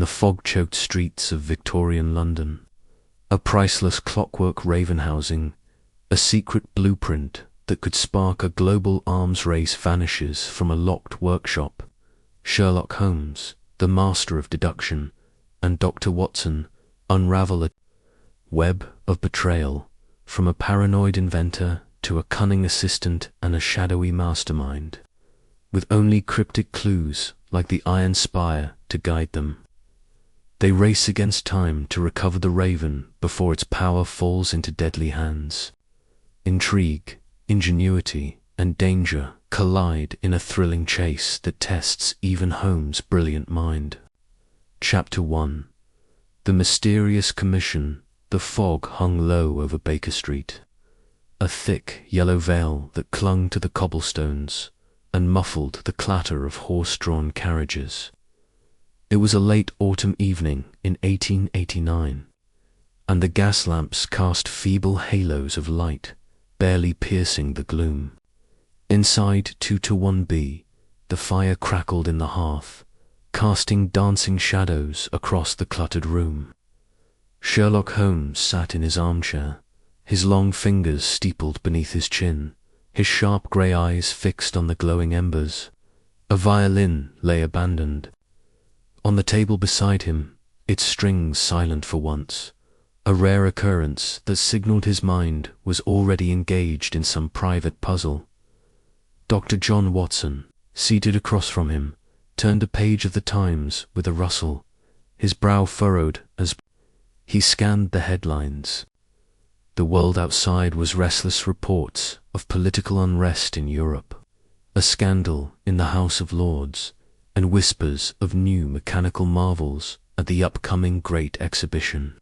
the fog-choked streets of Victorian London. A priceless clockwork raven housing, a secret blueprint that could spark a global arms race vanishes from a locked workshop. Sherlock Holmes, the master of deduction, and Dr. Watson unravel a web of betrayal, from a paranoid inventor to a cunning assistant and a shadowy mastermind, with only cryptic clues like the iron spire to guide them. They race against time to recover the raven before its power falls into deadly hands. Intrigue, ingenuity, and danger collide in a thrilling chase that tests even Holmes' brilliant mind. Chapter 1. The mysterious commission. The fog hung low over Baker Street, a thick yellow veil that clung to the cobblestones and muffled the clatter of horse-drawn carriages. It was a late autumn evening in 1889, and the gas lamps cast feeble halos of light, barely piercing the gloom. Inside 221B, the fire crackled in the hearth, casting dancing shadows across the cluttered room. Sherlock Holmes sat in his armchair, his long fingers steepled beneath his chin, his sharp grey eyes fixed on the glowing embers. A violin lay abandoned. On the table beside him, its strings silent for once, a rare occurrence that signalled his mind was already engaged in some private puzzle. Dr. John Watson, seated across from him, turned a page of the Times with a rustle, his brow furrowed as he scanned the headlines. The world outside was restless reports of political unrest in Europe, a scandal in the House of Lords, and whispers of new mechanical marvels at the upcoming Great Exhibition.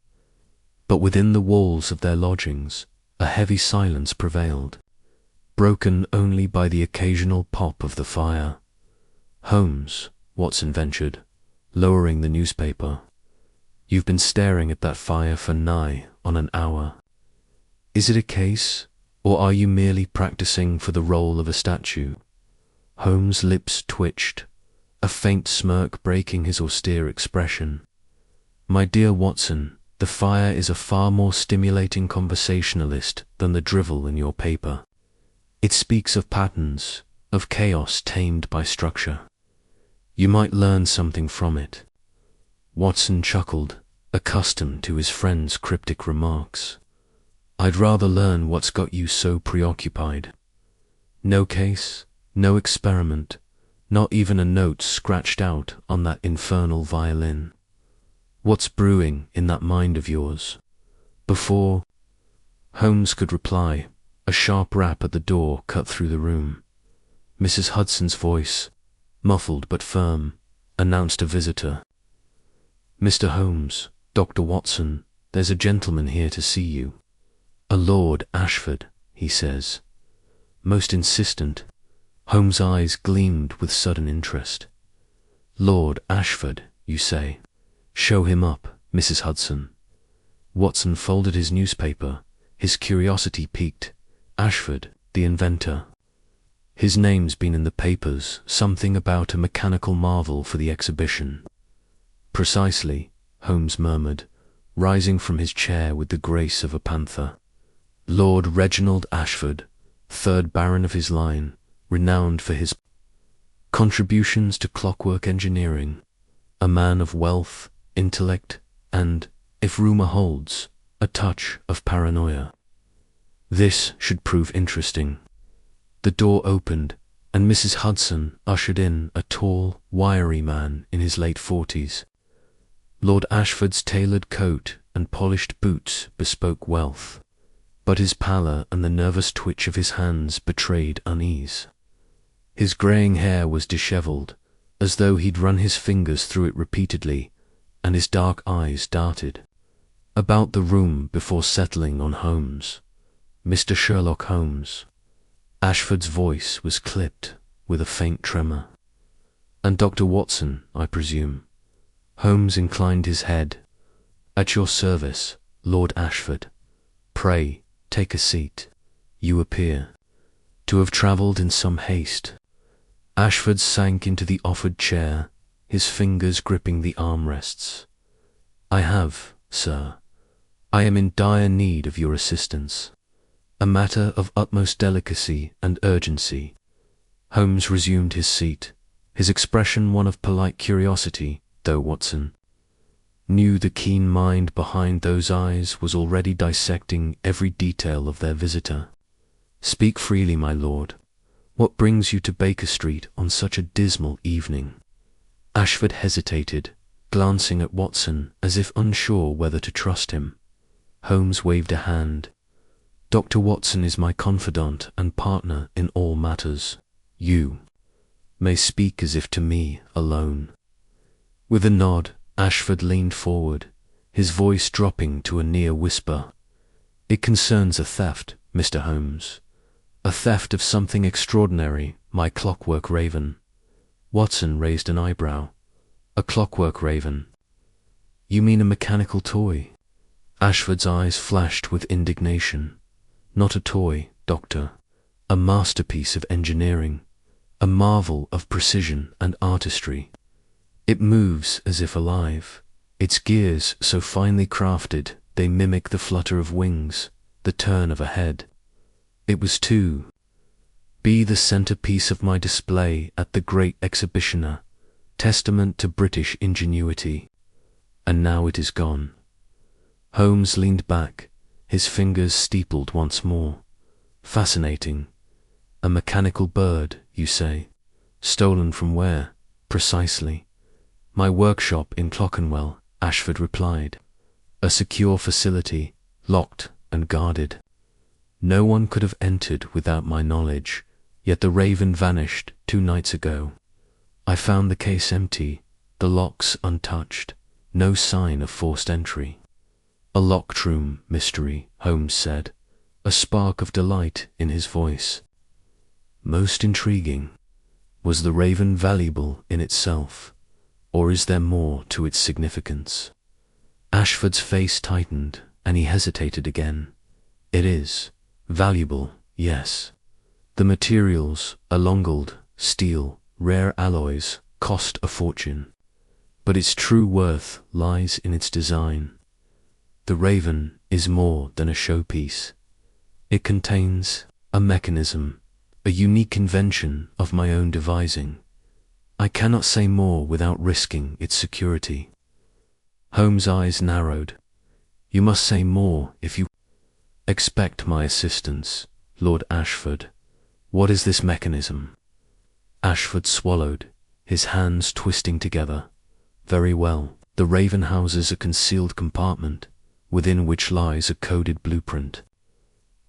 But within the walls of their lodgings, a heavy silence prevailed, broken only by the occasional pop of the fire. "Holmes," Watson ventured, lowering the newspaper, "you've been staring at that fire for nigh on an hour. Is it a case, or are you merely practicing for the role of a statue?" Holmes' lips twitched, a faint smirk breaking his austere expression. "My dear Watson, the fire is a far more stimulating conversationalist than the drivel in your paper. It speaks of patterns, of chaos tamed by structure. You might learn something from it." Watson chuckled, accustomed to his friend's cryptic remarks. "I'd rather learn what's got you so preoccupied. No case, no experiment, not even a note scratched out on that infernal violin. What's brewing in that mind of yours?" Before Holmes could reply, a sharp rap at the door cut through the room. Mrs. Hudson's voice, muffled but firm, announced a visitor. "Mr. Holmes, Dr. Watson, there's a gentleman here to see you. A Lord Ashford, he says." Most insistent, Holmes' eyes gleamed with sudden interest. "Lord Ashford, you say? Show him up, Mrs. Hudson." Watson folded his newspaper, his curiosity piqued. "Ashford, the inventor. His name's been in the papers, something about a mechanical marvel for the exhibition." "Precisely," Holmes murmured, rising from his chair with the grace of a panther. "Lord Reginald Ashford, 3rd Baron of his line, renowned for his contributions to clockwork engineering, a man of wealth, intellect, and, if rumour holds, a touch of paranoia. This should prove interesting." The door opened, and Mrs. Hudson ushered in a tall, wiry man in his late 40s. Lord Ashford's tailored coat and polished boots bespoke wealth, but his pallor and the nervous twitch of his hands betrayed unease. His greying hair was dishevelled, as though he'd run his fingers through it repeatedly, and his dark eyes darted about the room before settling on Holmes. "Mr. Sherlock Holmes." Ashford's voice was clipped with a faint tremor. "And Dr. Watson, I presume?" Holmes inclined his head. "At your service, Lord Ashford. Pray, take a seat. You appear to have travelled in some haste." Ashford sank into the offered chair, his fingers gripping the armrests. "I have, sir. I am in dire need of your assistance. A matter of utmost delicacy and urgency." Holmes resumed his seat, his expression one of polite curiosity, though Watson knew the keen mind behind those eyes was already dissecting every detail of their visitor. "Speak freely, my lord. What brings you to Baker Street on such a dismal evening?" Ashford hesitated, glancing at Watson as if unsure whether to trust him. Holmes waved a hand. "Dr. Watson is my confidant and partner in all matters. You may speak as if to me alone." With a nod, Ashford leaned forward, his voice dropping to a near whisper. "It concerns a theft, Mr. Holmes. A theft of something extraordinary, my clockwork raven." Watson raised an eyebrow. "A clockwork raven? You mean a mechanical toy?" Ashford's eyes flashed with indignation. "Not a toy, Doctor. A masterpiece of engineering. A marvel of precision and artistry. It moves as if alive, its gears so finely crafted they mimic the flutter of wings, the turn of a head. It was to be the centerpiece of my display at the Great Exhibitioner, testament to British ingenuity. And now it is gone." Holmes leaned back, his fingers steepled once more. "Fascinating. A mechanical bird, you say? Stolen from where, precisely?" "My workshop in Clerkenwell," Ashford replied. "A secure facility, locked and guarded. No one could have entered without my knowledge, yet the raven vanished 2 nights ago. I found the case empty, the locks untouched, no sign of forced entry." "A locked-room mystery," Holmes said, a spark of delight in his voice. "Most intriguing. Was the raven valuable in itself, or is there more to its significance?" Ashford's face tightened, and he hesitated again. "It is valuable, yes. The materials, elongold, steel, rare alloys, cost a fortune. But its true worth lies in its design. The raven is more than a showpiece. It contains a mechanism, a unique invention of my own devising. I cannot say more without risking its security." Holmes' eyes narrowed. "You must say more if you expect my assistance, Lord Ashford. What is this mechanism?" Ashford swallowed, his hands twisting together. "Very well. The raven houses a concealed compartment, within which lies a coded blueprint.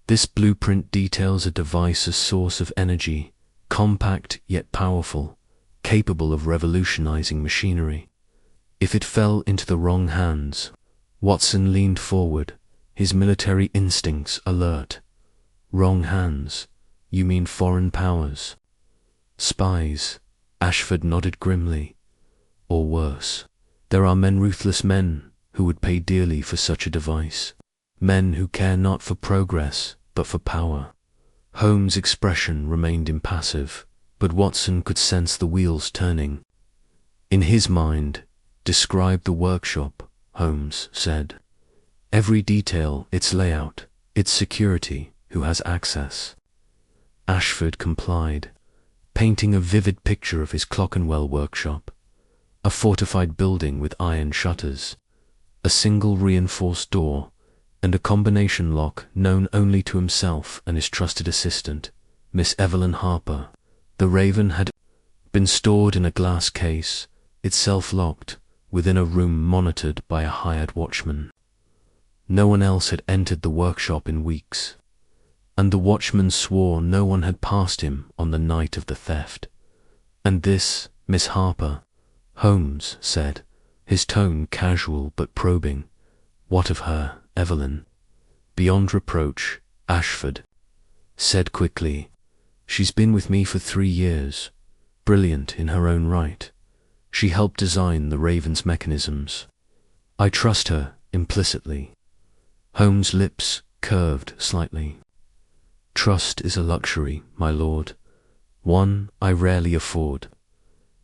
This blueprint details a device, a source of energy, compact yet powerful, capable of revolutionizing machinery. If it fell into the wrong hands—" Watson leaned forward, his military instincts alert. "Wrong hands? You mean foreign powers? Spies?" Ashford nodded grimly. "Or worse. There are ruthless men who would pay dearly for such a device. Men who care not for progress, but for power." Holmes' expression remained impassive, but Watson could sense the wheels turning. "In his mind, describe the workshop," Holmes said. "Every detail, its layout, its security, who has access." Ashford complied, painting a vivid picture of his Clerkenwell workshop. A fortified building with iron shutters, a single reinforced door, and a combination lock known only to himself and his trusted assistant, Miss Evelyn Harper. The raven had been stored in a glass case, itself locked, within a room monitored by a hired watchman. No one else had entered the workshop in weeks, and the watchman swore no one had passed him on the night of the theft. "And this Miss Harper," Holmes said, his tone casual but probing. "What of her, Evelyn?" "Beyond reproach," Ashford said quickly. "She's been with me for 3 years, brilliant in her own right. She helped design the raven's mechanisms. I trust her implicitly." Holmes' lips curved slightly. "Trust is a luxury, my lord, one I rarely afford.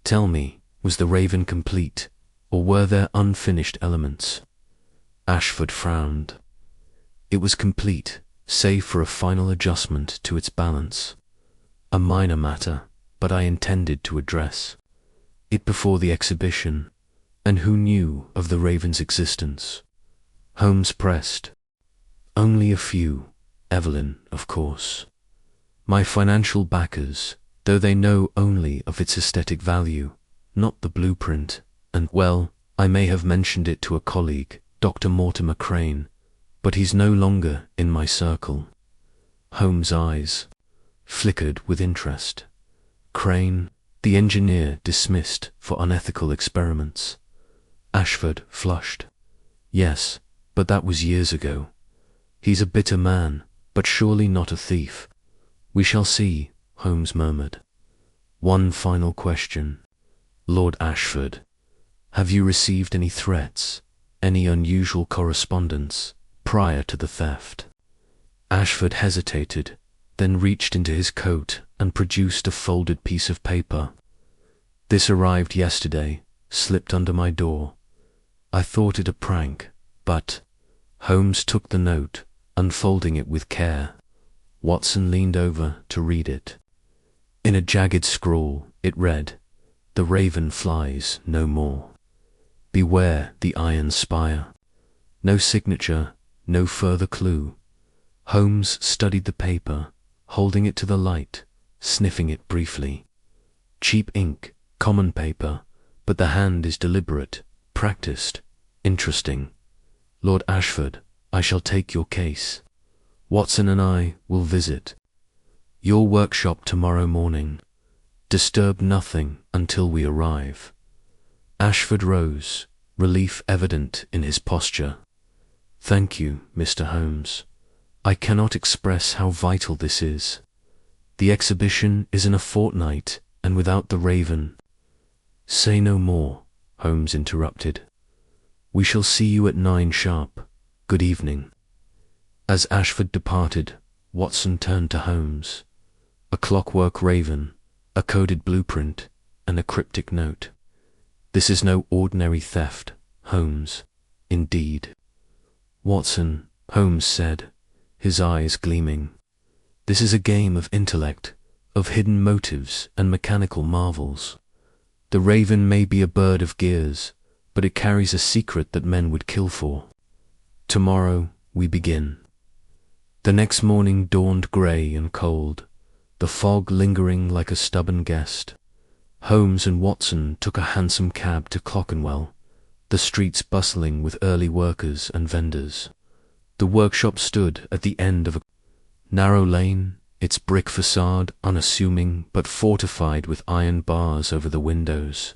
Tell me, Was the raven complete, or were there unfinished elements? Ashford frowned. It was complete, save for a final adjustment to its balance. A minor matter, but I intended to address it before the exhibition. And who knew of the raven's existence? Holmes pressed. Only a few. Evelyn, of course. My financial backers, though they know only of its aesthetic value, not the blueprint, and, well, I may have mentioned it to a colleague, Dr. Mortimer Crane, but he's no longer in my circle. Holmes' eyes flickered with interest. Crane, the engineer dismissed for unethical experiments. Ashford flushed. Yes, but that was years ago. He's a bitter man, but surely not a thief. We shall see, Holmes murmured. One final question. Lord Ashford, have you received any threats, any unusual correspondence, prior to the theft? Ashford hesitated, then reached into his coat and produced a folded piece of paper. This arrived yesterday, slipped under my door. I thought it a prank, but Holmes took the note, unfolding it with care. Watson leaned over to read it. In a jagged scrawl, it read, "The raven flies no more. Beware the iron spire." No signature, no further clue. Holmes studied the paper, holding it to the light, sniffing it briefly. Cheap ink, common paper, but the hand is deliberate, practiced, interesting. Lord Ashford, I shall take your case. Watson and I will visit your workshop tomorrow morning. Disturb nothing until we arrive. Ashford rose, relief evident in his posture. Thank you, Mr. Holmes. I cannot express how vital this is. The exhibition is in a fortnight, and without the raven— Say no more, Holmes interrupted. We shall see you at 9 sharp. Good evening. As Ashford departed, Watson turned to Holmes. A clockwork raven, a coded blueprint, and a cryptic note. This is no ordinary theft, Holmes. Indeed. Watson, Holmes said, his eyes gleaming. This is a game of intellect, of hidden motives and mechanical marvels. The raven may be a bird of gears, but it carries a secret that men would kill for. Tomorrow we begin. The next morning dawned grey and cold, the fog lingering like a stubborn guest. Holmes and Watson took a hansom cab to Clockenwell, the streets bustling with early workers and vendors. The workshop stood at the end of a narrow lane, its brick facade unassuming but fortified with iron bars over the windows.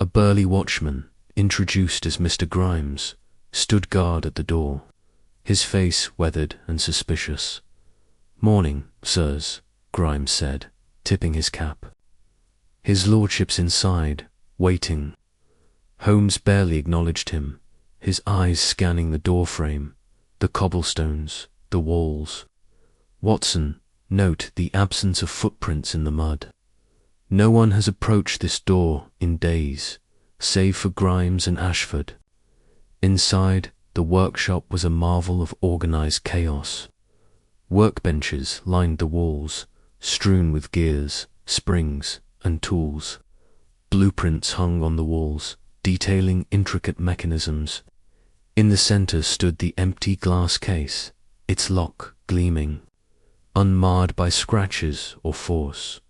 A burly watchman, introduced as Mr. Grimes, stood guard at the door, his face weathered and suspicious. Morning, sirs, Grimes said, tipping his cap. His lordship's inside, waiting. Holmes barely acknowledged him, his eyes scanning the doorframe, the cobblestones, the walls. Watson, note the absence of footprints in the mud. No one has approached this door in days, save for Grimes and Ashford. Inside, the workshop was a marvel of organized chaos. Workbenches lined the walls, strewn with gears, springs, and tools. Blueprints hung on the walls, detailing intricate mechanisms. In the center stood the empty glass case, its lock gleaming, unmarred by scratches or force.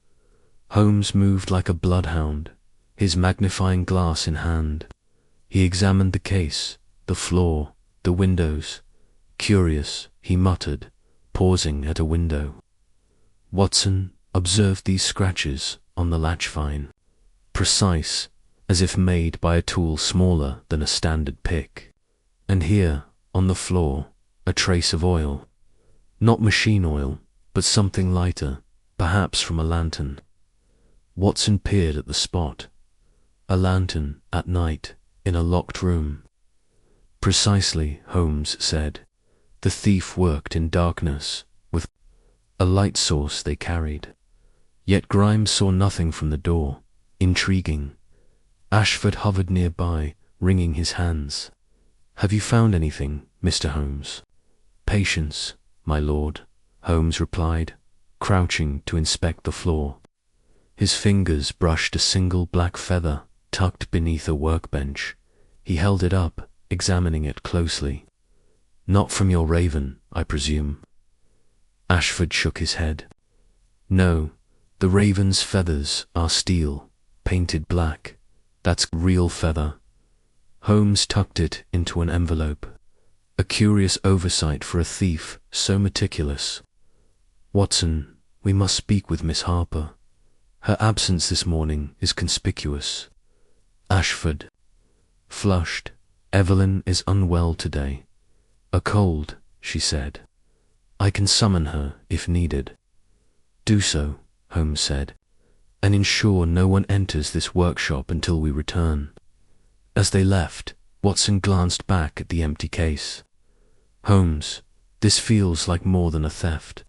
Holmes moved like a bloodhound, his magnifying glass in hand. He examined the case, the floor, the windows. Curious, he muttered, pausing at a window. Watson observed these scratches on the latch vine, precise, as if made by a tool smaller than a standard pick. And here, on the floor, a trace of oil. Not machine oil, but something lighter, perhaps from a lantern. Watson peered at the spot. A lantern, at night, in a locked room. Precisely, Holmes said. The thief worked in darkness, with a light source they carried. Yet Grimes saw nothing from the door. Intriguing. Ashford hovered nearby, wringing his hands. "Have you found anything, Mr. Holmes?" "Patience, my lord," Holmes replied, crouching to inspect the floor. His fingers brushed a single black feather tucked beneath a workbench. He held it up, examining it closely. "Not from your raven, I presume?" Ashford shook his head. "No, the raven's feathers are steel, painted black. That's real feather." Holmes tucked it into an envelope. A curious oversight for a thief so meticulous. "Watson, we must speak with Miss Harper. Her absence this morning is conspicuous." Ashford flushed. "Evelyn is unwell today. A cold," she said. "I can summon her if needed." "Do so," Holmes said, "and ensure no one enters this workshop until we return." As they left, Watson glanced back at the empty case. "Holmes, this feels like more than a theft.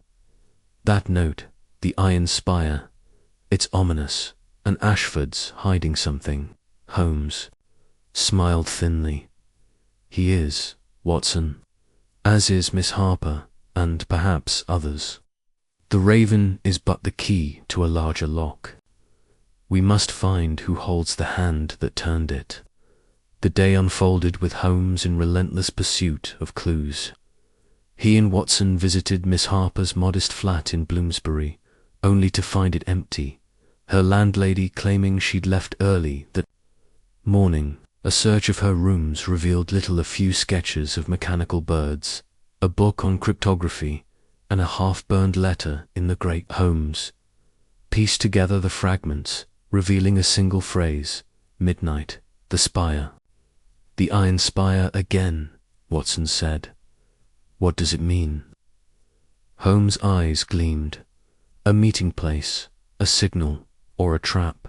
That note, the iron spire, it's ominous, and Ashford's hiding something." Holmes smiled thinly. "He is, Watson, as is Miss Harper, and perhaps others. The raven is but the key to a larger lock. We must find who holds the hand that turned it." The day unfolded with Holmes in relentless pursuit of clues. He and Watson visited Miss Harper's modest flat in Bloomsbury, only to find it empty, her landlady claiming she'd left early that morning. A search of her rooms revealed little a few sketches of mechanical birds, a book on cryptography, and a half-burned letter in the great. Holmes pieced together the fragments, revealing a single phrase: "Midnight, the spire." "The iron spire again," Watson said. "What does it mean?" Holmes' eyes gleamed. "A meeting place, a signal, or a trap.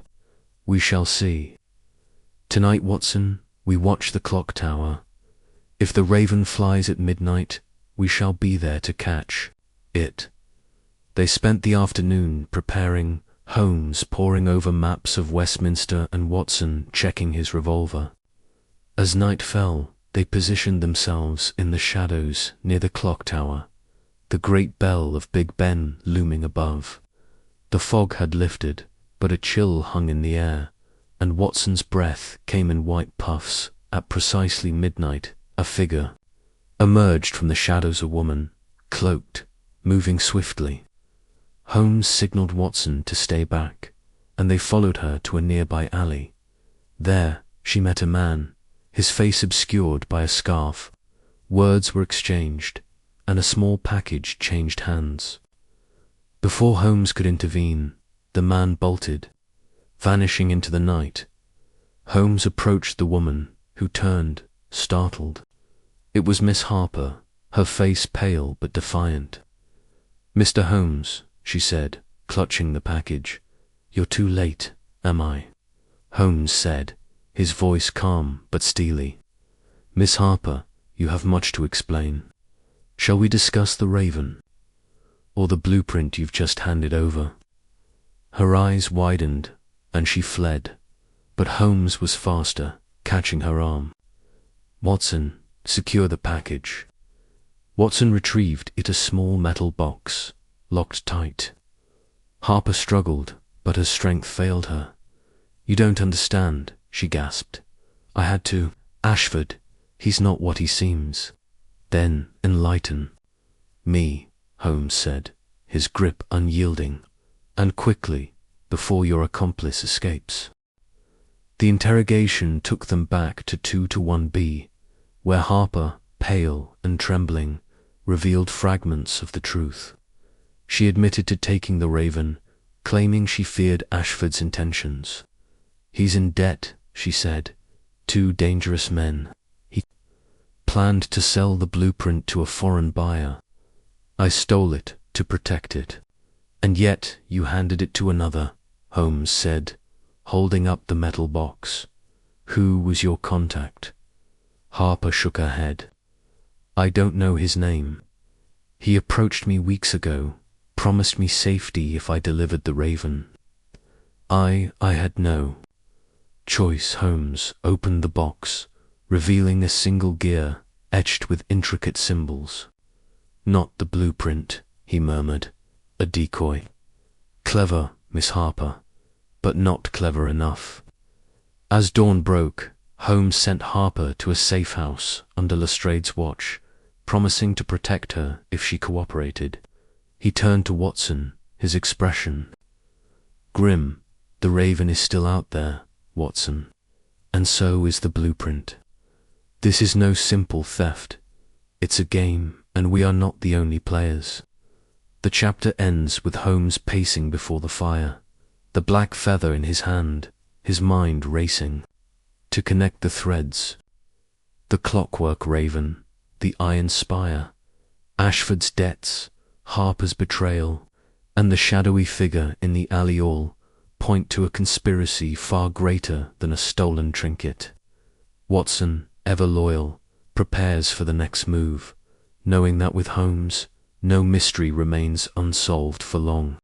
We shall see. Tonight, Watson, we watch the clock tower. If the raven flies at midnight, we shall be there to catch it." They spent the afternoon preparing, Holmes poring over maps of Westminster and Watson checking his revolver. As night fell, they positioned themselves in the shadows near the clock tower, the great bell of Big Ben looming above. The fog had lifted, but a chill hung in the air, and Watson's breath came in white puffs. At precisely midnight, a figure emerged from the shadows, a woman, cloaked, moving swiftly. Holmes signaled Watson to stay back, and they followed her to a nearby alley. There, she met a man, his face obscured by a scarf. Words were exchanged, and a small package changed hands. Before Holmes could intervene, the man bolted, vanishing into the night. Holmes approached the woman, who turned, startled. It was Miss Harper, her face pale but defiant. "Mr. Holmes," she said, clutching the package. "You're too late, am I?" Holmes said, his voice calm but steely. "Miss Harper, you have much to explain. Shall we discuss the raven? Or the blueprint you've just handed over?" Her eyes widened, and she fled, but Holmes was faster, catching her arm. "Watson, secure the package." Watson retrieved it, a small metal box, locked tight. Harper struggled, but her strength failed her. "You don't understand," she gasped. "I had to. Ashford, he's not what he seems." "Then enlighten me," Holmes said, his grip unyielding, "and quickly, before your accomplice escapes." The interrogation took them back to 2-1B, where Harper, pale and trembling, revealed fragments of the truth. She admitted to taking the raven, claiming she feared Ashford's intentions. "He's in debt," she said. "Two dangerous men. He planned to sell the blueprint to a foreign buyer. I stole it to protect it. And yet you handed it to another," Holmes said, holding up the metal box. "Who was your contact?" Harper shook her head. "I don't know his name. He approached me weeks ago, promised me safety if I delivered the raven. I had no choice. Holmes opened the box, revealing a single gear etched with intricate symbols. "Not the blueprint," he murmured. "A decoy. Clever, Miss Harper, but not clever enough." As dawn broke, Holmes sent Harper to a safe house under Lestrade's watch, promising to protect her if she cooperated. He turned to Watson, his expression grim. "The Raven is still out there, Watson, and so is the blueprint. This is no simple theft. It's a game, and we are not the only players." The chapter ends with Holmes pacing before the fire, the black feather in his hand, his mind racing to connect the threads. The clockwork raven, the iron spire, Ashford's debts, Harper's betrayal, and the shadowy figure in the alley all point to a conspiracy far greater than a stolen trinket. Watson, ever loyal, prepares for the next move, knowing that with Holmes, no mystery remains unsolved for long.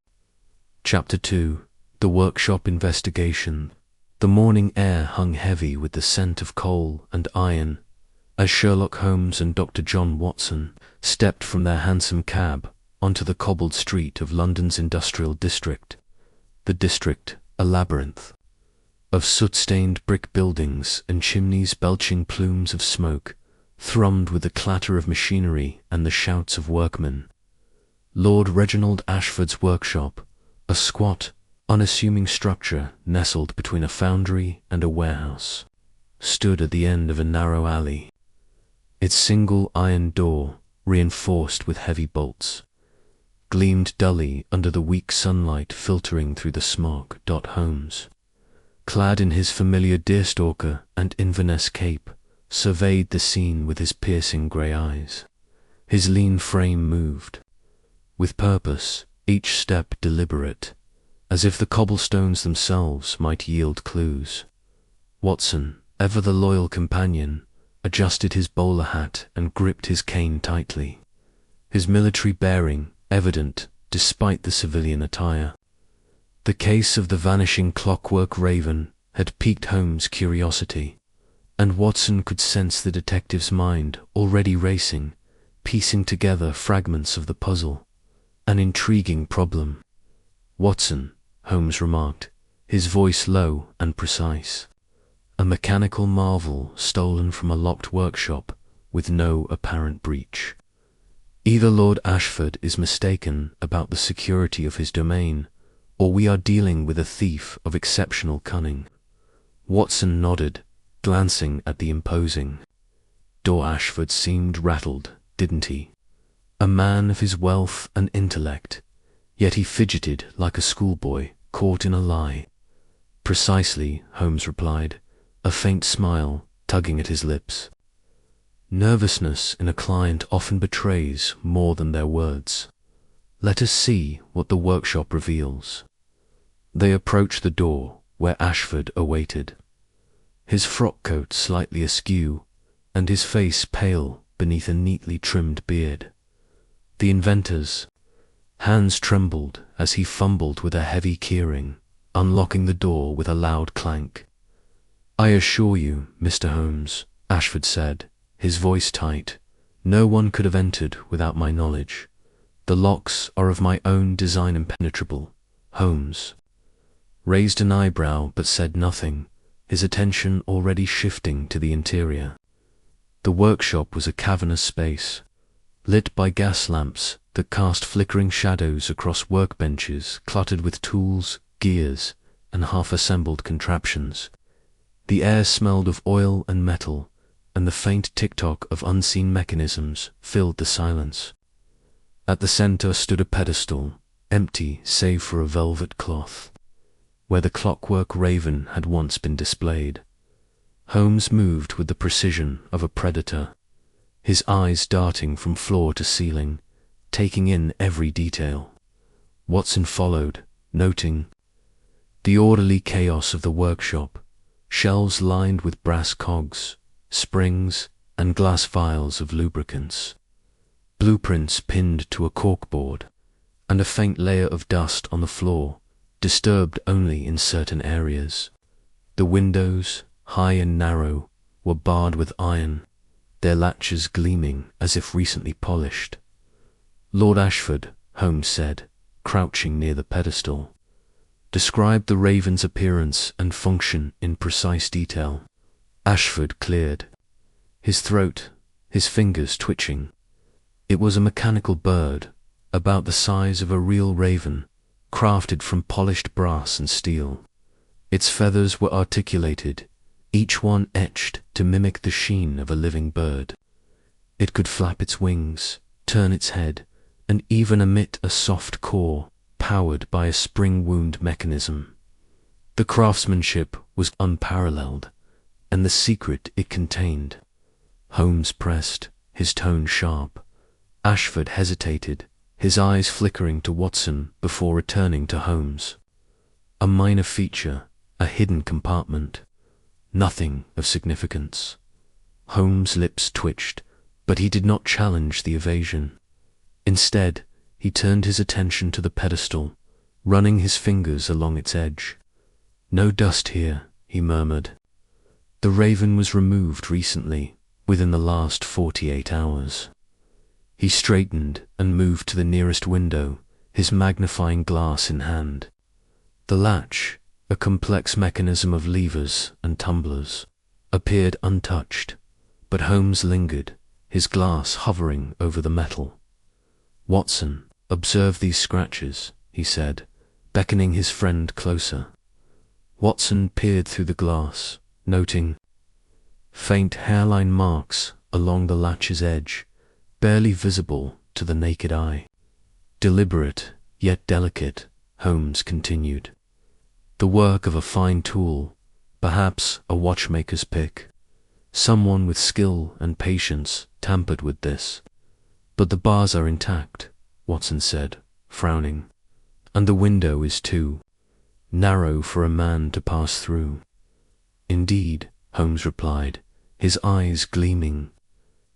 Chapter 2. The Workshop Investigation. The morning air hung heavy with the scent of coal and iron as Sherlock Holmes and Dr. John Watson stepped from their hansom cab onto the cobbled street of London's industrial district. The district, a labyrinth of soot-stained brick buildings and chimneys belching plumes of smoke, thrummed with the clatter of machinery and the shouts of workmen. Lord Reginald Ashford's workshop, a squat, unassuming structure nestled between a foundry and a warehouse, stood at the end of a narrow alley. Its single iron door, reinforced with heavy bolts, gleamed dully under the weak sunlight filtering through the smog. Holmes, clad in his familiar deerstalker and Inverness cape, surveyed the scene with his piercing grey eyes. His lean frame moved, with purpose, each step deliberate, as if the cobblestones themselves might yield clues. Watson, ever the loyal companion, adjusted his bowler hat and gripped his cane tightly, his military bearing evident despite the civilian attire. The case of the Vanishing Clockwork Raven had piqued Holmes' curiosity, and Watson could sense the detective's mind already racing, piecing together fragments of the puzzle. An intriguing problem. "Watson," Holmes remarked, his voice low and precise. "A mechanical marvel stolen from a locked workshop with no apparent breach. Either Lord Ashford is mistaken about the security of his domain, or we are dealing with a thief of exceptional cunning." Watson nodded, glancing at the imposing door. "Ashford seemed rattled, didn't he? A man of his wealth and intellect, yet he fidgeted like a schoolboy caught in a lie." "Precisely," Holmes replied, a faint smile tugging at his lips. "Nervousness in a client often betrays more than their words. Let us see what the workshop reveals." They approached the door where Ashford awaited, his frock coat slightly askew and his face pale beneath a neatly trimmed beard. The inventor's hands trembled as he fumbled with a heavy keyring, unlocking the door with a loud clank. "I assure you, Mr. Holmes," Ashford said, his voice tight, "no one could have entered without my knowledge. The locks are of my own design impenetrable." Holmes raised an eyebrow but said nothing, his attention already shifting to the interior. The workshop was a cavernous space, lit by gas lamps that cast flickering shadows across workbenches cluttered with tools, gears, and half-assembled contraptions. The air smelled of oil and metal, and the faint tick-tock of unseen mechanisms filled the silence. At the center stood a pedestal, empty save for a velvet cloth, where the clockwork raven had once been displayed. Holmes moved with the precision of a predator, his eyes darting from floor to ceiling, taking in every detail. Watson followed, noting the orderly chaos of the workshop, shelves lined with brass cogs, springs, and glass vials of lubricants, blueprints pinned to a corkboard, and a faint layer of dust on the floor, disturbed only in certain areas. The windows, high and narrow, were barred with iron, their latches gleaming as if recently polished. "Lord Ashford," Holmes said, crouching near the pedestal, "describe the raven's appearance and function in precise detail." Ashford cleared, his throat, his fingers twitching. It was a mechanical bird, about the size of a real raven, crafted from polished brass and steel. Its feathers were articulated, each one etched to mimic the sheen of a living bird. It could flap its wings, turn its head, and even emit a soft caw powered by a spring-wound mechanism. The craftsmanship was unparalleled, and the secret it contained. Holmes pressed, his tone sharp. Ashford hesitated, his eyes flickering to Watson before returning to Holmes. A minor feature, a hidden compartment. Nothing of significance. Holmes' lips twitched, but he did not challenge the evasion. Instead, he turned his attention to the pedestal, running his fingers along its edge. "No dust here," he murmured. "The raven was removed recently, within the last 48 hours. He straightened and moved to the nearest window, his magnifying glass in hand. The latch, a complex mechanism of levers and tumblers, appeared untouched, but Holmes lingered, his glass hovering over the metal. "Watson, observe these scratches," he said, beckoning his friend closer. Watson peered through the glass, noting faint hairline marks along the latch's edge, barely visible to the naked eye. "Deliberate, yet delicate," Holmes continued. "The work of a fine tool, perhaps a watchmaker's pick. Someone with skill and patience tampered with this. But the bars are intact," Watson said, frowning. "And the window is too narrow for a man to pass through." "Indeed," Holmes replied, his eyes gleaming.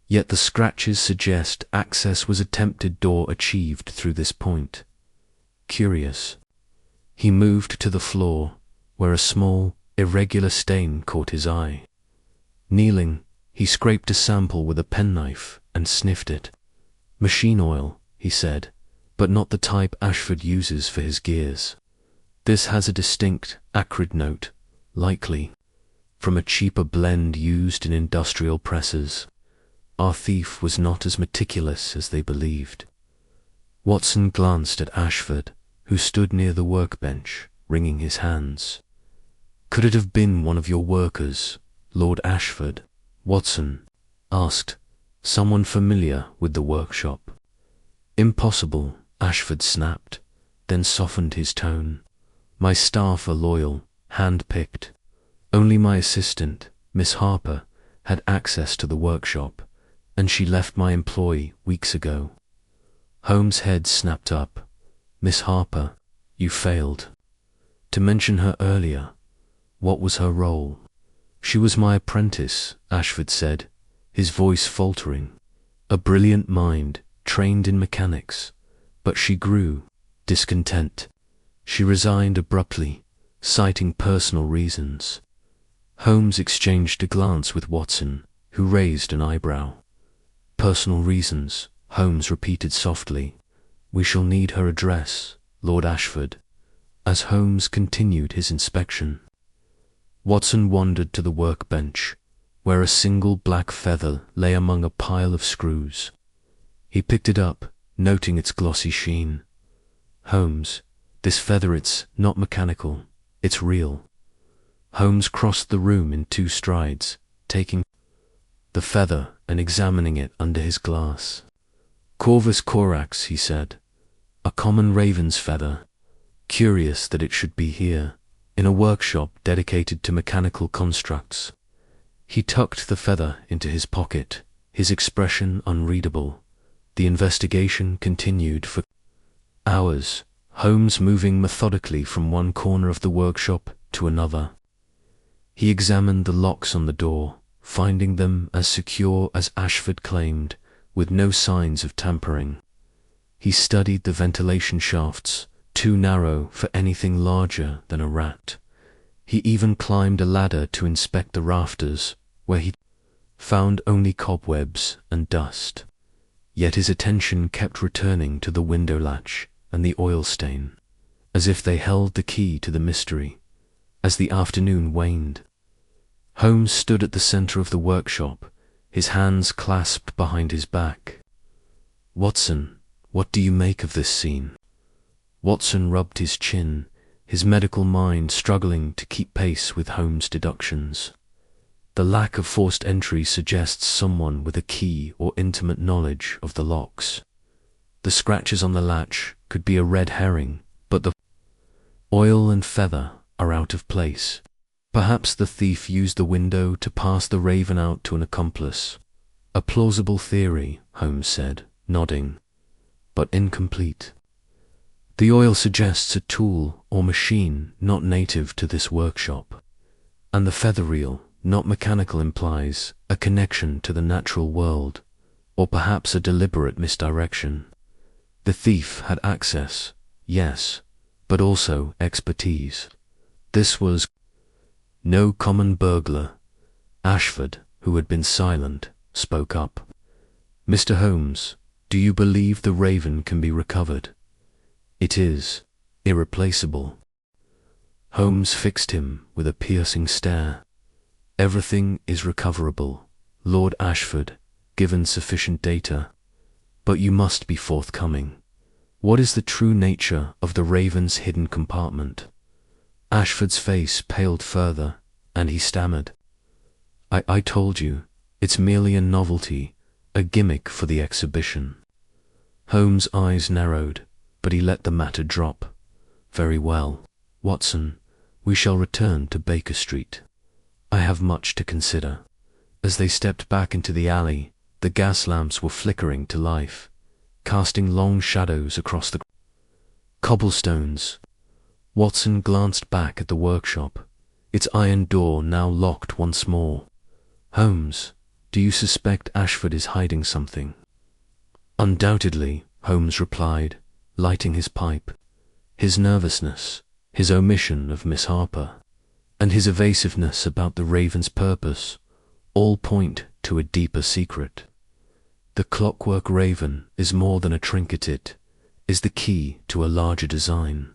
"Yet the scratches suggest access was attempted door achieved through this point. Curious." He moved to the floor, where a small, irregular stain caught his eye. Kneeling, he scraped a sample with a penknife and sniffed it. "Machine oil," he said, "but not the type Ashford uses for his gears. This has a distinct, acrid note, likely from a cheaper blend used in industrial presses. Our thief was not as meticulous as they believed." Watson glanced at Ashford, who stood near the workbench, wringing his hands. "Could it have been one of your workers, Lord Ashford?" Watson asked, "Someone familiar with the workshop?" "Impossible," Ashford snapped, then softened his tone. "My staff are loyal, hand-picked. Only my assistant, Miss Harper, had access to the workshop, and she left my employ weeks ago." Holmes' head snapped up. "Miss Harper, you failed to mention her earlier. What was her role?" "She was my apprentice," Ashford said, his voice faltering. "A brilliant mind, trained in mechanics, but she grew discontent. She resigned abruptly, citing personal reasons." Holmes exchanged a glance with Watson, who raised an eyebrow. "Personal reasons," Holmes repeated softly. "We shall need her address, Lord Ashford," as Holmes continued his inspection. Watson wandered to the workbench, where a single black feather lay among a pile of screws. He picked it up, noting its glossy sheen. "Holmes, this feather, it's not mechanical, it's real." Holmes crossed the room in 2 strides, taking the feather and examining it under his glass. "Corvus corax," he said. "A common raven's feather. Curious that it should be here, in a workshop dedicated to mechanical constructs." He tucked the feather into his pocket, his expression unreadable. The investigation continued for hours, Holmes moving methodically from one corner of the workshop to another. He examined the locks on the door, finding them as secure as Ashford claimed, with no signs of tampering. He studied the ventilation shafts, too narrow for anything larger than a rat. He even climbed a ladder to inspect the rafters, where he found only cobwebs and dust. Yet his attention kept returning to the window latch and the oil stain, as if they held the key to the mystery. As the afternoon waned, Holmes stood at the center of the workshop, his hands clasped behind his back. "Watson, what do you make of this scene?" Watson rubbed his chin, his medical mind struggling to keep pace with Holmes' deductions. The lack of forced entry suggests someone with a key or intimate knowledge of the locks. The scratches on the latch could be a red herring, but the oil and feather are out of place. Perhaps the thief used the window to pass the raven out to an accomplice. A plausible theory, Holmes said, nodding, but incomplete. The oil suggests a tool or machine not native to this workshop, and the feather reel, not mechanical, implies a connection to the natural world, or perhaps a deliberate misdirection. The thief had access, yes, but also expertise. This was no common burglar. Ashford, who had been silent, spoke up. "Mr. Holmes, do you believe the raven can be recovered? It is irreplaceable." Holmes fixed him with a piercing stare. "Everything is recoverable, Lord Ashford, given sufficient data. But you must be forthcoming. What is the true nature of the raven's hidden compartment?" Ashford's face paled further, and he stammered. I told you, it's merely a novelty, a gimmick for the exhibition." Holmes' eyes narrowed, but he let the matter drop. "Very well, Watson, we shall return to Baker Street. I have much to consider." As they stepped back into the alley, the gas lamps were flickering to life, casting long shadows across the cobblestones. Watson glanced back at the workshop, its iron door now locked once more. "Holmes, do you suspect Ashford is hiding something?" "Undoubtedly," Holmes replied, lighting his pipe. "His nervousness, his omission of Miss Harper, and his evasiveness about the raven's purpose all point to a deeper secret. The clockwork raven is more than a trinket, it is the key to a larger design.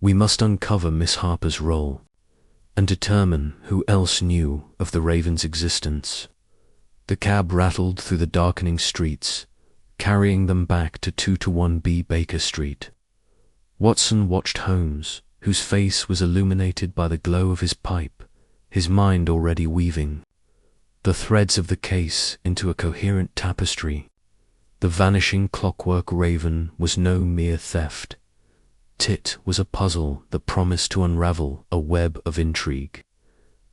We must uncover Miss Harper's role and determine who else knew of the raven's existence." The cab rattled through the darkening streets, carrying them back to 221B Baker Street. Watson watched Holmes, whose face was illuminated by the glow of his pipe, his mind already weaving the threads of the case into a coherent tapestry. The vanishing clockwork raven was no mere theft. It was a puzzle that promised to unravel a web of intrigue,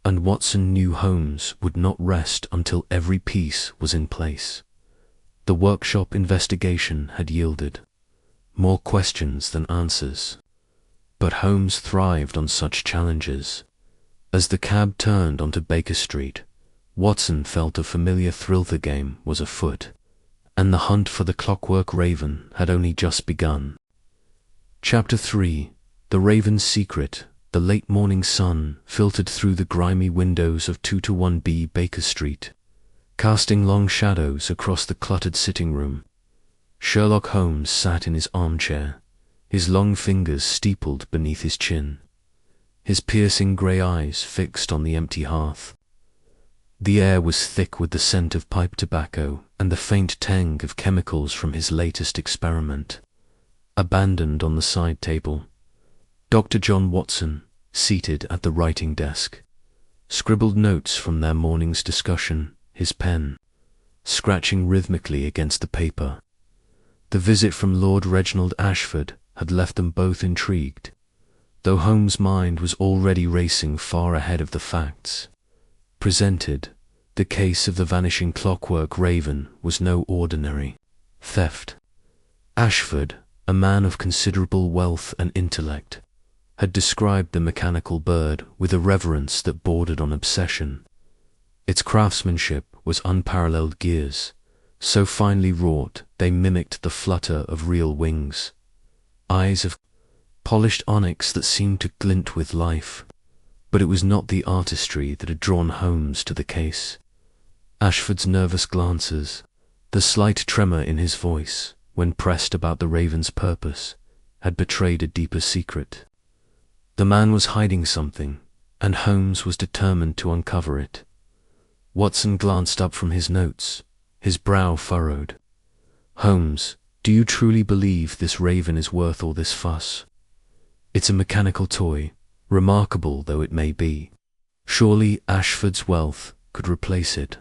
and Watson knew Holmes would not rest until every piece was in place. The workshop investigation had yielded more questions than answers, but Holmes thrived on such challenges. As the cab turned onto Baker Street, Watson felt a familiar thrill. The game was afoot, and the hunt for the clockwork raven had only just begun. Chapter 3. The Raven's Secret. The late morning sun filtered through the grimy windows of 221B Baker Street, casting long shadows across the cluttered sitting room. Sherlock Holmes sat in his armchair, his long fingers steepled beneath his chin, his piercing grey eyes fixed on the empty hearth. The air was thick with the scent of pipe tobacco and the faint tang of chemicals from his latest experiment. Abandoned on the side table, Dr. John Watson, seated at the writing desk, scribbled notes from their morning's discussion, his pen scratching rhythmically against the paper. The visit from Lord Reginald Ashford had left them both intrigued, though Holmes' mind was already racing far ahead of the facts presented. The case of the vanishing clockwork raven was no ordinary theft. Ashford, a man of considerable wealth and intellect, had described the mechanical bird with a reverence that bordered on obsession. Its craftsmanship was unparalleled gears, so finely wrought they mimicked the flutter of real wings, eyes of polished onyx that seemed to glint with life. But it was not the artistry that had drawn Holmes to the case. Ashford's nervous glances, the slight tremor in his voice when pressed about the raven's purpose, had betrayed a deeper secret. The man was hiding something, and Holmes was determined to uncover it. Watson glanced up from his notes, his brow furrowed. "Holmes, do you truly believe this raven is worth all this fuss? It's a mechanical toy, remarkable though it may be. Surely Ashford's wealth could replace it."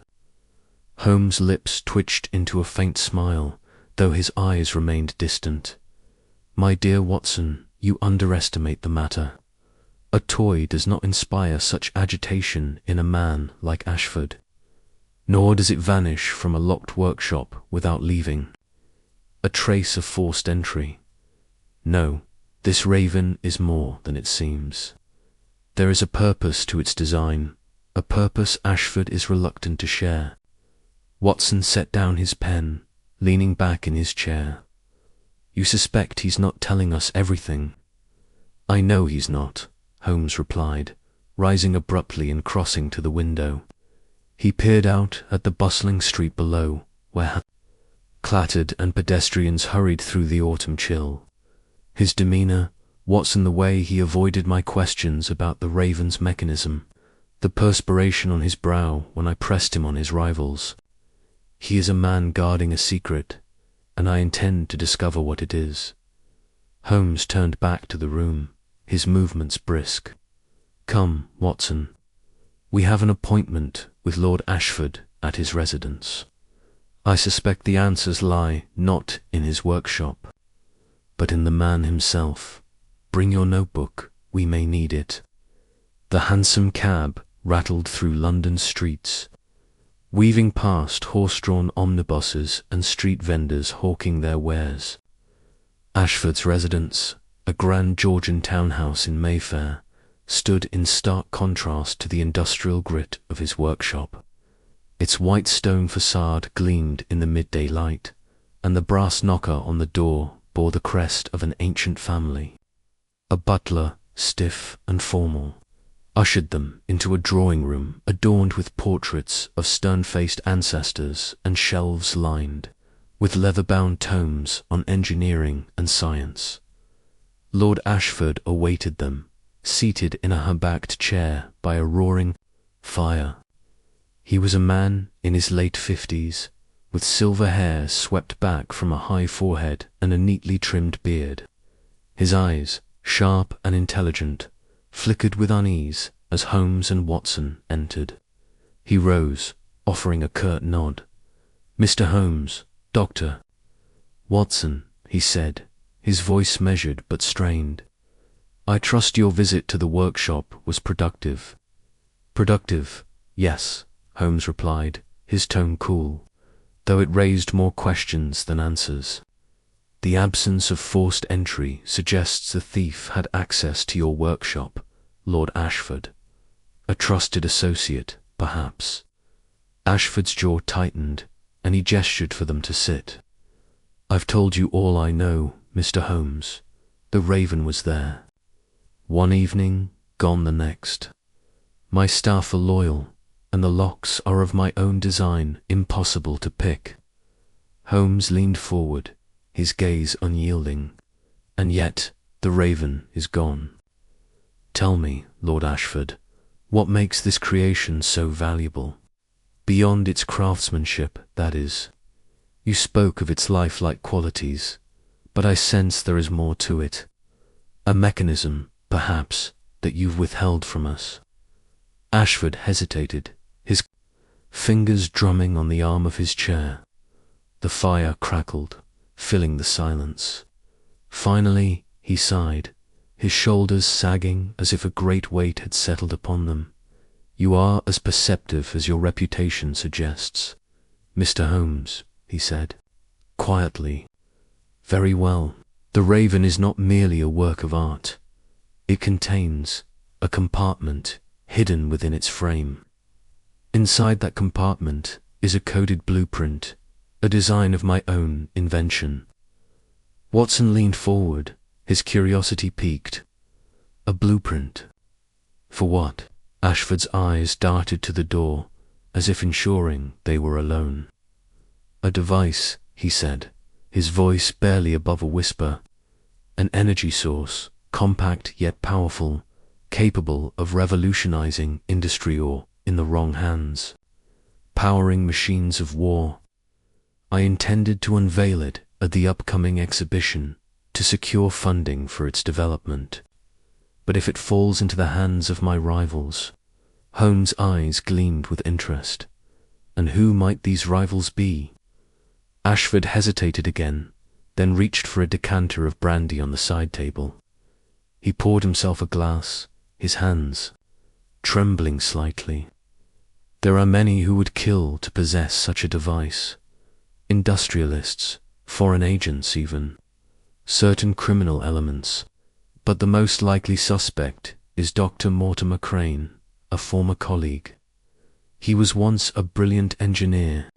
Holmes' lips twitched into a faint smile, though his eyes remained distant. "My dear Watson, you underestimate the matter. A toy does not inspire such agitation in a man like Ashford. Nor does it vanish from a locked workshop without leaving a trace of forced entry. No, this raven is more than it seems. There is a purpose to its design, a purpose Ashford is reluctant to share." Watson set down his pen, leaning back in his chair. "You suspect he's not telling us everything?" "I know he's not," Holmes replied, rising abruptly and crossing to the window. He peered out at the bustling street below, where clattered and pedestrians hurried through the autumn chill. His demeanor, Watson, the way he avoided my questions about the raven's mechanism, the perspiration on his brow when I pressed him on his rivals. He is a man guarding a secret, and I intend to discover what it is. Holmes turned back to the room, his movements brisk. "Come, Watson. We have an appointment with Lord Ashford at his residence. I suspect the answers lie not in his workshop, but in the man himself. Bring your notebook, we may need it." The hansom cab rattled through London streets, weaving past horse-drawn omnibuses and street vendors hawking their wares. Ashford's residence, a grand Georgian townhouse in Mayfair, stood in stark contrast to the industrial grit of his workshop. Its white stone facade gleamed in the midday light, and the brass knocker on the door bore the crest of an ancient family. A butler, stiff and formal, ushered them into a drawing-room adorned with portraits of stern-faced ancestors and shelves lined with leather-bound tomes on engineering and science. Lord Ashford awaited them, seated in a high-backed chair by a roaring fire. He was a man in his late 50s, with silver hair swept back from a high forehead and a neatly trimmed beard. His eyes, sharp and intelligent, flickered with unease as Holmes and Watson entered. He rose, offering a curt nod. "Mr. Holmes, Doctor." "Watson," he said, his voice measured but strained. "I trust your visit to the workshop was productive." "Productive, yes," Holmes replied, his tone cool, though it raised more questions than answers. "The absence of forced entry suggests the thief had access to your workshop, Lord Ashford. A trusted associate, perhaps." Ashford's jaw tightened, and he gestured for them to sit. "I've told you all I know, Mr. Holmes. The raven was there. One evening, gone the next. My staff are loyal, and the locks are of my own design, impossible to pick." Holmes leaned forward, his gaze unyielding. "And yet the raven is gone. Tell me, Lord Ashford, what makes this creation so valuable? Beyond its craftsmanship, that is. You spoke of its lifelike qualities, but I sense there is more to it. A mechanism, perhaps, that you've withheld from us." Ashford hesitated, his fingers drumming on the arm of his chair. The fire crackled, filling the silence. Finally, he sighed, his shoulders sagging as if a great weight had settled upon them. "You are as perceptive as your reputation suggests, Mr. Holmes," he said, quietly. "Very well. The raven is not merely a work of art. It contains a compartment hidden within its frame. Inside that compartment is a coded blueprint, a design of my own invention." Watson leaned forward, his curiosity piqued. "A blueprint? For what? Ashford's eyes darted to the door, as if ensuring they were alone. A device, he said, his voice barely above a whisper. An energy source, compact yet powerful, capable of revolutionizing industry or, in the wrong hands, powering machines of war. I intended to unveil it at the upcoming exhibition to secure funding for its development. But if it falls into the hands of my rivals— Holmes' eyes gleamed with interest. And who might these rivals be? Ashford hesitated again, then reached for a decanter of brandy on the side table. He poured himself a glass, his hands trembling slightly. There are many who would kill to possess such a device. Industrialists, foreign agents even, certain criminal elements. But the most likely suspect is Dr. Mortimer Crane, a former colleague. He was once a brilliant engineer,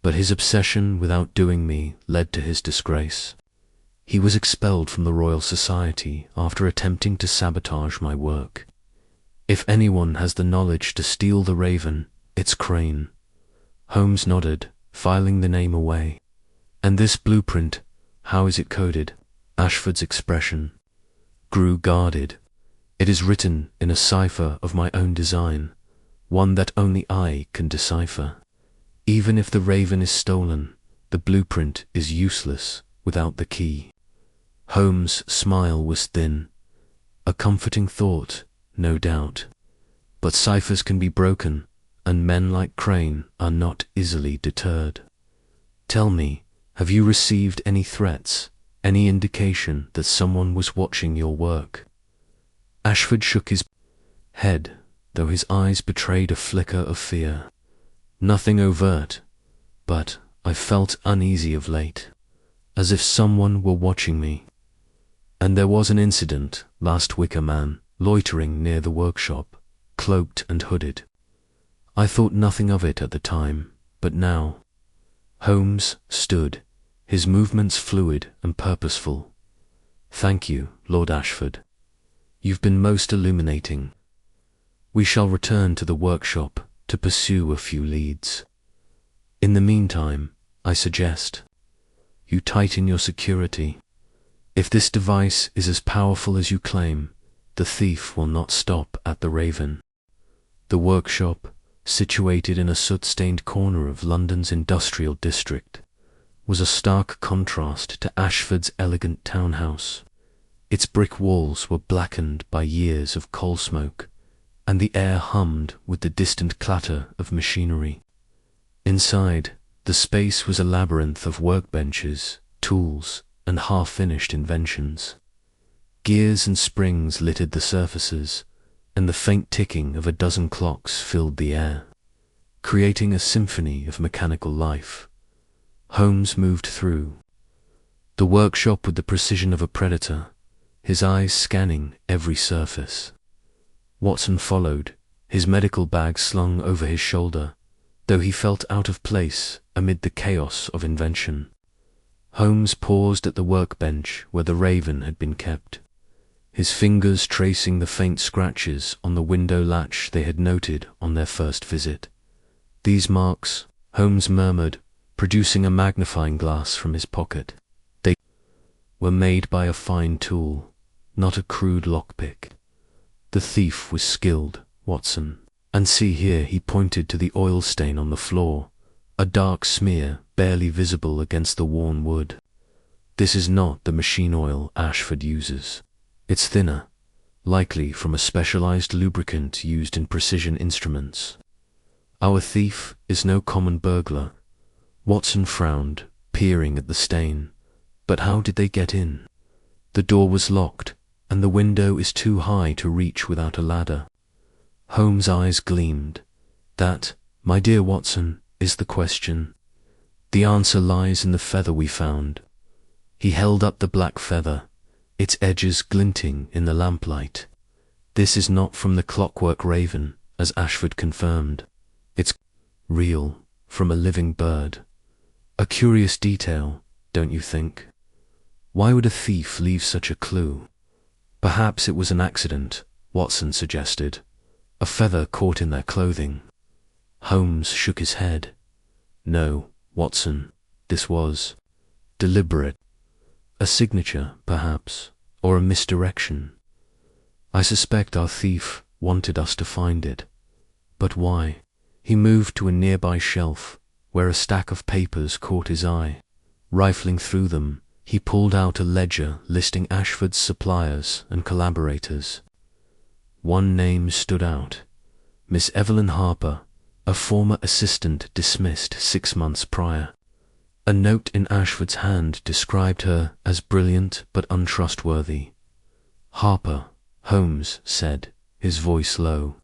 but his obsession with outdoing me led to his disgrace. He was expelled from the Royal Society after attempting to sabotage my work. If anyone has the knowledge to steal the Raven, it's Crane. Holmes nodded, filing the name away. And this blueprint, how is it coded? Ashford's expression grew guarded. It is written in a cipher of my own design, one that only I can decipher. Even if the Raven is stolen, the blueprint is useless without the key. Holmes' smile was thin. A comforting thought, no doubt. But ciphers can be broken, and men like Crane are not easily deterred. Tell me, have you received any threats, any indication that someone was watching your work? Ashford shook his head, though his eyes betrayed a flicker of fear. Nothing overt, but I felt uneasy of late, as if someone were watching me. And there was an incident last week, a man loitering near the workshop, cloaked and hooded. I thought nothing of it at the time, but now. Holmes stood, his movements fluid and purposeful. Thank you, Lord Ashford. You've been most illuminating. We shall return to the workshop to pursue a few leads. In the meantime, I suggest you tighten your security. If this device is as powerful as you claim, the thief will not stop at the Raven. The workshop, situated in a soot-stained corner of London's industrial district, was a stark contrast to Ashford's elegant townhouse. Its brick walls were blackened by years of coal smoke, and the air hummed with the distant clatter of machinery. Inside, the space was a labyrinth of workbenches, tools, and half-finished inventions. Gears and springs littered the surfaces, and the faint ticking of a dozen clocks filled the air, creating a symphony of mechanical life. Holmes moved through the workshop with the precision of a predator, his eyes scanning every surface. Watson followed, his medical bag slung over his shoulder, though he felt out of place amid the chaos of invention. Holmes paused at the workbench where the Raven had been kept, his fingers tracing the faint scratches on the window latch they had noted on their first visit. These marks, Holmes murmured, producing a magnifying glass from his pocket. They were made by a fine tool, not a crude lockpick. The thief was skilled, Watson. And see here, he pointed to the oil stain on the floor, a dark smear barely visible against the worn wood. This is not the machine oil Ashford uses. It's thinner, likely from a specialized lubricant used in precision instruments. Our thief is no common burglar. Watson frowned, peering at the stain. But how did they get in? The door was locked, and the window is too high to reach without a ladder. Holmes' eyes gleamed. That, my dear Watson, is the question. The answer lies in the feather we found. He held up the black feather, its edges glinting in the lamplight. This is not from the Clockwork Raven, as Ashford confirmed. It's real, from a living bird. A curious detail, don't you think? Why would a thief leave such a clue? Perhaps it was an accident, Watson suggested. A feather caught in their clothing. Holmes shook his head. No, Watson, this was deliberate. A signature, perhaps, or a misdirection. I suspect our thief wanted us to find it. But why? He moved to a nearby shelf, where a stack of papers caught his eye. Rifling through them, he pulled out a ledger listing Ashford's suppliers and collaborators. One name stood out. Miss Evelyn Harper, a former assistant dismissed 6 months prior. A note in Ashford's hand described her as brilliant but untrustworthy. Harper, Holmes said, his voice low.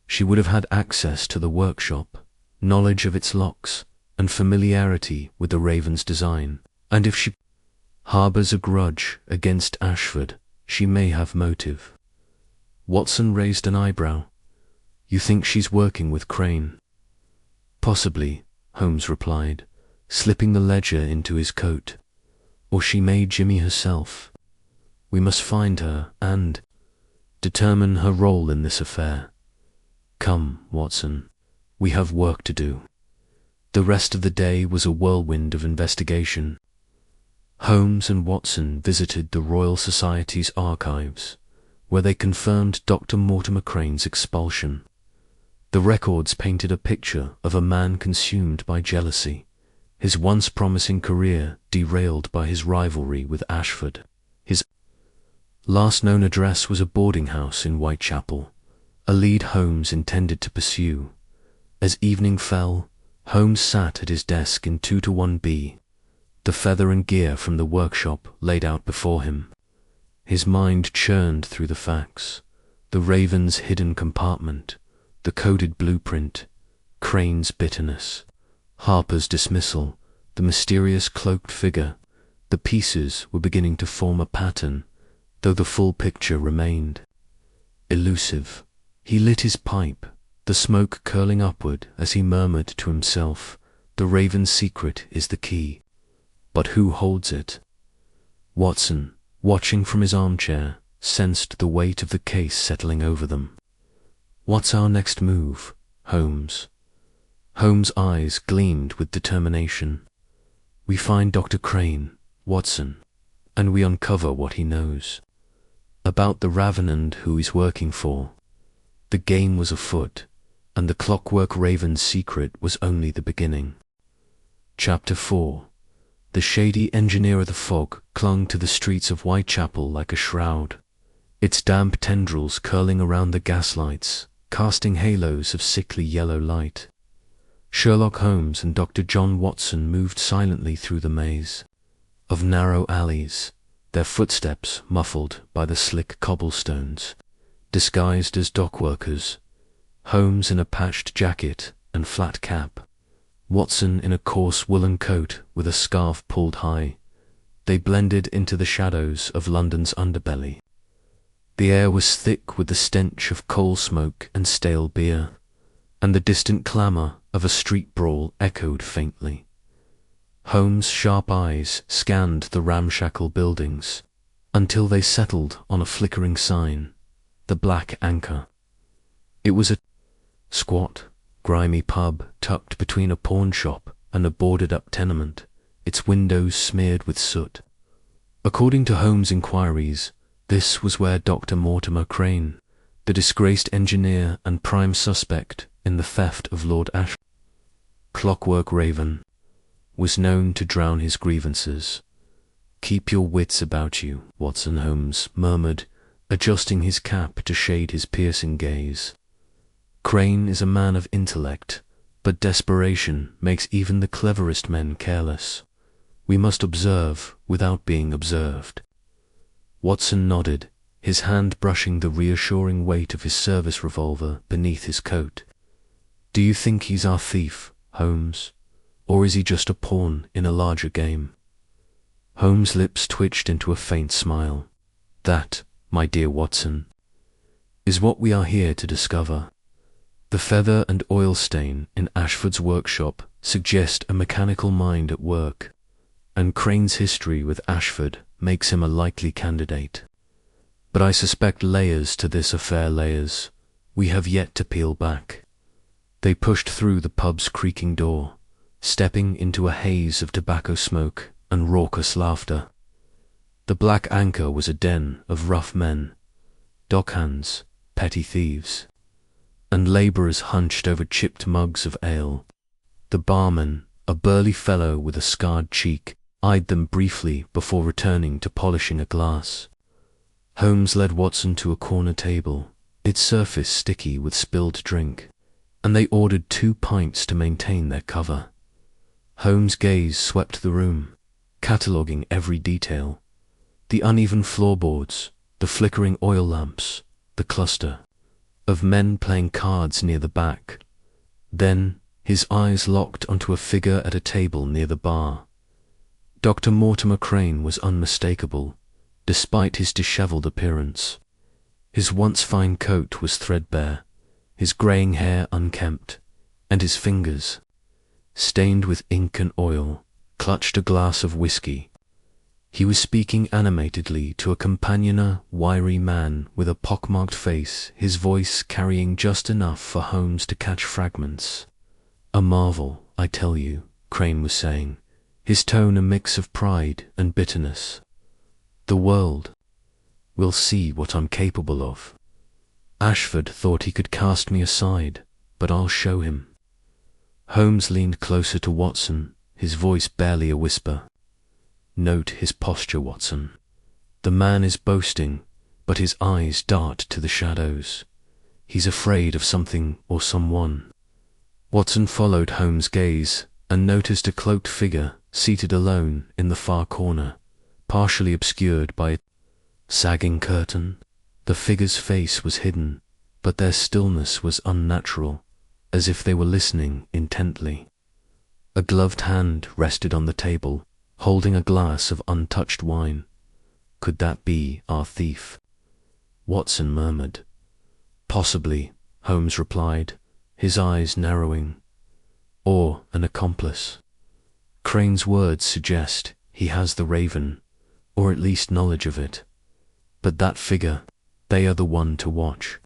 She would have had access to the workshop, knowledge of its locks, and familiarity with the Raven's design. And if she harbors a grudge against Ashford, she may have motive. Watson raised an eyebrow. You think she's working with Crane? Possibly, Holmes replied, slipping the ledger into his coat. Or she may Jimmy herself. We must find her and determine her role in this affair. Come, Watson, we have work to do. The rest of the day was a whirlwind of investigation. Holmes and Watson visited the Royal Society's archives, where they confirmed Dr. Mortimer Crane's expulsion. The records painted a picture of a man consumed by jealousy, his once promising career derailed by his rivalry with Ashford. His last known address was a boarding house in Whitechapel, a lead Holmes intended to pursue. As evening fell, Holmes sat at his desk in 2-1B, the feather and gear from the workshop laid out before him. His mind churned through the facts: the Raven's hidden compartment, the coded blueprint, Crane's bitterness, Harper's dismissal, the mysterious cloaked figure. The pieces were beginning to form a pattern, though the full picture remained elusive. He lit his pipe, the smoke curling upward as he murmured to himself, the Raven's secret is the key. But who holds it? Watson, watching from his armchair, sensed the weight of the case settling over them. What's our next move, Holmes? Holmes' eyes gleamed with determination. We find Dr. Crane, Watson, and we uncover what he knows. About the Raven and who he's working for. The game was afoot, and the Clockwork Raven's secret was only the beginning. Chapter 4. The shady engineer of the fog clung to the streets of Whitechapel like a shroud, its damp tendrils curling around the gaslights, casting halos of sickly yellow light. Sherlock Holmes and Dr. John Watson moved silently through the maze of narrow alleys, their footsteps muffled by the slick cobblestones, disguised as dock workers, Holmes in a patched jacket and flat cap, Watson in a coarse woolen coat with a scarf pulled high. They blended into the shadows of London's underbelly. The air was thick with the stench of coal smoke and stale beer, and the distant clamour of a street brawl echoed faintly. Holmes' sharp eyes scanned the ramshackle buildings, until they settled on a flickering sign, the Black Anchor. It was a squat, grimy pub tucked between a pawn shop and a boarded-up tenement, its windows smeared with soot. According to Holmes' inquiries, this was where Dr. Mortimer Crane, the disgraced engineer and prime suspect in the theft of Lord Clockwork Raven, was known to drown his grievances. Keep your wits about you, Watson, Holmes murmured, adjusting his cap to shade his piercing gaze. Crane is a man of intellect, but desperation makes even the cleverest men careless. We must observe without being observed. Watson nodded, his hand brushing the reassuring weight of his service revolver beneath his coat. Do you think he's our thief, Holmes? Or is he just a pawn in a larger game? Holmes' lips twitched into a faint smile. That, my dear Watson, is what we are here to discover. The feather and oil stain in Ashford's workshop suggest a mechanical mind at work, and Crane's history with Ashford makes him a likely candidate. But I suspect layers to this affair, layers we have yet to peel back. They pushed through the pub's creaking door, stepping into a haze of tobacco smoke and raucous laughter. The Black Anchor was a den of rough men, dockhands, petty thieves, and labourers hunched over chipped mugs of ale. The barman, a burly fellow with a scarred cheek, eyed them briefly before returning to polishing a glass. Holmes led Watson to a corner table, its surface sticky with spilled drink, and they ordered 2 pints to maintain their cover. Holmes' gaze swept the room, cataloguing every detail: the uneven floorboards, the flickering oil lamps, the cluster of men playing cards near the back. Then his eyes locked onto a figure at a table near the bar. Dr. Mortimer Crane was unmistakable, despite his dishevelled appearance. His once fine coat was threadbare, his greying hair unkempt, and his fingers, stained with ink and oil, clutched a glass of whiskey. He was speaking animatedly to a companioner, wiry man with a pockmarked face, his voice carrying just enough for Holmes to catch fragments. "A marvel, I tell you," Crane was saying, his tone a mix of pride and bitterness. "The world will see what I'm capable of. Ashford thought he could cast me aside, but I'll show him." Holmes leaned closer to Watson, his voice barely a whisper. "Note his posture, Watson. The man is boasting, but his eyes dart to the shadows. He's afraid of something or someone." Watson followed Holmes' gaze and noticed a cloaked figure seated alone in the far corner, partially obscured by a sagging curtain. The figure's face was hidden, but their stillness was unnatural, as if they were listening intently. A gloved hand rested on the table, holding a glass of untouched wine. "Could that be our thief?" Watson murmured. "Possibly," Holmes replied, his eyes narrowing. "Or an accomplice. Crane's words suggest he has the Raven, or at least knowledge of it. But that figure, they are the one to watch."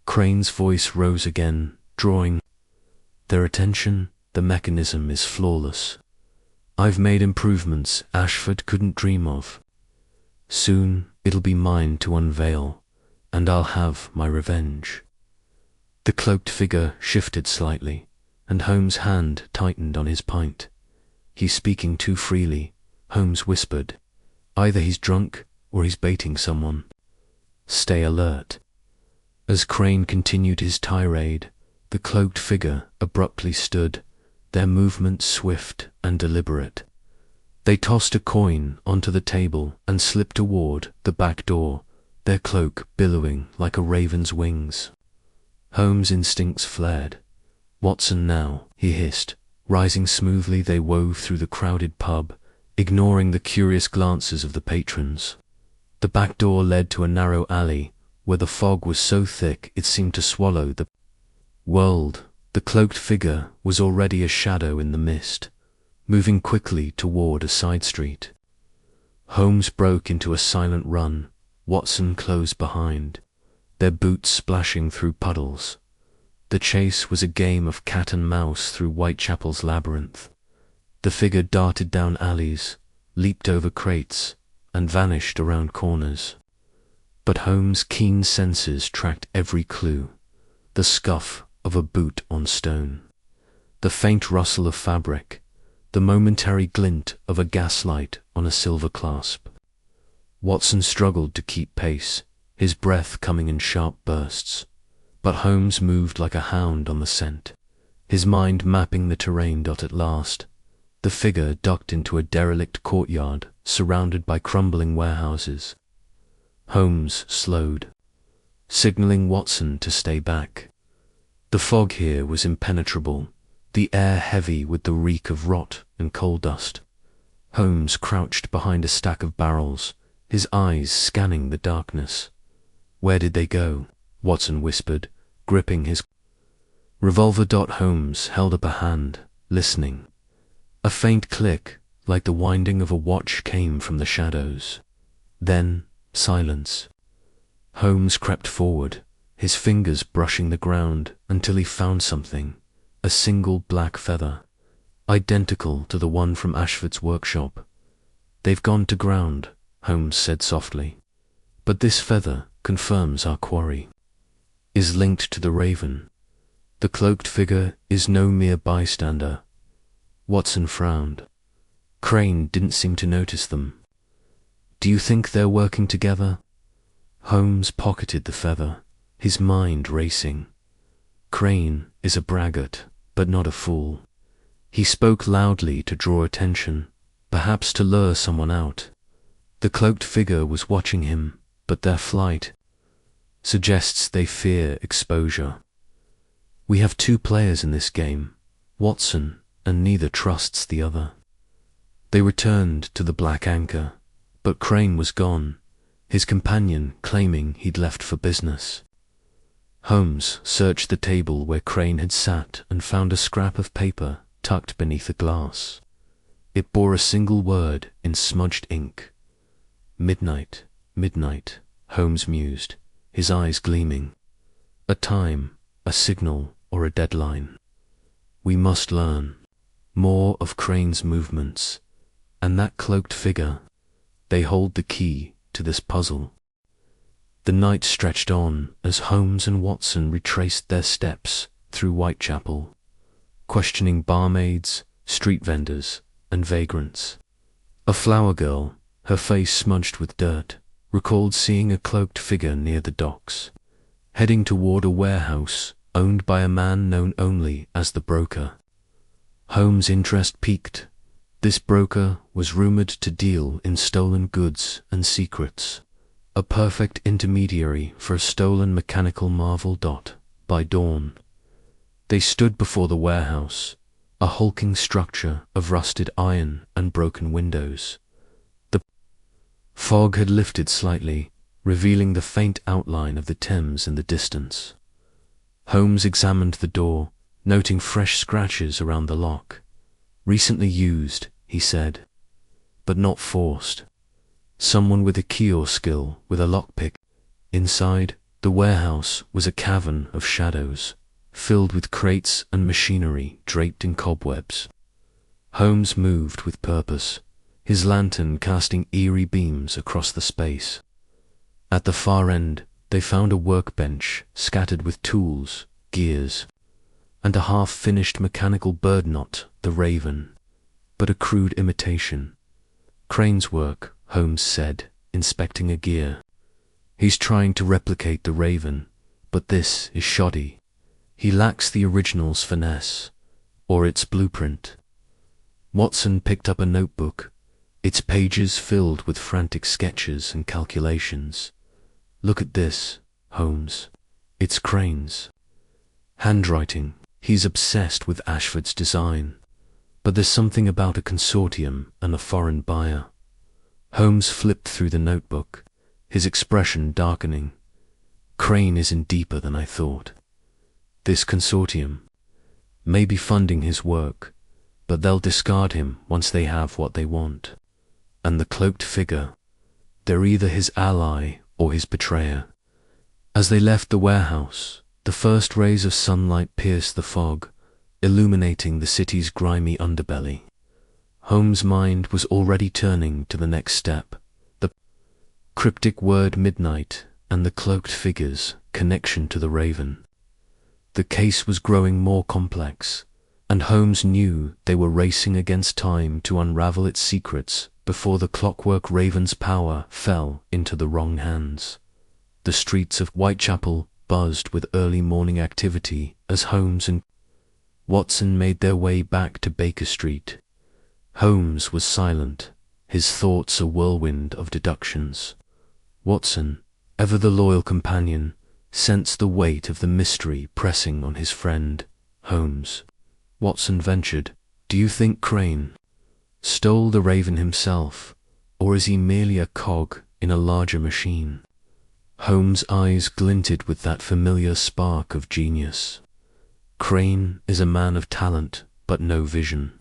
Crane's voice rose again, drawing their attention. "The mechanism is flawless. I've made improvements Ashford couldn't dream of. Soon it'll be mine to unveil, and I'll have my revenge." The cloaked figure shifted slightly, and Holmes' hand tightened on his pint. "He's speaking too freely," Holmes whispered. "Either he's drunk or he's baiting someone. Stay alert." As Crane continued his tirade, the cloaked figure abruptly stood, their movements swift and deliberate. They tossed a coin onto the table and slipped toward the back door, their cloak billowing like a raven's wings. Holmes' instincts flared. "Watson now," he hissed. Rising smoothly, they wove through the crowded pub, ignoring the curious glances of the patrons. The back door led to a narrow alley, where the fog was so thick it seemed to swallow the world. The cloaked figure was already a shadow in the mist, moving quickly toward a side street. Holmes broke into a silent run, Watson close behind, their boots splashing through puddles. The chase was a game of cat and mouse through Whitechapel's labyrinth. The figure darted down alleys, leaped over crates, and vanished around corners. But Holmes' keen senses tracked every clue: the scuff of a boot on stone, the faint rustle of fabric, the momentary glint of a gaslight on a silver clasp. Watson struggled to keep pace, his breath coming in sharp bursts, but Holmes moved like a hound on the scent, his mind mapping the terrain. At last, the figure ducked into a derelict courtyard surrounded by crumbling warehouses. Holmes slowed, signaling Watson to stay back. The fog here was impenetrable, the air heavy with the reek of rot and coal dust. Holmes crouched behind a stack of barrels, his eyes scanning the darkness. "Where did they go?" Watson whispered, gripping his revolver. Holmes held up a hand, listening. A faint click, like the winding of a watch, came from the shadows. Then silence. Holmes crept forward, his fingers brushing the ground until he found something, a single black feather, identical to the one from Ashford's workshop. "They've gone to ground," Holmes said softly. "But this feather confirms our quarry is linked to the raven. The cloaked figure is no mere bystander." Watson frowned. Crane didn't seem to notice them. "Do you think they're working together?" Holmes pocketed the feather, his mind racing. Crane is a braggart, but not a fool. He spoke loudly to draw attention, perhaps to lure someone out. The cloaked figure was watching him, but their flight suggests they fear exposure. "We have two players in this game, Watson, and neither trusts the other." They returned to the Black Anchor, but Crane was gone, his companion claiming he'd left for business. Holmes searched the table where Crane had sat and found a scrap of paper tucked beneath a glass. It bore a single word in smudged ink. "Midnight, midnight," Holmes mused, his eyes gleaming. A time, a signal, or a deadline. We must learn more of Crane's movements, and that cloaked figure. They hold the key to this puzzle. The night stretched on as Holmes and Watson retraced their steps through Whitechapel, questioning barmaids, street vendors, and vagrants. A flower girl, her face smudged with dirt, recalled seeing a cloaked figure near the docks, heading toward a warehouse owned by a man known only as the broker. Holmes' interest piqued. This broker was rumored to deal in stolen goods and secrets, a perfect intermediary for a stolen mechanical marvel. By dawn, they stood before the warehouse, a hulking structure of rusted iron and broken windows. The fog had lifted slightly, revealing the faint outline of the Thames in the distance. Holmes examined the door, noting fresh scratches around the lock. "Recently used," he said, "but not forced. Someone with a key or skill with a lockpick." Inside, the warehouse was a cavern of shadows, filled with crates and machinery draped in cobwebs. Holmes moved with purpose, his lantern casting eerie beams across the space. At the far end, they found a workbench scattered with tools, gears, and a half-finished mechanical bird knot, the Raven, but a crude imitation. "Crane's work," Holmes said, inspecting a gear. "He's trying to replicate the Raven, but this is shoddy. He lacks the original's finesse, or its blueprint." Watson picked up a notebook, its pages filled with frantic sketches and calculations. "Look at this, Holmes. It's Crane's handwriting. He's obsessed with Ashford's design, but there's something about a consortium and a foreign buyer." Holmes flipped through the notebook, his expression darkening. "Crane is in deeper than I thought. This consortium may be funding his work, but they'll discard him once they have what they want. And the cloaked figure, they're either his ally or his betrayer." As they left the warehouse, the first rays of sunlight pierced the fog, illuminating the city's grimy underbelly. Holmes' mind was already turning to the next step, the cryptic word midnight and the cloaked figure's connection to the Raven. The case was growing more complex, and Holmes knew they were racing against time to unravel its secrets before the clockwork Raven's power fell into the wrong hands. The streets of Whitechapel buzzed with early morning activity as Holmes and Watson made their way back to Baker Street. Holmes was silent, his thoughts a whirlwind of deductions. Watson, ever the loyal companion, sensed the weight of the mystery pressing on his friend, Holmes. Watson ventured, "Do you think Crane stole the Raven himself, or is he merely a cog in a larger machine?" Holmes' eyes glinted with that familiar spark of genius. "Crane is a man of talent, but no vision.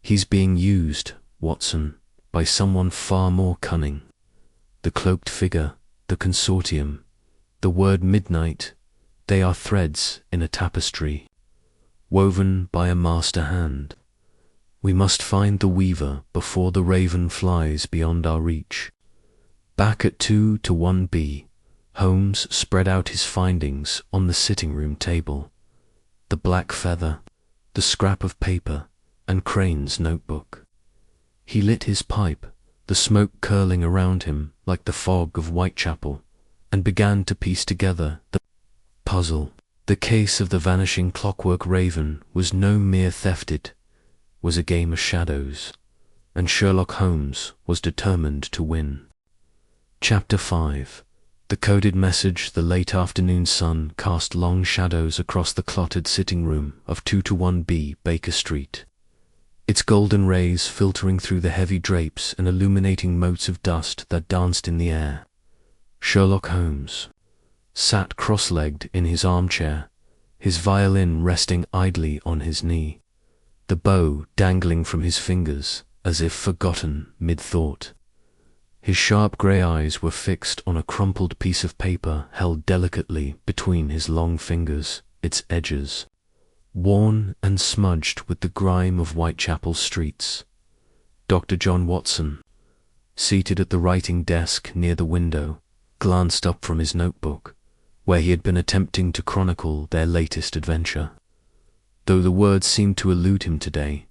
He's being used, Watson, by someone far more cunning. The cloaked figure, the consortium, The word midnight, they are threads in a tapestry, woven by a master hand. We must find the weaver before the raven flies beyond our reach. Back at 2 to 1B, Holmes spread out his findings on the sitting-room table. The black feather, the scrap of paper, and Crane's notebook. He lit his pipe, the smoke curling around him like the fog of Whitechapel, and began to piece together the puzzle. The case of the Vanishing Clockwork raven was no mere theft, it was a game of shadows, and Sherlock Holmes was determined to win. Chapter 5. The coded message. The late afternoon sun cast long shadows across the clotted sitting room of 2 to 1B Baker Street, its golden rays filtering through the heavy drapes and illuminating motes of dust that danced in the air. Sherlock Holmes sat cross-legged in his armchair, his violin resting idly on his knee, the bow dangling from his fingers as if forgotten mid-thought. His sharp grey eyes were fixed on a crumpled piece of paper held delicately between his long fingers, its edges worn and smudged with the grime of Whitechapel streets. Dr. John Watson, seated at the writing desk near the window, glanced up from his notebook, where he had been attempting to chronicle their latest adventure. Though the words seemed to elude him today,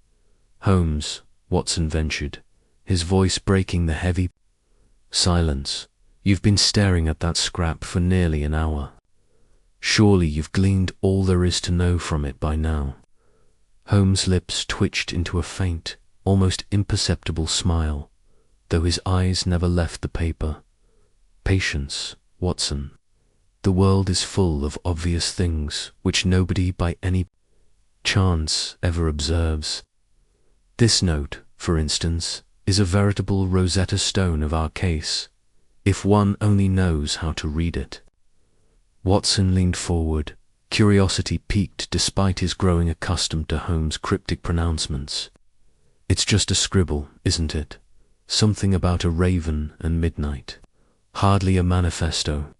Holmes, Watson ventured, his voice breaking the heavy silence. You've been staring at that scrap for nearly an hour. Surely you've gleaned all there is to know from it by now. Holmes' lips twitched into a faint, almost imperceptible smile, though his eyes never left the paper. Patience, Watson. The world is full of obvious things which nobody by any chance ever observes. This note, for instance, is a veritable Rosetta Stone of our case, if one only knows how to read it. Watson leaned forward, curiosity piqued despite his growing accustomed to Holmes' cryptic pronouncements. It's just a scribble, isn't it? Something about a raven and midnight. Hardly a manifesto.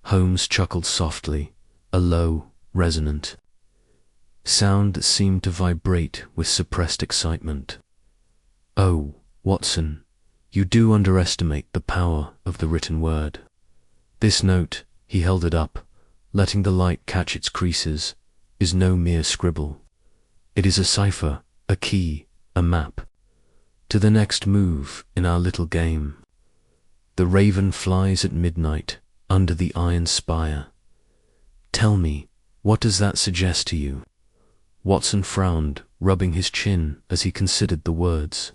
Holmes chuckled softly, a low, resonant sound that seemed to vibrate with suppressed excitement. Oh, Watson, you do underestimate the power of the written word. This note, he held it up, letting the light catch its creases, is no mere scribble. It is a cipher, a key, a map, to the next move in our little game. The raven flies at midnight, under the iron spire. Tell me, what does that suggest to you? Watson frowned, rubbing his chin as he considered the words.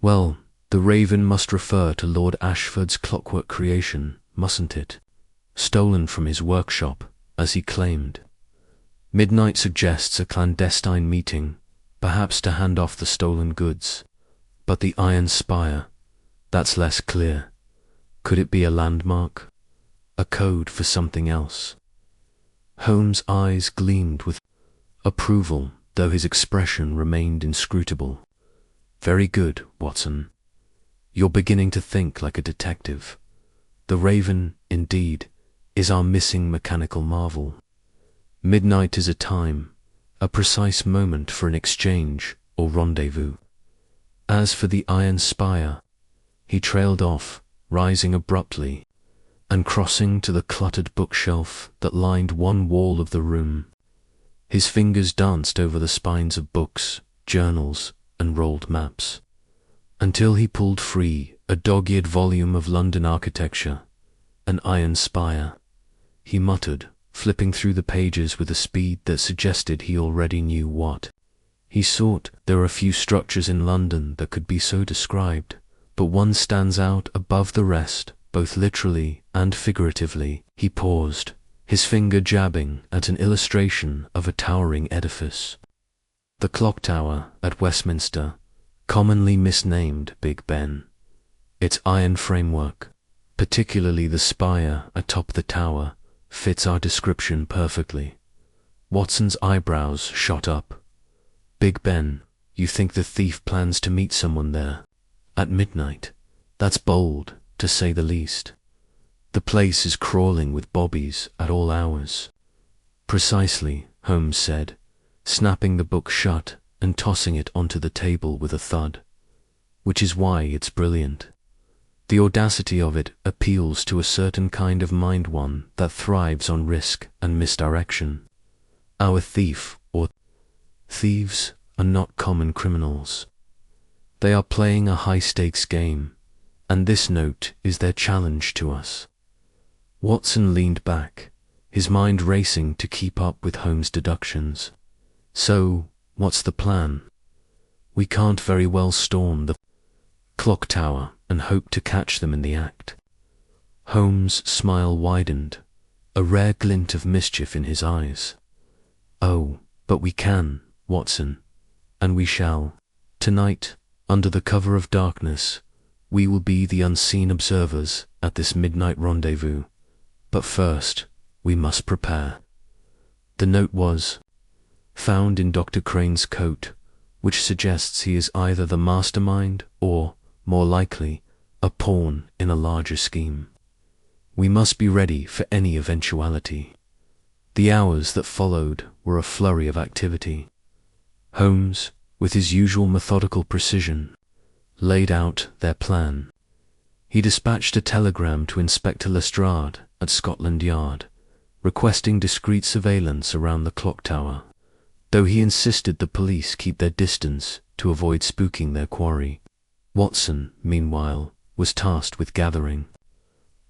Well, the raven must refer to Lord Ashford's clockwork creation, mustn't it? Stolen from his workshop, as he claimed. Midnight suggests a clandestine meeting, perhaps to hand off the stolen goods. But the iron spire, that's less clear. Could it be a landmark? A code for something else? Holmes' eyes gleamed with approval, though his expression remained inscrutable. Very good, Watson. You're beginning to think like a detective. The raven, indeed, is our missing mechanical marvel. Midnight is a time, a precise moment for an exchange or rendezvous. As for the iron spire, he trailed off, rising abruptly, and crossing to the cluttered bookshelf that lined one wall of the room. His fingers danced over the spines of books, journals, and rolled maps, until he pulled free a dog-eared volume of London architecture, an iron spire. He muttered, flipping through the pages with a speed that suggested he already knew what he sought. There are a few structures in London that could be so described, but one stands out above the rest, both literally and figuratively. He paused, his finger jabbing at an illustration of a towering edifice. The clock tower at Westminster, commonly misnamed Big Ben. Its iron framework, particularly the spire atop the tower, fits our description perfectly. Watson's eyebrows shot up. Big Ben, you think the thief plans to meet someone there? At midnight? That's bold, to say the least. The place is crawling with bobbies at all hours. Precisely, Holmes said, snapping the book shut and tossing it onto the table with a thud. Which is why it's brilliant. The audacity of it appeals to a certain kind of mind, one that thrives on risk and misdirection. Our thief or thieves are not common criminals. They are playing a high-stakes game, and this note is their challenge to us. Watson leaned back, his mind racing to keep up with Holmes' deductions. So, what's the plan? We can't very well storm the clock tower and hope to catch them in the act. Holmes' smile widened, a rare glint of mischief in his eyes. Oh, but we can, Watson, and we shall. Tonight, under the cover of darkness, we will be the unseen observers at this midnight rendezvous. But first, we must prepare. The note was found in Dr. Crane's coat, which suggests he is either the mastermind or, more likely, a pawn in a larger scheme. We must be ready for any eventuality. The hours that followed were a flurry of activity. Holmes, with his usual methodical precision, laid out their plan. He dispatched a telegram to Inspector Lestrade at Scotland Yard, requesting discreet surveillance around the clock tower, though he insisted the police keep their distance to avoid spooking their quarry. Watson, meanwhile, was tasked with gathering.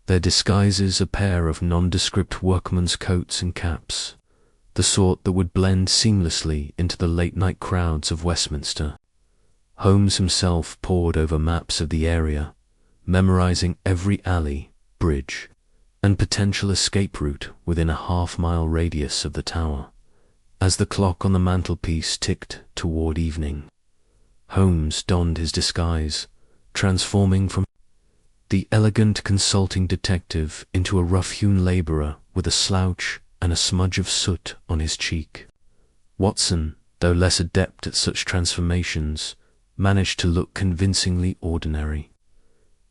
Their disguises a pair of nondescript workmen's coats and caps, the sort that would blend seamlessly into the late-night crowds of Westminster. Holmes himself pored over maps of the area, memorizing every alley, bridge, and potential escape route within a half-mile radius of the tower. As the clock on the mantelpiece ticked toward evening, Holmes donned his disguise, transforming from the elegant consulting detective into a rough-hewn laborer with a slouch and a smudge of soot on his cheek. Watson, though less adept at such transformations, managed to look convincingly ordinary.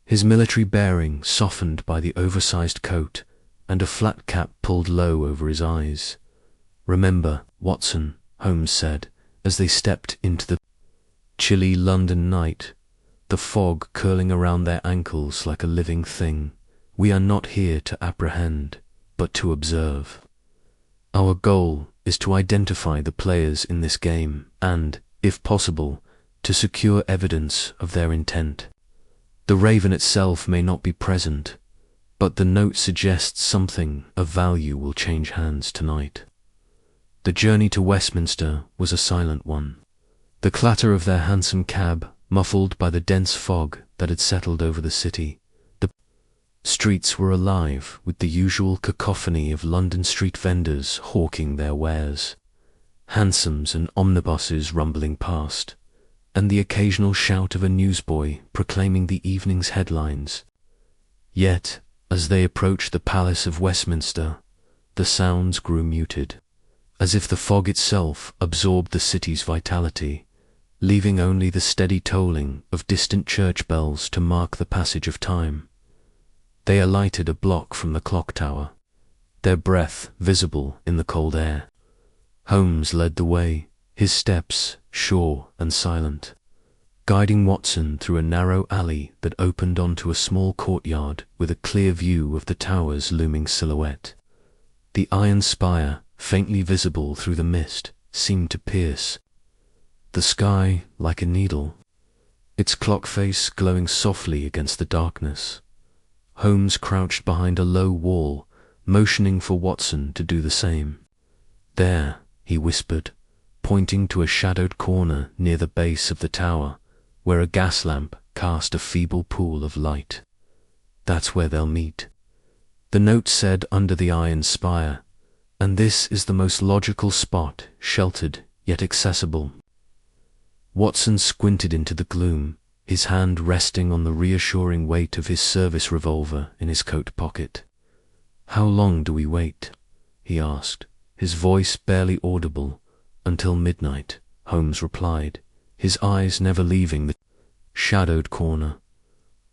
His military bearing softened by the oversized coat and a flat cap pulled low over his eyes. "Remember, Watson," Holmes said, as they stepped into the chilly London night, the fog curling around their ankles like a living thing, "we are not here to apprehend, but to observe. Our goal is to identify the players in this game and, if possible, to secure evidence of their intent. The Raven itself may not be present, but the note suggests something of value will change hands tonight." The journey to Westminster was a silent one. The clatter of their hansom cab muffled by the dense fog that had settled over the city. The streets were alive with the usual cacophony of London street vendors hawking their wares, hansoms and omnibuses rumbling past, and the occasional shout of a newsboy proclaiming the evening's headlines. Yet, as they approached the Palace of Westminster, the sounds grew muted, as if the fog itself absorbed the city's vitality, leaving only the steady tolling of distant church bells to mark the passage of time. They alighted a block from the clock tower, their breath visible in the cold air. Holmes led the way, his steps sure and silent, guiding Watson through a narrow alley that opened onto a small courtyard with a clear view of the tower's looming silhouette. The iron spire, faintly visible through the mist, seemed to pierce the sky like a needle, its clock face glowing softly against the darkness. Holmes crouched behind a low wall, motioning for Watson to do the same. "There," he whispered, pointing to a shadowed corner near the base of the tower, where a gas lamp cast a feeble pool of light. "That's where they'll meet." The note said under the iron spire, "And this is the most logical spot, sheltered yet accessible." Watson squinted into the gloom, his hand resting on the reassuring weight of his service revolver in his coat pocket. "How long do we wait?" he asked, his voice barely audible. "Until midnight," Holmes replied, his eyes never leaving the shadowed corner.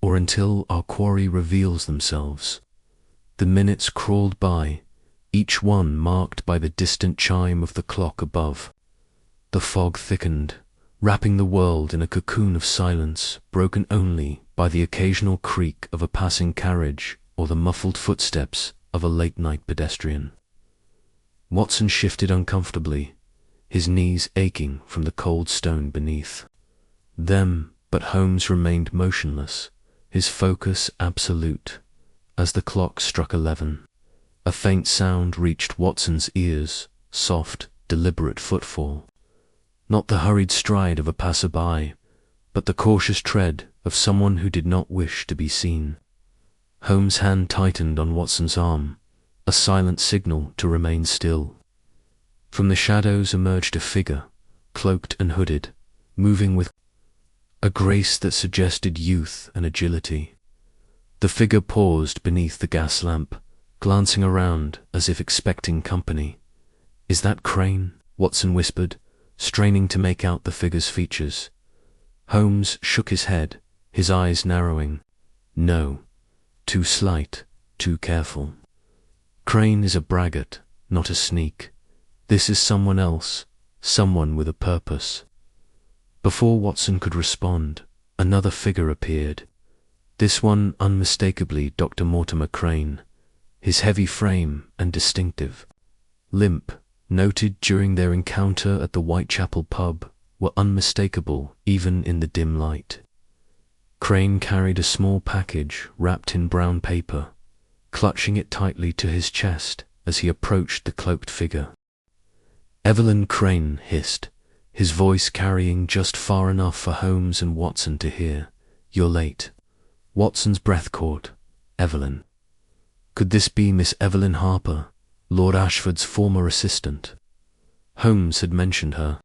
"Or until our quarry reveals themselves." The minutes crawled by, each one marked by the distant chime of the clock above. The fog thickened, wrapping the world in a cocoon of silence, broken only by the occasional creak of a passing carriage or the muffled footsteps of a late-night pedestrian. Watson shifted uncomfortably, his knees aching from the cold stone beneath them, but Holmes remained motionless, his focus absolute. As the clock struck 11, a faint sound reached Watson's ears, soft, deliberate footfall. Not the hurried stride of a passer-by, but the cautious tread of someone who did not wish to be seen. Holmes' hand tightened on Watson's arm, a silent signal to remain still. From the shadows emerged a figure, cloaked and hooded, moving with a grace that suggested youth and agility. The figure paused beneath the gas lamp, glancing around as if expecting company. "Is that Crane?" Watson whispered, straining to make out the figure's features. Holmes shook his head, his eyes narrowing. "No. Too slight, too careful. Crane is a braggart, not a sneak. This is someone else, someone with a purpose." Before Watson could respond, another figure appeared. This one unmistakably Dr. Mortimer Crane, his heavy frame and distinctive limp, noted during their encounter at the Whitechapel pub, were unmistakable even in the dim light. Crane carried a small package wrapped in brown paper, clutching it tightly to his chest as he approached the cloaked figure. "Evelyn Crane," hissed, his voice carrying just far enough for Holmes and Watson to hear. "You're late." Watson's breath caught. Evelyn. Could this be Miss Evelyn Harper, Lord Ashford's former assistant? Holmes had mentioned her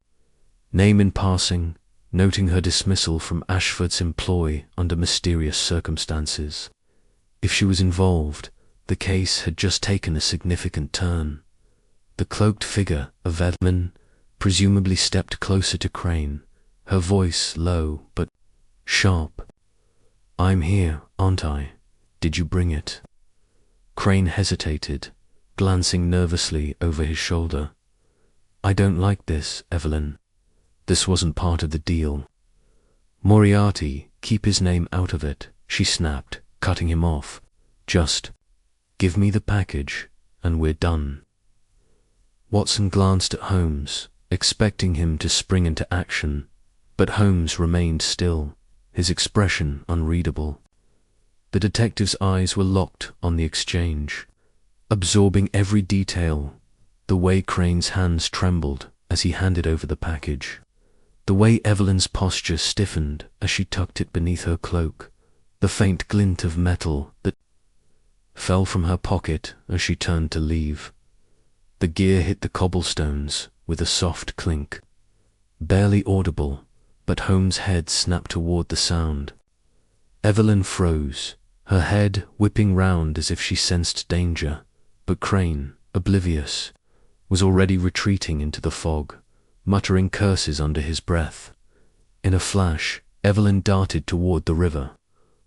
name in passing, noting her dismissal from Ashford's employ under mysterious circumstances. If she was involved, the case had just taken a significant turn. The cloaked figure of Evelyn presumably stepped closer to Crane, her voice low but sharp. "I'm here, aren't I? Did you bring it?" Crane hesitated, glancing nervously over his shoulder. "I don't like this, Evelyn. This wasn't part of the deal." "Moriarty, keep his name out of it," she snapped, cutting him off. "Just give me the package, and we're done." Watson glanced at Holmes, expecting him to spring into action, but Holmes remained still, his expression unreadable. The detective's eyes were locked on the exchange, absorbing every detail, the way Crane's hands trembled as he handed over the package, the way Evelyn's posture stiffened as she tucked it beneath her cloak, the faint glint of metal that fell from her pocket as she turned to leave. The gear hit the cobblestones with a soft clink, barely audible, but Holmes' head snapped toward the sound. Evelyn froze, her head whipping round as if she sensed danger, but Crane, oblivious, was already retreating into the fog, muttering curses under his breath. In a flash, Evelyn darted toward the river,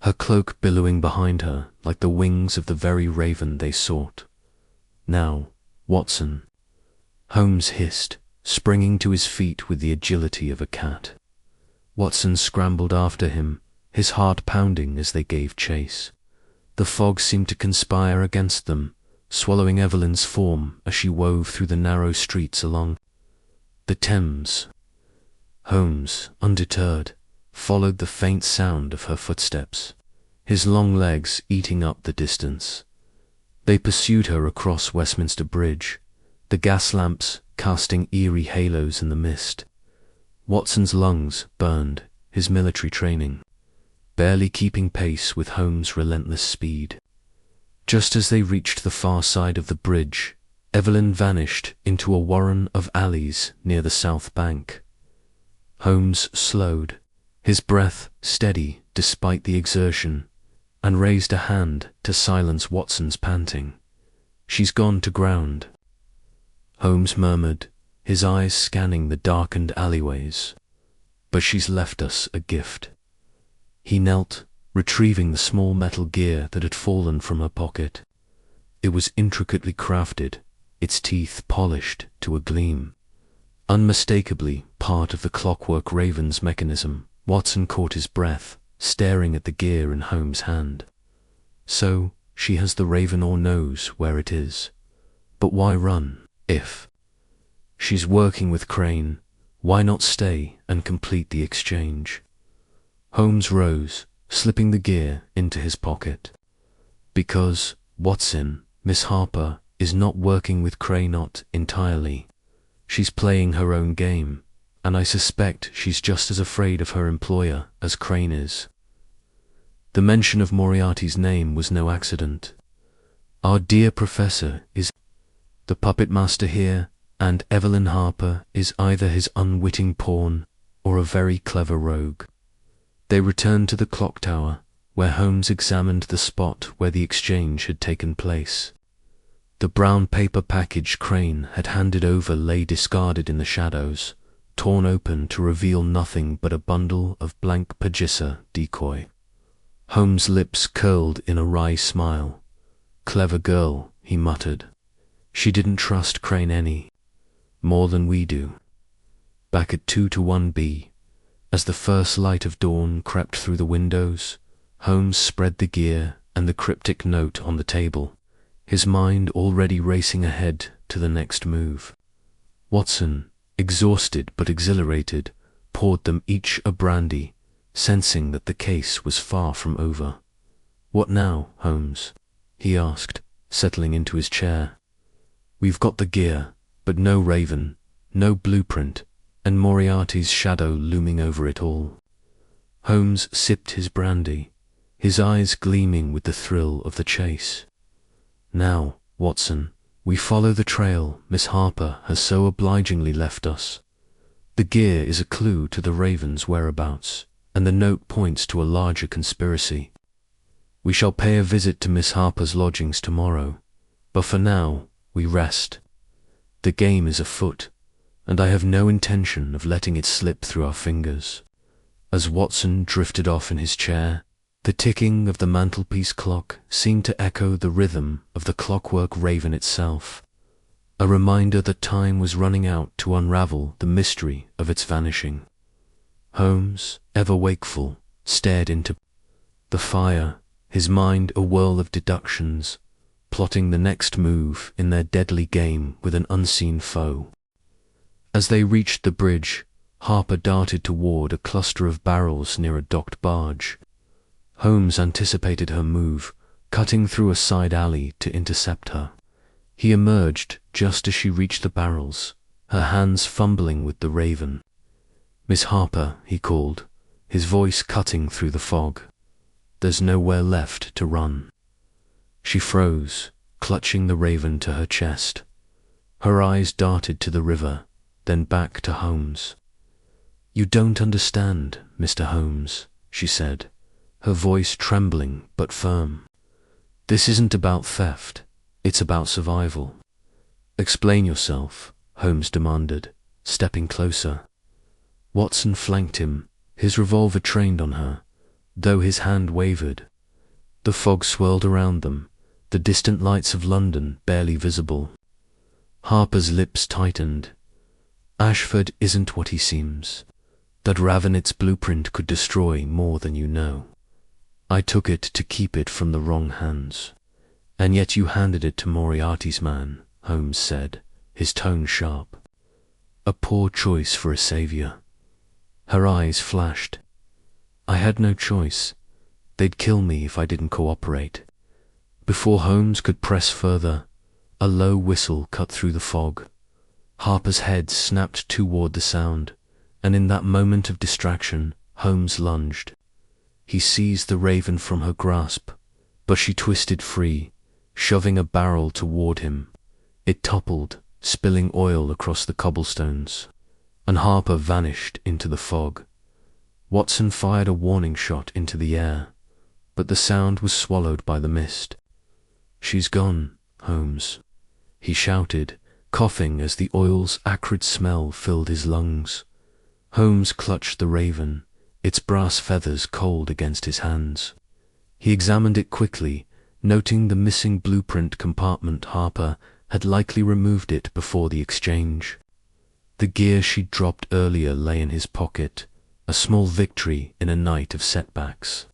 her cloak billowing behind her like the wings of the very raven they sought. "Now, Watson," Holmes hissed, springing to his feet with the agility of a cat. Watson scrambled after him, his heart pounding as they gave chase. The fog seemed to conspire against them, swallowing Evelyn's form as she wove through the narrow streets along the Thames. Holmes, undeterred, followed the faint sound of her footsteps, his long legs eating up the distance. They pursued her across Westminster Bridge, the gas lamps casting eerie halos in the mist. Watson's lungs burned, his military training, barely keeping pace with Holmes' relentless speed. Just as they reached the far side of the bridge, Evelyn vanished into a warren of alleys near the south bank. Holmes slowed, his breath steady despite the exertion, and raised a hand to silence Watson's panting. "She's gone to ground," Holmes murmured, his eyes scanning the darkened alleyways. "But she's left us a gift." He knelt, retrieving the small metal gear that had fallen from her pocket. It was intricately crafted, its teeth polished to a gleam. Unmistakably part of the clockwork raven's mechanism, Watson caught his breath, staring at the gear in Holmes' hand. So, she has the raven or knows where it is. But why run, if she's working with Crane? Why not stay and complete the exchange? Holmes rose, slipping the gear into his pocket. Because, Watson, Miss Harper is not working with Crane, not entirely. She's playing her own game, and I suspect she's just as afraid of her employer as Crane is. The mention of Moriarty's name was no accident. Our dear professor is the puppet master here, and Evelyn Harper is either his unwitting pawn or a very clever rogue. They returned to the clock tower, where Holmes examined the spot where the exchange had taken place. The brown paper package Crane had handed over lay discarded in the shadows, torn open to reveal nothing but a bundle of blank Pagissa decoy. Holmes' lips curled in a wry smile. Clever girl, he muttered. She didn't trust Crane any more than we do. Back at 2-1B, as the first light of dawn crept through the windows, Holmes spread the gear and the cryptic note on the table, his mind already racing ahead to the next move. Watson, exhausted but exhilarated, poured them each a brandy, sensing that the case was far from over. "What now, Holmes?" he asked, settling into his chair. "We've got the gear, but no raven, no blueprint, and Moriarty's shadow looming over it all." Holmes sipped his brandy, his eyes gleaming with the thrill of the chase. "Now, Watson, we follow the trail Miss Harper has so obligingly left us. The gear is a clue to the raven's whereabouts, and the note points to a larger conspiracy. We shall pay a visit to Miss Harper's lodgings tomorrow, but for now we rest. The game is afoot, and I have no intention of letting it slip through our fingers." As Watson drifted off in his chair, the ticking of the mantelpiece clock seemed to echo the rhythm of the clockwork raven itself, a reminder that time was running out to unravel the mystery of its vanishing. Holmes, ever wakeful, stared into the fire, his mind a whirl of deductions, plotting the next move in their deadly game with an unseen foe. As they reached the bridge, Harper darted toward a cluster of barrels near a docked barge. Holmes anticipated her move, cutting through a side alley to intercept her. He emerged just as she reached the barrels, her hands fumbling with the raven. "Miss Harper," he called, his voice cutting through the fog. "There's nowhere left to run." She froze, clutching the raven to her chest. Her eyes darted to the river, then back to Holmes. "You don't understand, Mr. Holmes," she said, her voice trembling but firm. "This isn't about theft, it's about survival." "Explain yourself," Holmes demanded, stepping closer. Watson flanked him, his revolver trained on her, though his hand wavered. The fog swirled around them, the distant lights of London barely visible. Harper's lips tightened. "Ashford isn't what he seems. That Ravenet's blueprint could destroy more than you know. I took it to keep it from the wrong hands. And yet you handed it to Moriarty's man," Holmes said, his tone sharp. "A poor choice for a savior." Her eyes flashed. "I had no choice. They'd kill me if I didn't cooperate." Before Holmes could press further, a low whistle cut through the fog. Harper's head snapped toward the sound, and in that moment of distraction, Holmes lunged. He seized the raven from her grasp, but she twisted free, shoving a barrel toward him. It toppled, spilling oil across the cobblestones, and Harper vanished into the fog. Watson fired a warning shot into the air, but the sound was swallowed by the mist. "She's gone, Holmes," he shouted, coughing as the oil's acrid smell filled his lungs. Holmes clutched the raven, its brass feathers cold against his hands. He examined it quickly, Noting the missing blueprint compartment, Harper had likely removed it before the exchange. The gear she'd dropped earlier lay in his pocket, a small victory in a night of setbacks.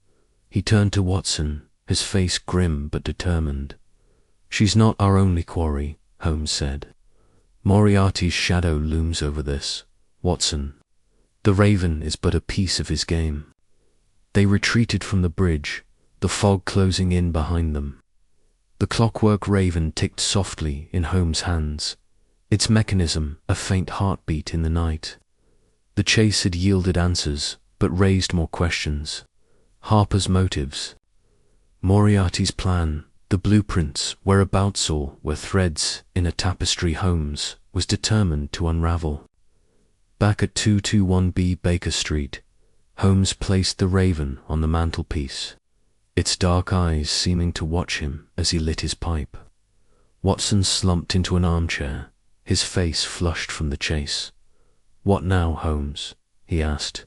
He turned to Watson, his face grim but determined. "She's not our only quarry," Holmes said. "Moriarty's shadow looms over this, Watson. The Raven is but a piece of his game." They retreated from the bridge, the fog closing in behind them. The clockwork Raven ticked softly in Holmes' hands, its mechanism a faint heartbeat in the night. The chase had yielded answers, but raised more questions. Harper's motives, Moriarty's plan, the blueprints, whereabouts all were threads in a tapestry Holmes was determined to unravel. Back at 221B Baker Street, Holmes placed the Raven on the mantelpiece, its dark eyes seeming to watch him as he lit his pipe. Watson slumped into an armchair, his face flushed from the chase. "What now, Holmes?" he asked.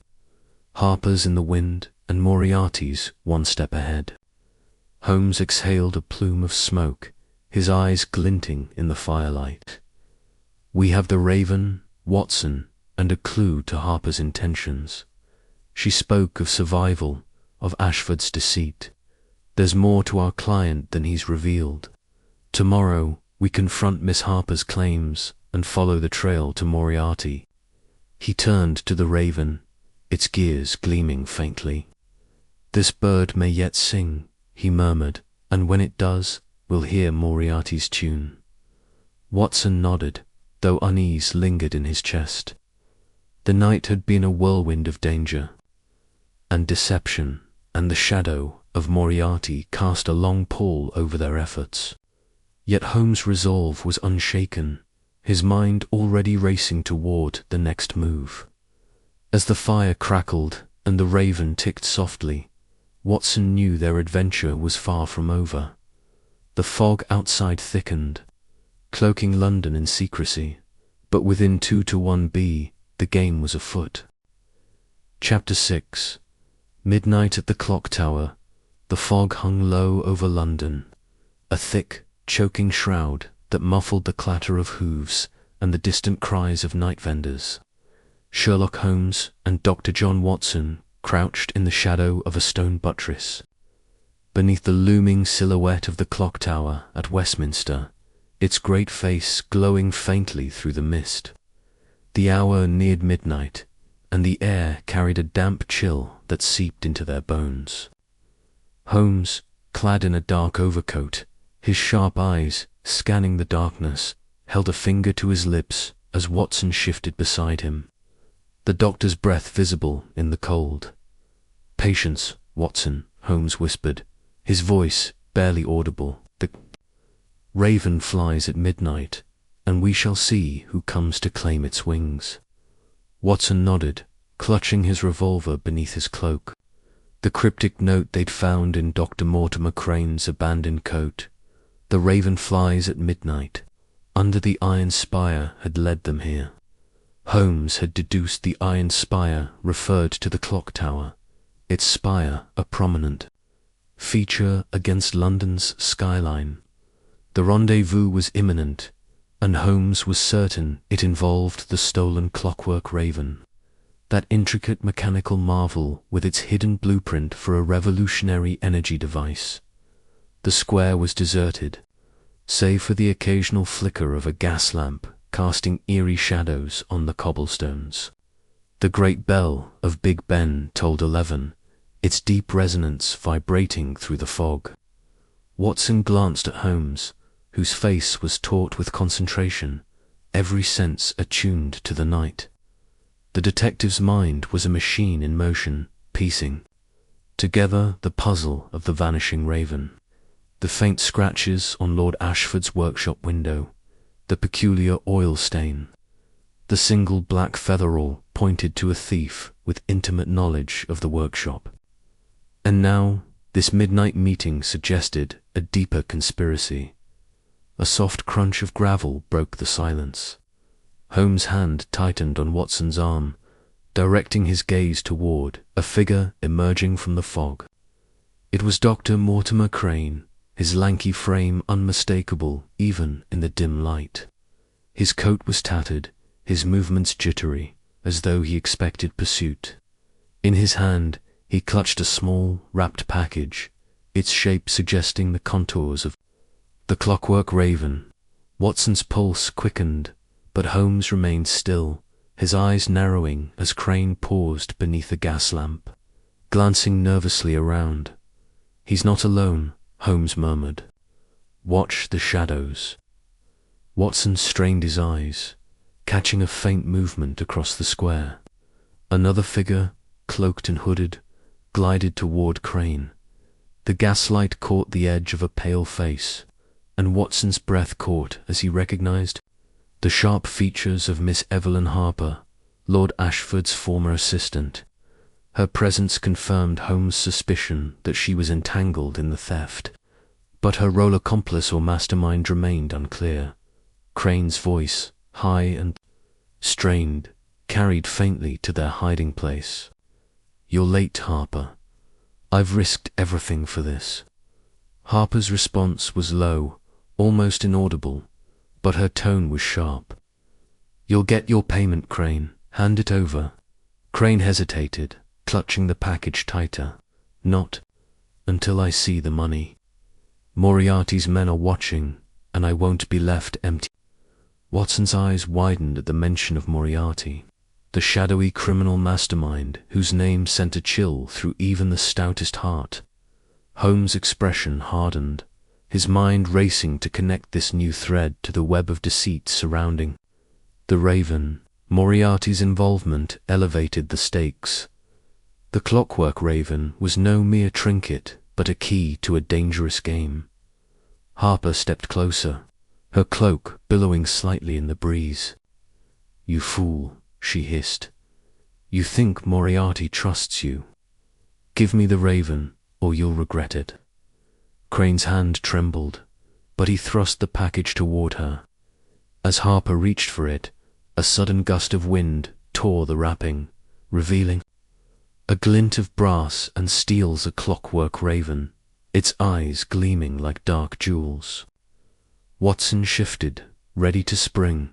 "Harper's in the wind, and Moriarty's one step ahead." Holmes exhaled a plume of smoke, his eyes glinting in the firelight. "We have the Raven, Watson, and a clue to Harper's intentions. She spoke of survival, of Ashford's deceit. There's more to our client than he's revealed. Tomorrow we confront Miss Harper's claims and follow the trail to Moriarty." He turned to the Raven, its gears gleaming faintly. "This bird may yet sing," he murmured, "and when it does, we'll hear Moriarty's tune." Watson nodded, though unease lingered in his chest. The night had been a whirlwind of danger and deception, and the shadow of Moriarty cast a long pall over their efforts. Yet Holmes' resolve was unshaken, his mind already racing toward the next move. As the fire crackled and the Raven ticked softly, Watson knew their adventure was far from over. The fog outside thickened, cloaking London in secrecy, but within 221B, the game was afoot. Chapter 6. Midnight at the clock tower. The fog hung low over London, a thick, choking shroud that muffled the clatter of hooves and the distant cries of night vendors. Sherlock Holmes and Dr. John Watson crouched in the shadow of a stone buttress. Beneath the looming silhouette of the clock tower at Westminster, its great face glowing faintly through the mist. The hour neared midnight, and the air carried a damp chill that seeped into their bones. Holmes, clad in a dark overcoat, his sharp eyes scanning the darkness, held a finger to his lips as Watson shifted beside him, the doctor's breath visible in the cold. "Patience, Watson," Holmes whispered, his voice barely audible. "The Raven flies at midnight, and we shall see who comes to claim its wings." Watson nodded, clutching his revolver beneath his cloak. The cryptic note they'd found in Dr. Mortimer Crane's abandoned coat. The Raven flies at midnight. Under the iron spire had led them here. Holmes had deduced the iron spire referred to the clock tower, its spire a prominent feature against London's skyline. The rendezvous was imminent, and Holmes was certain it involved the stolen clockwork Raven, that intricate mechanical marvel with its hidden blueprint for a revolutionary energy device. The square was deserted, save for the occasional flicker of a gas lamp casting eerie shadows on the cobblestones. The great bell of Big Ben tolled 11, its deep resonance vibrating through the fog. Watson glanced at Holmes, whose face was taut with concentration, every sense attuned to the night. The detective's mind was a machine in motion, piecing together the puzzle of the vanishing Raven. The faint scratches on Lord Ashford's workshop window, the peculiar oil stain, the single black featherall pointed to a thief with intimate knowledge of the workshop. And now, this midnight meeting suggested a deeper conspiracy. A soft crunch of gravel broke the silence. Holmes' hand tightened on Watson's arm, directing his gaze toward a figure emerging from the fog. It was Dr. Mortimer Crane, his lanky frame unmistakable even in the dim light. His coat was tattered, his movements jittery, as though he expected pursuit. In his hand he clutched a small, wrapped package, its shape suggesting the contours of the clockwork raven. Watson's pulse quickened, but Holmes remained still, his eyes narrowing as Crane paused beneath a gas lamp, glancing nervously around. "He's not alone," Holmes murmured. "Watch the shadows." Watson strained his eyes, catching a faint movement across the square. Another figure, cloaked and hooded, glided toward Crane. The gaslight caught the edge of a pale face, and Watson's breath caught as he recognized the sharp features of Miss Evelyn Harper, Lord Ashford's former assistant. Her presence confirmed Holmes' suspicion that she was entangled in the theft, but her role accomplice or mastermind remained unclear. Crane's voice, high and strained, carried faintly to their hiding place. "You're late, Harper. I've risked everything for this." Harper's response was low, almost inaudible, but her tone was sharp. "You'll get your payment, Crane. Hand it over." Crane hesitated, clutching the package tighter. "Not until I see the money. Moriarty's men are watching, and I won't be left empty." Watson's eyes widened at the mention of Moriarty, the shadowy criminal mastermind whose name sent a chill through even the stoutest heart. Holmes' expression hardened, his mind racing to connect this new thread to the web of deceit surrounding the Raven. Moriarty's involvement elevated the stakes. The clockwork raven was no mere trinket, but a key to a dangerous game. Harper stepped closer, her cloak billowing slightly in the breeze. "You fool," she hissed. "You think Moriarty trusts you. Give me the raven, or you'll regret it." Crane's hand trembled, but he thrust the package toward her. As Harper reached for it, a sudden gust of wind tore the wrapping, revealing a glint of brass and steel's a clockwork raven, its eyes gleaming like dark jewels. Watson shifted, ready to spring,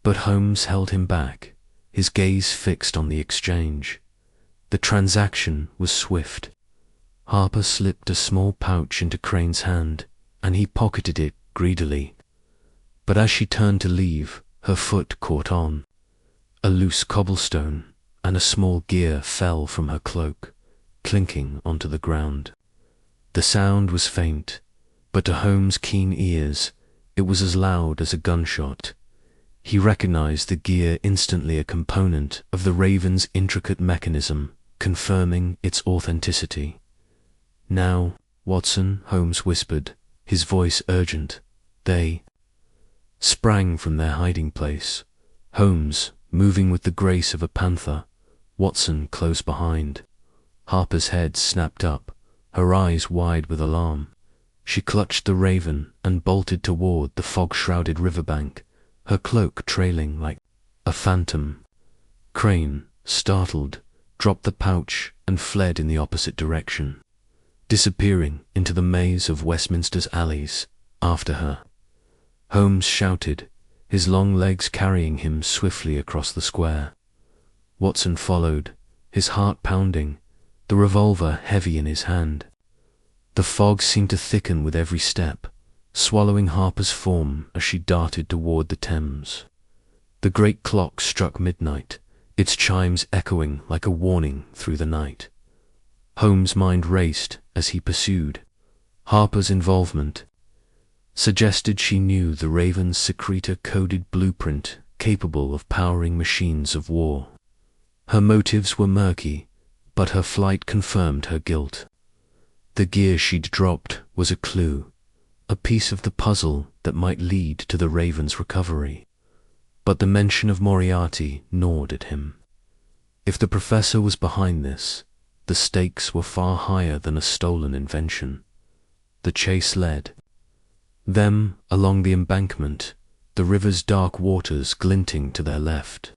but Holmes held him back, his gaze fixed on the exchange. The transaction was swift. Harper slipped a small pouch into Crane's hand, and he pocketed it greedily. But as she turned to leave, her foot caught on. A loose cobblestone and a small gear fell from her cloak, clinking onto the ground. The sound was faint, but to Holmes' keen ears, it was as loud as a gunshot. He recognized the gear instantly, a component of the Raven's intricate mechanism, confirming its authenticity. "Now, Watson," Holmes whispered, his voice urgent. They sprang from their hiding place, Holmes moving with the grace of a panther, Watson close behind. Harper's head snapped up, her eyes wide with alarm. She clutched the raven and bolted toward the fog-shrouded riverbank, her cloak trailing like a phantom. Crane, startled, dropped the pouch and fled in the opposite direction, disappearing into the maze of Westminster's alleys after her. Holmes shouted, his long legs carrying him swiftly across the square. Watson followed, his heart pounding, the revolver heavy in his hand. The fog seemed to thicken with every step, swallowing Harper's form as she darted toward the Thames. The great clock struck midnight, its chimes echoing like a warning through the night. Holmes' mind raced as he pursued. Harper's involvement suggested she knew the Raven's secreta-coded blueprint capable of powering machines of war. Her motives were murky, but her flight confirmed her guilt. The gear she'd dropped was a clue, a piece of the puzzle that might lead to the Raven's recovery. But the mention of Moriarty gnawed at him. If the professor was behind this, the stakes were far higher than a stolen invention. The chase led them along the embankment, the river's dark waters glinting to their left.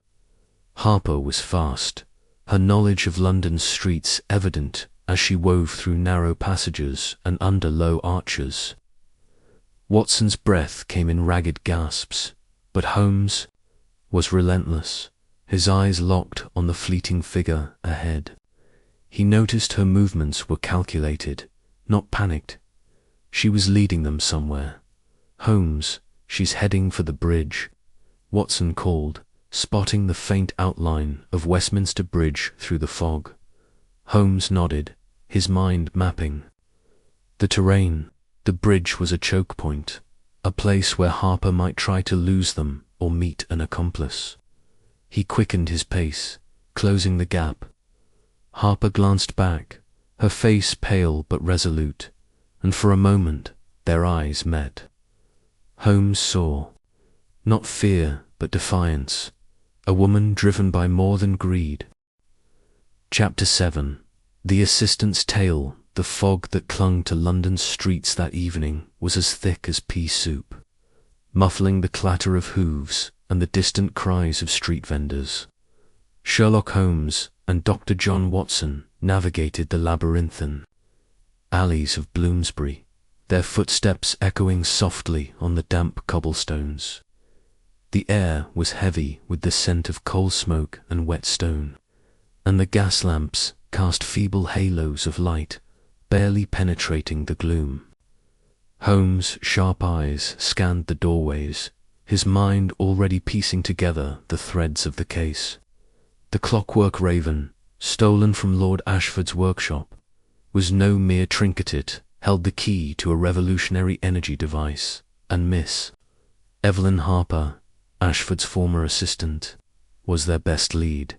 Harper was fast, her knowledge of London's streets evident as she wove through narrow passages and under low arches. Watson's breath came in ragged gasps, but Holmes was relentless, his eyes locked on the fleeting figure ahead. He noticed her movements were calculated, not panicked. She was leading them somewhere. "Holmes, she's heading for the bridge," Watson called, spotting the faint outline of Westminster Bridge through the fog. Holmes nodded, his mind mapping the terrain. The bridge was a choke point, a place where Harper might try to lose them or meet an accomplice. He quickened his pace, closing the gap. Harper glanced back, her face pale but resolute, and for a moment their eyes met. Holmes saw, not fear but defiance, a woman driven by more than greed. Chapter 7. The assistant's tale. The fog that clung to London's streets that evening was as thick as pea soup, muffling the clatter of hooves and the distant cries of street vendors. Sherlock Holmes and Dr. John Watson navigated the labyrinthine alleys of Bloomsbury, their footsteps echoing softly on the damp cobblestones. The air was heavy with the scent of coal smoke and wet stone, and the gas lamps cast feeble halos of light, barely penetrating the gloom. Holmes' sharp eyes scanned the doorways, his mind already piecing together the threads of the case. The clockwork raven, stolen from Lord Ashford's workshop, was no mere trinket. It held the key to a revolutionary energy device, and Miss Evelyn Harper, Ashford's former assistant, was their best lead.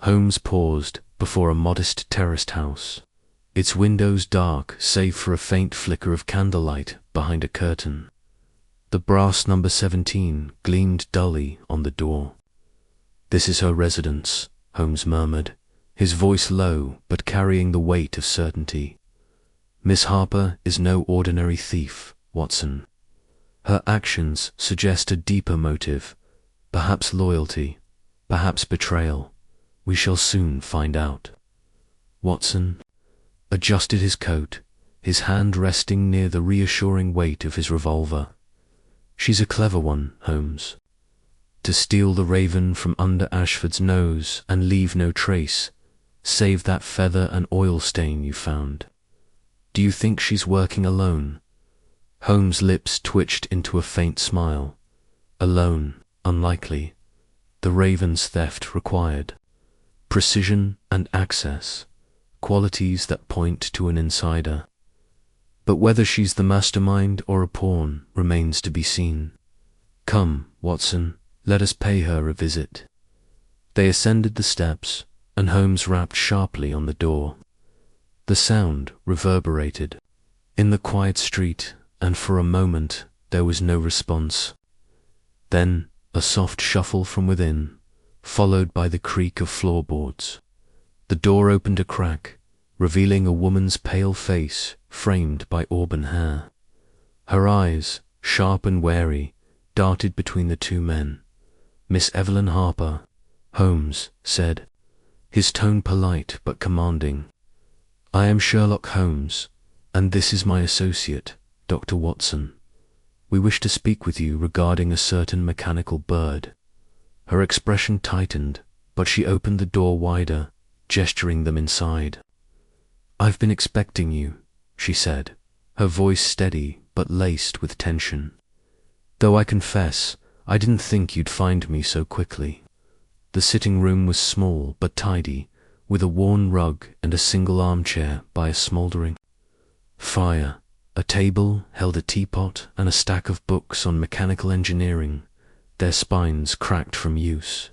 Holmes paused before a modest terraced house, its windows dark save for a faint flicker of candlelight behind a curtain. The brass number 17 gleamed dully on the door. "This is her residence," Holmes murmured, his voice low but carrying the weight of certainty. "Miss Harper is no ordinary thief, Watson. Her actions suggest a deeper motive, perhaps loyalty, perhaps betrayal. We shall soon find out." Watson adjusted his coat, his hand resting near the reassuring weight of his revolver. "She's a clever one, Holmes. To steal the raven from under Ashford's nose and leave no trace, save that feather and oil stain you found. Do you think she's working alone?" Holmes' lips twitched into a faint smile. "Alone, unlikely. The raven's theft required precision and access, qualities that point to an insider. But whether she's the mastermind or a pawn remains to be seen. Come, Watson, let us pay her a visit." They ascended the steps, and Holmes rapped sharply on the door. The sound reverberated in the quiet street, and for a moment there was no response. Then a soft shuffle from within, followed by the creak of floorboards. The door opened a crack, revealing a woman's pale face framed by auburn hair. Her eyes, sharp and wary, darted between the two men. "Miss Evelyn Harper," Holmes said, his tone polite but commanding. "I am Sherlock Holmes, and this is my associate, Dr. Watson. We wish to speak with you regarding a certain mechanical bird." Her expression tightened, but she opened the door wider, gesturing them inside. "I've been expecting you," she said, her voice steady but laced with tension. "Though I confess, I didn't think you'd find me so quickly." The sitting room was small but tidy, with a worn rug and a single armchair by a smouldering fire. A table held a teapot and a stack of books on mechanical engineering, their spines cracked from use.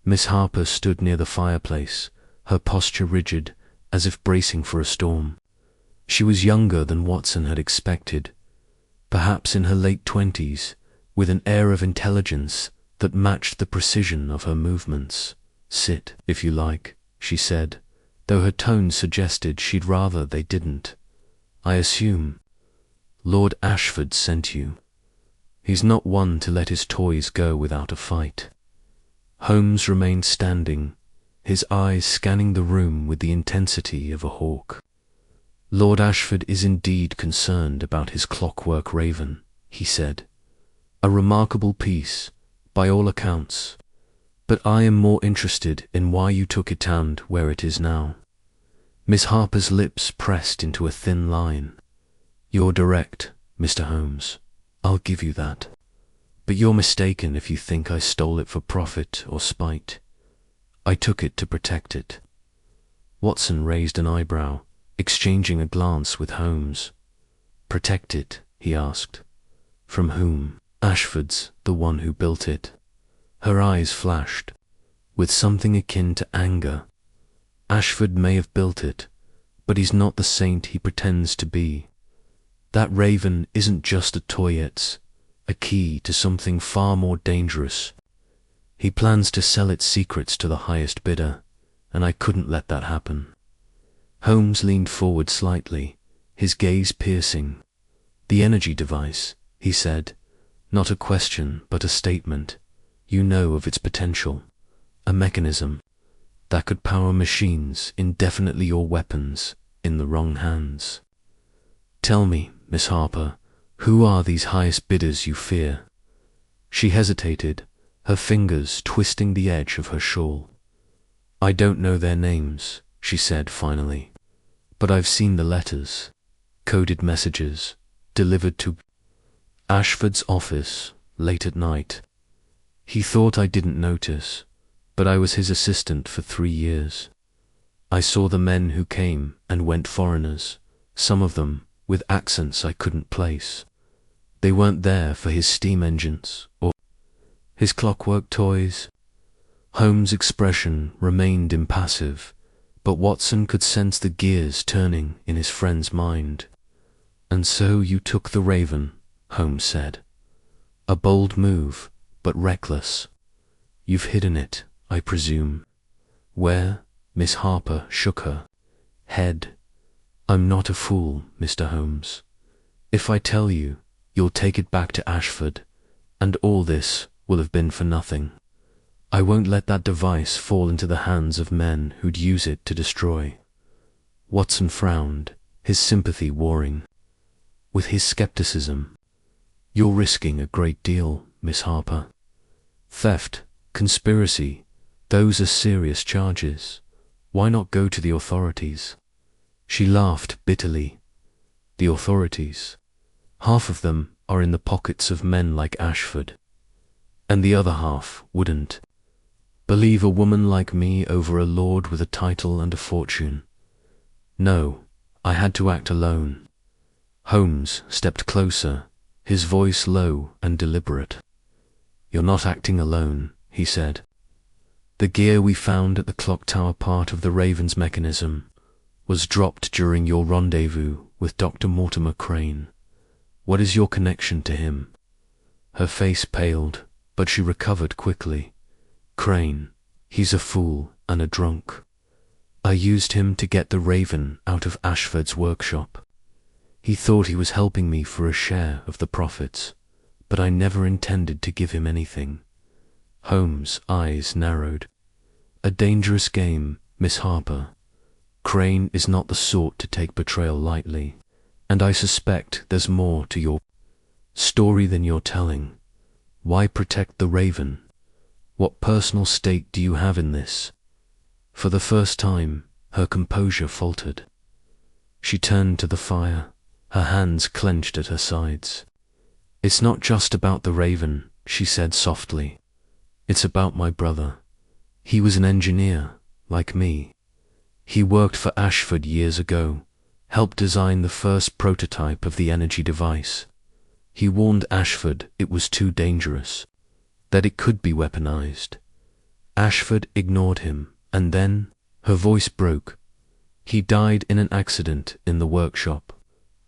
Miss Harper stood near the fireplace, her posture rigid, as if bracing for a storm. She was younger than Watson had expected, perhaps in her late 20s, with an air of intelligence that matched the precision of her movements. "Sit, if you like," she said, though her tone suggested she'd rather they didn't. "I assume Lord Ashford sent you. He's not one to let his toys go without a fight." Holmes remained standing, his eyes scanning the room with the intensity of a hawk. Lord Ashford is indeed concerned about his clockwork raven, he said. A remarkable piece, by all accounts, but I am more interested in why you took it and where it is now. Miss Harper's lips pressed into a thin line. You're direct, Mr. Holmes. I'll give you that. But you're mistaken if you think I stole it for profit or spite. I took it to protect it. Watson raised an eyebrow, exchanging a glance with Holmes. Protect it, he asked. From whom? Ashford's the one who built it. Her eyes flashed, with something akin to anger. Ashford may have built it, but he's not the saint he pretends to be. That raven isn't just a toy, it's a key to something far more dangerous. He plans to sell its secrets to the highest bidder, and I couldn't let that happen. Holmes leaned forward slightly, his gaze piercing. The energy device, he said, not a question but a statement. You know of its potential, a mechanism that could power machines indefinitely or weapons in the wrong hands. Tell me, Miss Harper, who are these highest bidders you fear? She hesitated, her fingers twisting the edge of her shawl. I don't know their names, she said finally, but I've seen the letters, coded messages, delivered to Ashford's office late at night. He thought I didn't notice, but I was his assistant for 3 years. I saw the men who came and went, foreigners, some of them with accents I couldn't place. They weren't there for his steam engines or his clockwork toys. Holmes' expression remained impassive, but Watson could sense the gears turning in his friend's mind. And so you took the raven, Holmes said. A bold move, but reckless. You've hidden it, I presume. Where? Miss Harper shook her head. I'm not a fool, Mr. Holmes. If I tell you, you'll take it back to Ashford, and all this will have been for nothing. I won't let that device fall into the hands of men who'd use it to destroy. Watson frowned, his sympathy warring with his skepticism. You're risking a great deal, Miss Harper. Theft, conspiracy, those are serious charges. Why not go to the authorities? She laughed bitterly. The authorities? Half of them are in the pockets of men like Ashford, and the other half wouldn't. Believe a woman like me over a lord with a title and a fortune. No, I had to act alone. Holmes stepped closer, his voice low and deliberate. You're not acting alone, he said. The gear we found at the clock tower, part of the Raven's mechanism, was dropped during your rendezvous with Dr. Mortimer Crane. What is your connection to him? Her face paled, but she recovered quickly. Crane, he's a fool and a drunk. I used him to get the raven out of Ashford's workshop. He thought he was helping me for a share of the profits, but I never intended to give him anything. Holmes' eyes narrowed. A dangerous game, Miss Harper. Crane is not the sort to take betrayal lightly, and I suspect there's more to your story than you're telling. Why protect the raven? What personal stake do you have in this? For the first time, her composure faltered. She turned to the fire, her hands clenched at her sides. It's not just about the raven, she said softly. It's about my brother. He was an engineer, like me. He worked for Ashford years ago, helped design the first prototype of the energy device. He warned Ashford it was too dangerous, that it could be weaponized. Ashford ignored him, and then her voice broke. He died in an accident in the workshop.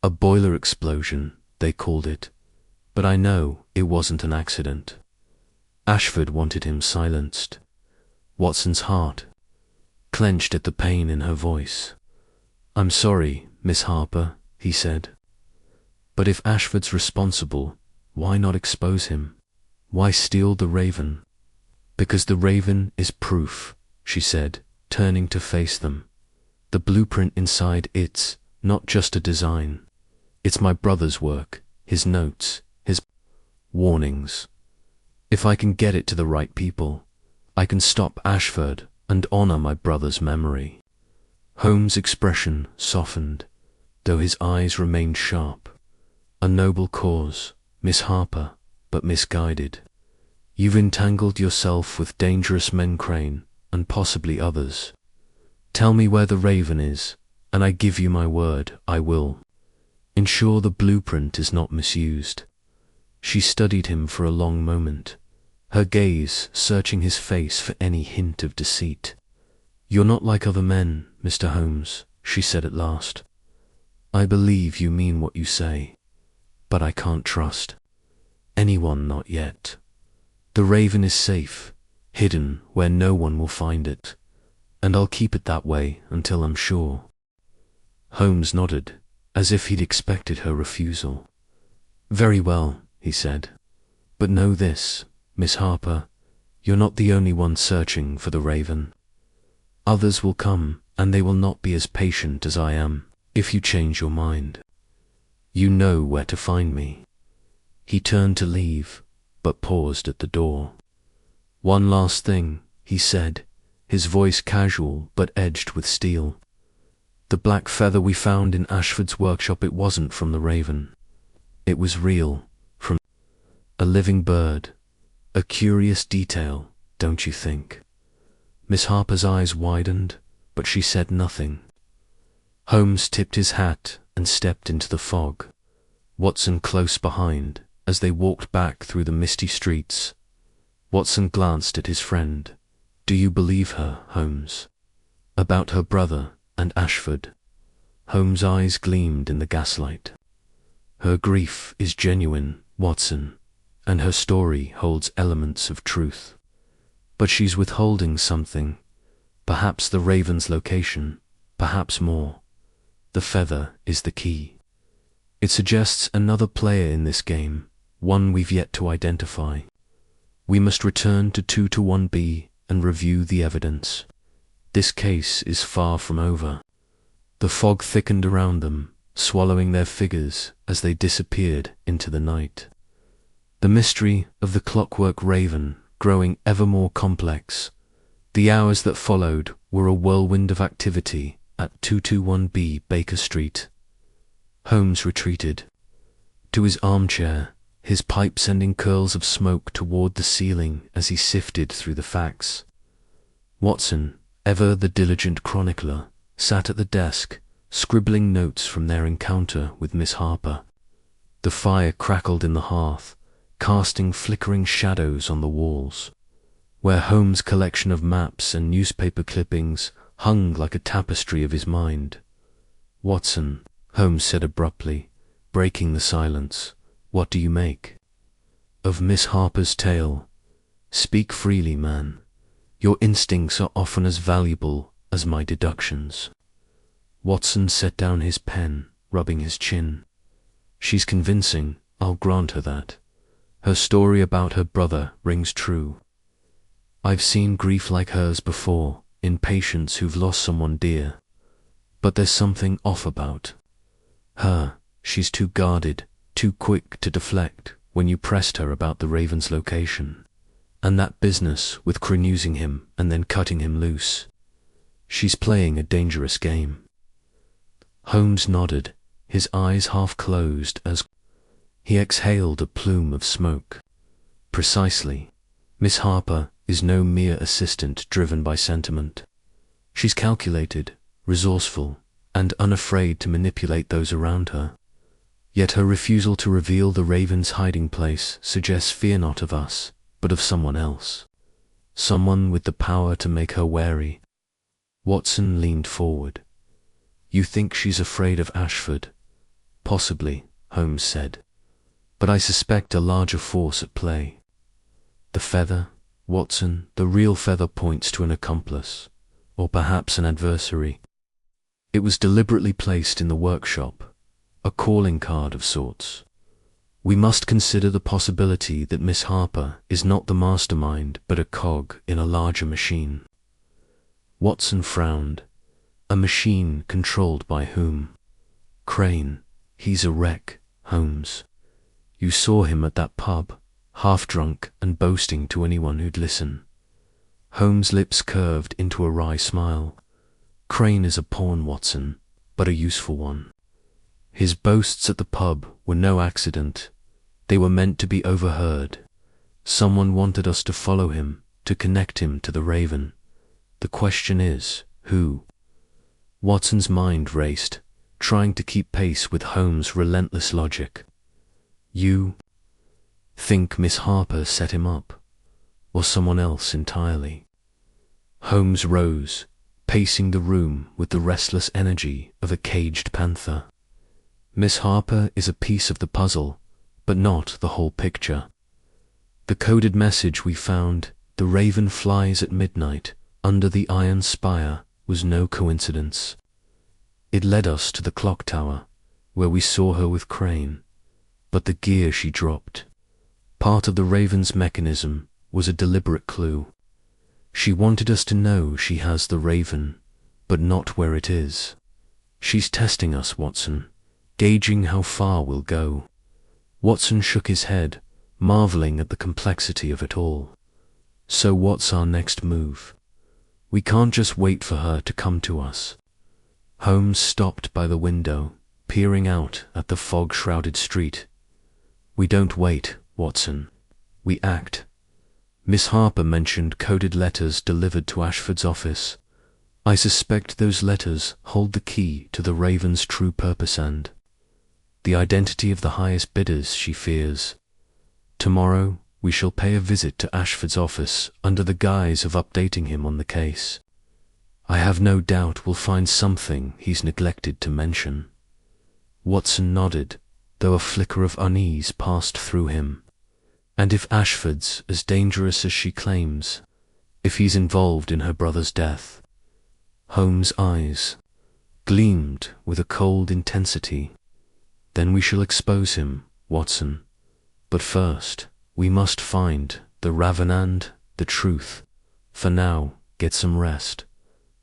A boiler explosion, they called it. But I know it wasn't an accident. Ashford wanted him silenced. Watson's heart clenched at the pain in her voice. I'm sorry, Miss Harper, he said. But if Ashford's responsible, why not expose him? Why steal the raven? Because the raven is proof, she said, turning to face them. The blueprint inside it's not just a design. It's my brother's work, his notes, his warnings. If I can get it to the right people, I can stop Ashford and honor my brother's memory." Holmes' expression softened, though his eyes remained sharp. "A noble cause, Miss Harper, but misguided. You've entangled yourself with dangerous men, Crane, and possibly others. Tell me where the Raven is, and I give you my word, I will ensure the blueprint is not misused." She studied him for a long moment, her gaze searching his face for any hint of deceit. "You're not like other men, Mr. Holmes," she said at last. "I believe you mean what you say, but I can't trust anyone, not yet. The Raven is safe, hidden where no one will find it, and I'll keep it that way until I'm sure." Holmes nodded, as if he'd expected her refusal. "Very well," he said. "But know this, Miss Harper, you're not the only one searching for the Raven. Others will come, and they will not be as patient as I am if you change your mind. You know where to find me." He turned to leave, but paused at the door. "One last thing," he said, his voice casual but edged with steel. "The black feather we found in Ashford's workshop, it wasn't from the Raven. It was real, from a living bird. A curious detail, don't you think?" Miss Harper's eyes widened, but she said nothing. Holmes tipped his hat and stepped into the fog, Watson close behind, as they walked back through the misty streets. Watson glanced at his friend. "Do you believe her, Holmes? About her brother and Ashford?" Holmes' eyes gleamed in the gaslight. "Her grief is genuine, Watson, and her story holds elements of truth. But she's withholding something. Perhaps the Raven's location, perhaps more. The feather is the key. It suggests another player in this game, one we've yet to identify. We must return to 221B and review the evidence. This case is far from over." The fog thickened around them, swallowing their figures as they disappeared into the night. The mystery of the Clockwork Raven growing ever more complex. The hours that followed were a whirlwind of activity at 221B Baker Street. Holmes retreated to his armchair, his pipe sending curls of smoke toward the ceiling as he sifted through the facts. Watson, ever the diligent chronicler, sat at the desk, scribbling notes from their encounter with Miss Harper. The fire crackled in the hearth, casting flickering shadows on the walls, where Holmes' collection of maps and newspaper clippings hung like a tapestry of his mind. "Watson," Holmes said abruptly, breaking the silence, "what do you make of Miss Harper's tale? Speak freely, man. Your instincts are often as valuable as my deductions." Watson set down his pen, rubbing his chin. "She's convincing, I'll grant her that. Her story about her brother rings true. I've seen grief like hers before, in patients who've lost someone dear. But there's something off about her. She's too guarded, too quick to deflect when you pressed her about the Raven's location. And that business with crenusing him and then cutting him loose. She's playing a dangerous game." Holmes nodded, his eyes half closed as he exhaled a plume of smoke. "Precisely. Miss Harper is no mere assistant driven by sentiment. She's calculated, resourceful, and unafraid to manipulate those around her. Yet her refusal to reveal the Raven's hiding place suggests fear not of us, but of someone else. Someone with the power to make her wary." Watson leaned forward. "You think she's afraid of Ashford?" "Possibly," Holmes said. "But I suspect a larger force at play. The feather, Watson, the real feather points to an accomplice, or perhaps an adversary. It was deliberately placed in the workshop, a calling card of sorts. We must consider the possibility that Miss Harper is not the mastermind but a cog in a larger machine." Watson frowned. A machine controlled by whom? Crane, he's a wreck, Holmes. You saw him at that pub, half drunk and boasting to anyone who'd listen. Holmes' lips curved into a wry smile. Crane is a pawn, Watson, but a useful one. His boasts at the pub were no accident. They were meant to be overheard. Someone wanted us to follow him, to connect him to the Raven. The question is, who? Watson's mind raced, trying to keep pace with Holmes' relentless logic. You think Miss Harper set him up, or someone else entirely? Holmes rose, pacing the room with the restless energy of a caged panther. Miss Harper is a piece of the puzzle, but not the whole picture. The coded message we found, "The Raven flies at midnight under the iron spire," was no coincidence. It led us to the clock tower, where we saw her with Crane, but the gear she dropped, part of the Raven's mechanism, was a deliberate clue. She wanted us to know she has the Raven, but not where it is. She's testing us, Watson, gauging how far we'll go. Watson shook his head, marveling at the complexity of it all. So what's our next move? We can't just wait for her to come to us. Holmes stopped by the window, peering out at the fog-shrouded street. We don't wait, Watson. We act. Miss Harper mentioned coded letters delivered to Ashford's office. I suspect those letters hold the key to the Raven's true purpose and the identity of the highest bidders she fears. Tomorrow we shall pay a visit to Ashford's office under the guise of updating him on the case. I have no doubt we'll find something he's neglected to mention. Watson nodded, though a flicker of unease passed through him. And if Ashford's as dangerous as she claims, if he's involved in her brother's death? Holmes' eyes gleamed with a cold intensity. Then we shall expose him, Watson. But first, we must find the Raven and the truth. For now, get some rest.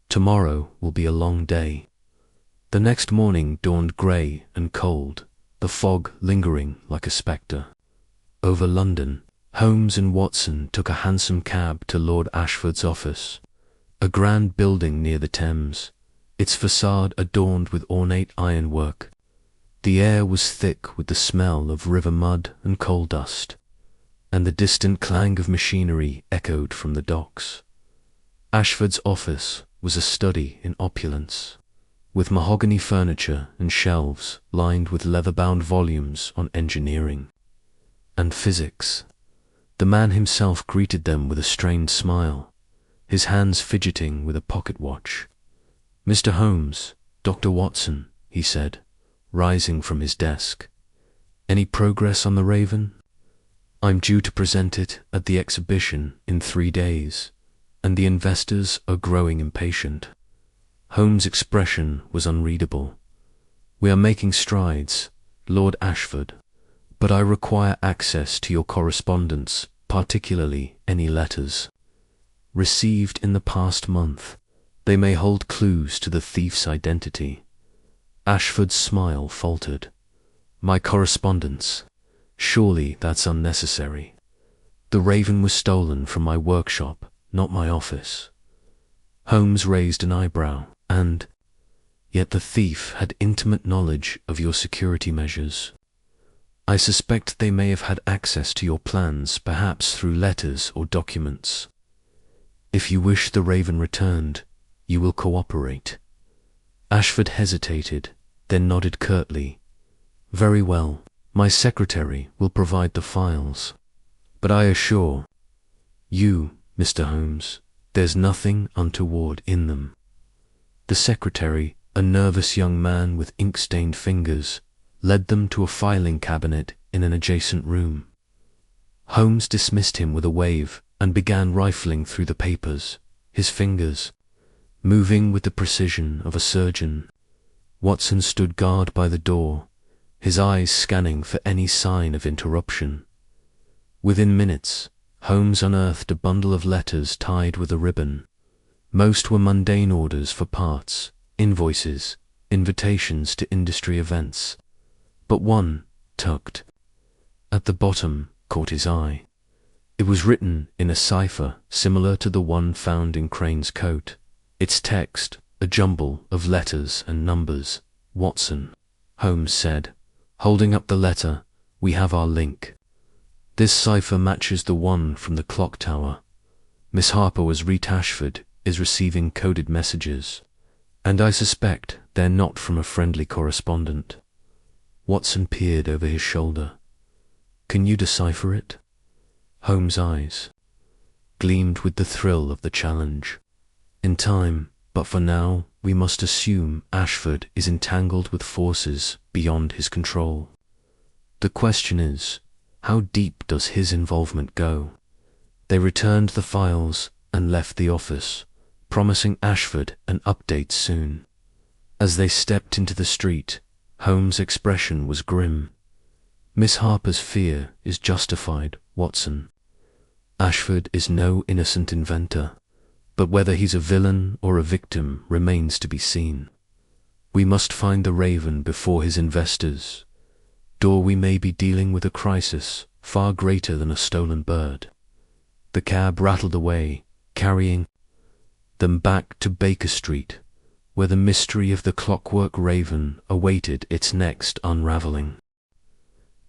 Tomorrow will be a long day. The next morning dawned grey and cold, the fog lingering like a spectre. Over London, Holmes and Watson took a hansom cab to Lord Ashford's office, a grand building near the Thames, its facade adorned with ornate ironwork. The air was thick with the smell of river mud and coal dust, and the distant clang of machinery echoed from the docks. Ashford's office was a study in opulence, with mahogany furniture and shelves lined with leather-bound volumes on engineering and physics. The man himself greeted them with a strained smile, his hands fidgeting with a pocket watch. "Mr. Holmes, Dr. Watson," he said, rising from his desk. "Any progress on the Raven? I'm due to present it at the exhibition in 3 days, and the investors are growing impatient." Holmes' expression was unreadable. "We are making strides, Lord Ashford, but I require access to your correspondence, particularly any letters received in the past month. They may hold clues to the thief's identity." Ashford's smile faltered. "My correspondence? Surely that's unnecessary. The Raven was stolen from my workshop, not my office." Holmes raised an eyebrow, and yet the thief had intimate knowledge of your security measures. "I suspect they may have had access to your plans, perhaps through letters or documents. If you wish the Raven returned, you will cooperate." Ashford hesitated, then nodded curtly. "Very well, my secretary will provide the files. But I assure you, Mr. Holmes, there's nothing untoward in them." The secretary, a nervous young man with ink-stained fingers, led them to a filing cabinet in an adjacent room. Holmes dismissed him with a wave and began rifling through the papers, his fingers moving with the precision of a surgeon. Watson stood guard by the door, his eyes scanning for any sign of interruption. Within minutes, Holmes unearthed a bundle of letters tied with a ribbon. Most were mundane orders for parts, invoices, invitations to industry events, but one, tucked at the bottom, caught his eye. It was written in a cipher similar to the one found in Crane's coat. Its text, a jumble of letters and numbers. "Watson," Holmes said, holding up the letter, "we have our link. This cipher matches the one from the clock tower. Miss Harper as Rita Ashford is receiving coded messages, and I suspect they're not from a friendly correspondent." Watson peered over his shoulder. "Can you decipher it?" Holmes' eyes gleamed with the thrill of the challenge. "In time, but for now, we must assume Ashford is entangled with forces beyond his control. The question is, how deep does his involvement go?" They returned the files and left the office, promising Ashford an update soon. As they stepped into the street, Holmes' expression was grim. "Miss Harper's fear is justified, Watson. Ashford is no innocent inventor, but whether he's a villain or a victim remains to be seen. We must find the Raven before his investors, or we may be dealing with a crisis far greater than a stolen bird." The cab rattled away, carrying them back to Baker Street, where the mystery of the Clockwork Raven awaited its next unraveling.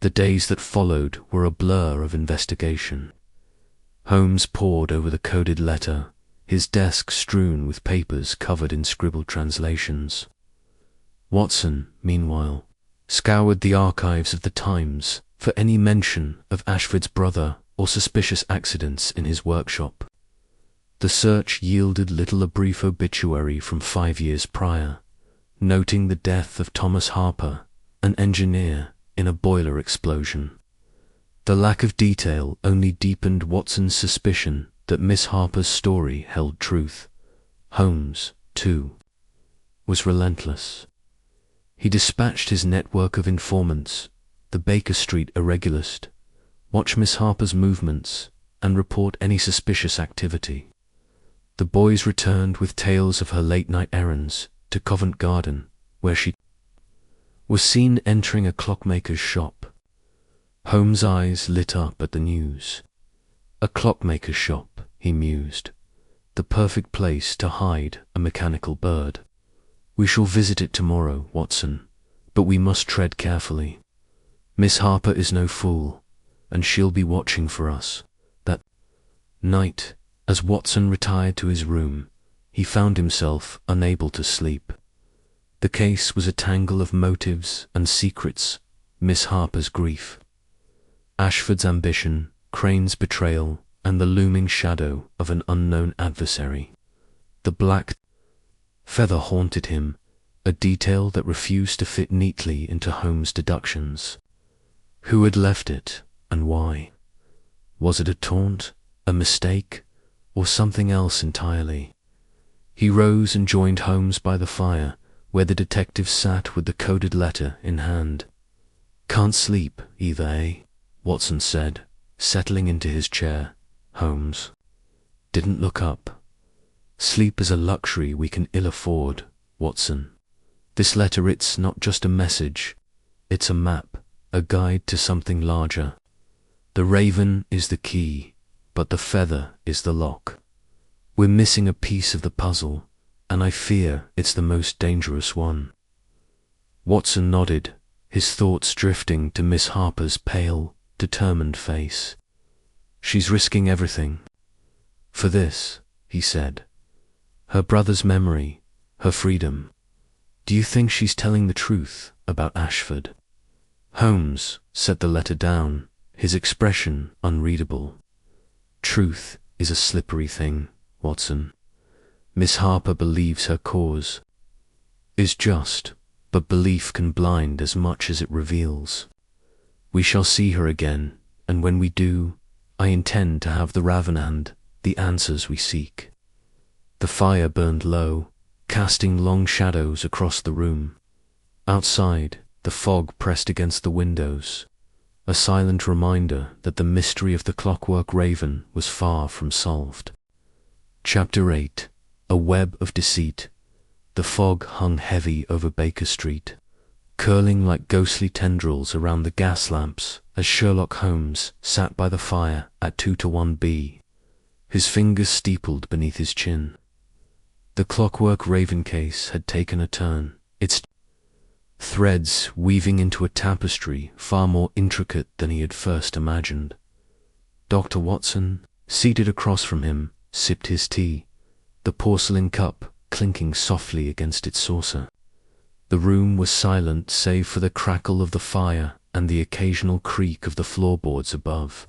The days that followed were a blur of investigation. Holmes pored over the coded letter, his desk strewn with papers covered in scribbled translations. Watson, meanwhile, scoured the archives of the Times for any mention of Ashford's brother or suspicious accidents in his workshop. The search yielded little. A brief obituary from 5 years prior, noting the death of Thomas Harper, an engineer, in a boiler explosion. The lack of detail only deepened Watson's suspicion that Miss Harper's story held truth. Holmes, too, was relentless. He dispatched his network of informants, the Baker Street irregulist, watch Miss Harper's movements, and report any suspicious activity. The boys returned with tales of her late-night errands to Covent Garden, where she was seen entering a clockmaker's shop. Holmes' eyes lit up at the news. A clockmaker's shop, he mused. The perfect place to hide a mechanical bird. "We shall visit it tomorrow, Watson, but we must tread carefully. Miss Harper is no fool, and she'll be watching for us." That night, as Watson retired to his room, he found himself unable to sleep. The case was a tangle of motives and secrets. Miss Harper's grief, Ashford's ambition, Crane's betrayal, and the looming shadow of an unknown adversary. The black feather haunted him, a detail that refused to fit neatly into Holmes' deductions. Who had left it, and why? Was it a taunt, a mistake, or something else entirely? He rose and joined Holmes by the fire, where the detective sat with the coded letter in hand. "Can't sleep either, eh?" Watson said, settling into his chair. Holmes didn't look up. "Sleep is a luxury we can ill afford, Watson. This letter, it's not just a message. It's a map, a guide to something larger. The Raven is the key, but the feather is the lock. We're missing a piece of the puzzle, and I fear it's the most dangerous one." Watson nodded, his thoughts drifting to Miss Harper's pale, determined face. "She's risking everything for this," he said. "Her brother's memory, her freedom. Do you think she's telling the truth about Ashford?" Holmes set the letter down, his expression unreadable. "Truth is a slippery thing, Watson. Miss Harper believes her cause is just, but belief can blind as much as it reveals. We shall see her again, and when we do, I intend to have the Raven and the answers we seek." The fire burned low, casting long shadows across the room. Outside, the fog pressed against the windows, a silent reminder that the mystery of the Clockwork Raven was far from solved. Chapter 8. A Web of Deceit. The fog hung heavy over Baker Street, curling like ghostly tendrils around the gas lamps as Sherlock Holmes sat by the fire at 2-1B, his fingers steepled beneath his chin. The clockwork raven case had taken a turn, its threads weaving into a tapestry far more intricate than he had first imagined. Dr. Watson, seated across from him, sipped his tea, the porcelain cup clinking softly against its saucer. The room was silent save for the crackle of the fire and the occasional creak of the floorboards above.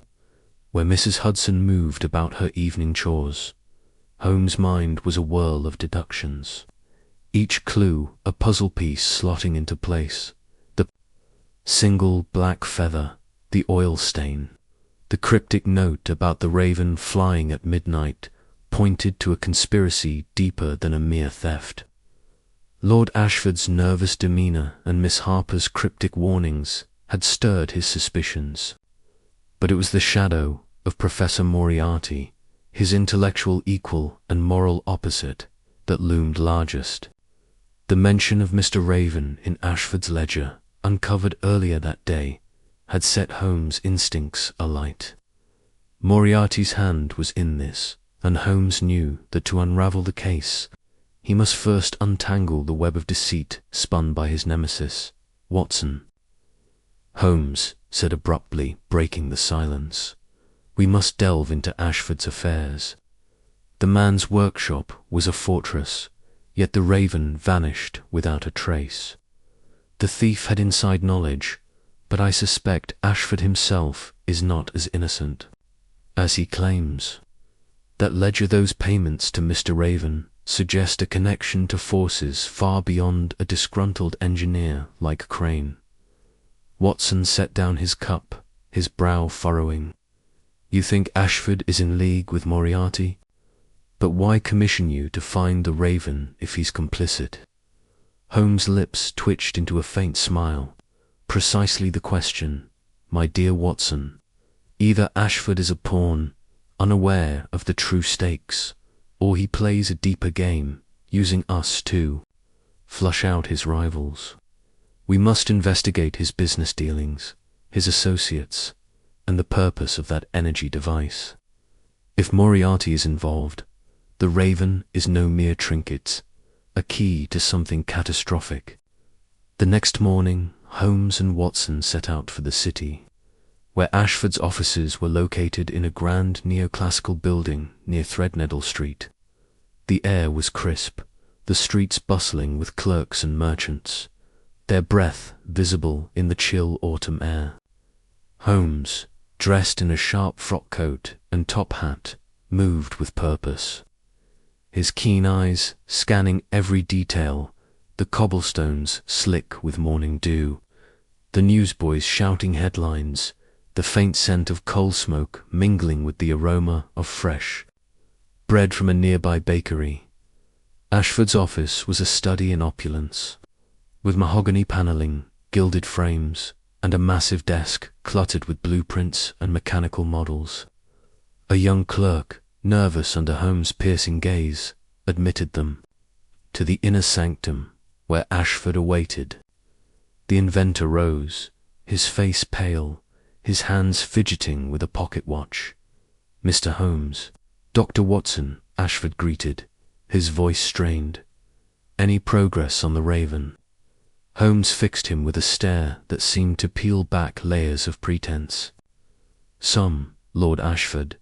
Where Mrs. Hudson moved about her evening chores, Holmes' mind was a whirl of deductions, each clue a puzzle piece slotting into place. The single black feather, the oil stain, the cryptic note about the raven flying at midnight pointed to a conspiracy deeper than a mere theft. Lord Ashford's nervous demeanour and Miss Harper's cryptic warnings had stirred his suspicions, but it was the shadow of Professor Moriarty, his intellectual equal and moral opposite, that loomed largest. The mention of Mr. Raven in Ashford's ledger, uncovered earlier that day, had set Holmes' instincts alight. Moriarty's hand was in this, and Holmes knew that to unravel the case, he must first untangle the web of deceit spun by his nemesis, Watson. Holmes said abruptly, breaking the silence, "We must delve into Ashford's affairs." The man's workshop was a fortress, yet the raven vanished without a trace. The thief had inside knowledge, but I suspect Ashford himself is not as innocent as he claims. That ledger, those payments to Mr. Raven, suggest a connection to forces far beyond a disgruntled engineer like Crane. Watson set down his cup, his brow furrowing. "You think Ashford is in league with Moriarty? But why commission you to find the raven if he's complicit?" Holmes' lips twitched into a faint smile. "Precisely the question, my dear Watson. Either Ashford is a pawn, unaware of the true stakes, or he plays a deeper game, using us to flush out his rivals. We must investigate his business dealings, his associates, and the purpose of that energy device. If Moriarty is involved, the raven is no mere trinket, a key to something catastrophic." The next morning, Holmes and Watson set out for the city, where Ashford's offices were located in a grand neoclassical building near Threadneedle Street. The air was crisp, the streets bustling with clerks and merchants, their breath visible in the chill autumn air. Holmes, dressed in a sharp frock coat and top hat, moved with purpose, his keen eyes scanning every detail, the cobblestones slick with morning dew, the newsboys shouting headlines, the faint scent of coal smoke mingling with the aroma of fresh bread from a nearby bakery. Ashford's office was a study in opulence, with mahogany paneling, gilded frames, and a massive desk cluttered with blueprints and mechanical models. A young clerk, nervous under Holmes' piercing gaze, admitted them to the inner sanctum where Ashford awaited. The inventor rose, his face pale, his hands fidgeting with a pocket watch. "Mr. Holmes." "Dr. Watson," Ashford greeted, his voice strained. "Any progress on the raven?" Holmes fixed him with a stare that seemed to peel back layers of pretense. "Some, Lord Ashford,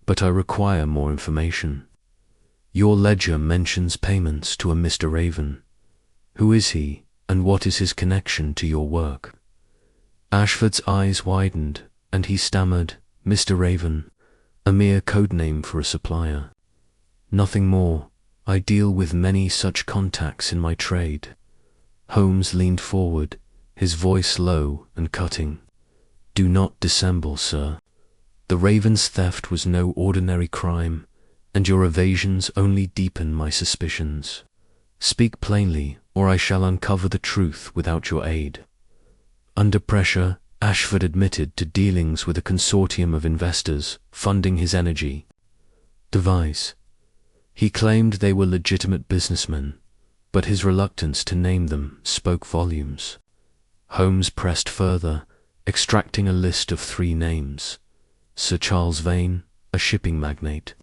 but I require more information. Your ledger mentions payments to a Mr. Raven. Who is he, and what is his connection to your work?" Ashford's eyes widened, and he stammered, "Mr. Raven, a mere code name for a supplier. Nothing more. I deal with many such contacts in my trade." Holmes leaned forward, his voice low and cutting. "Do not dissemble, sir. The raven's theft was no ordinary crime, and your evasions only deepen my suspicions. Speak plainly, or I shall uncover the truth without your aid." Under pressure, Ashford admitted to dealings with a consortium of investors funding his energy device. He claimed they were legitimate businessmen, but his reluctance to name them spoke volumes. Holmes pressed further, extracting a list of 3 names: Sir Charles Vane, a shipping magnate;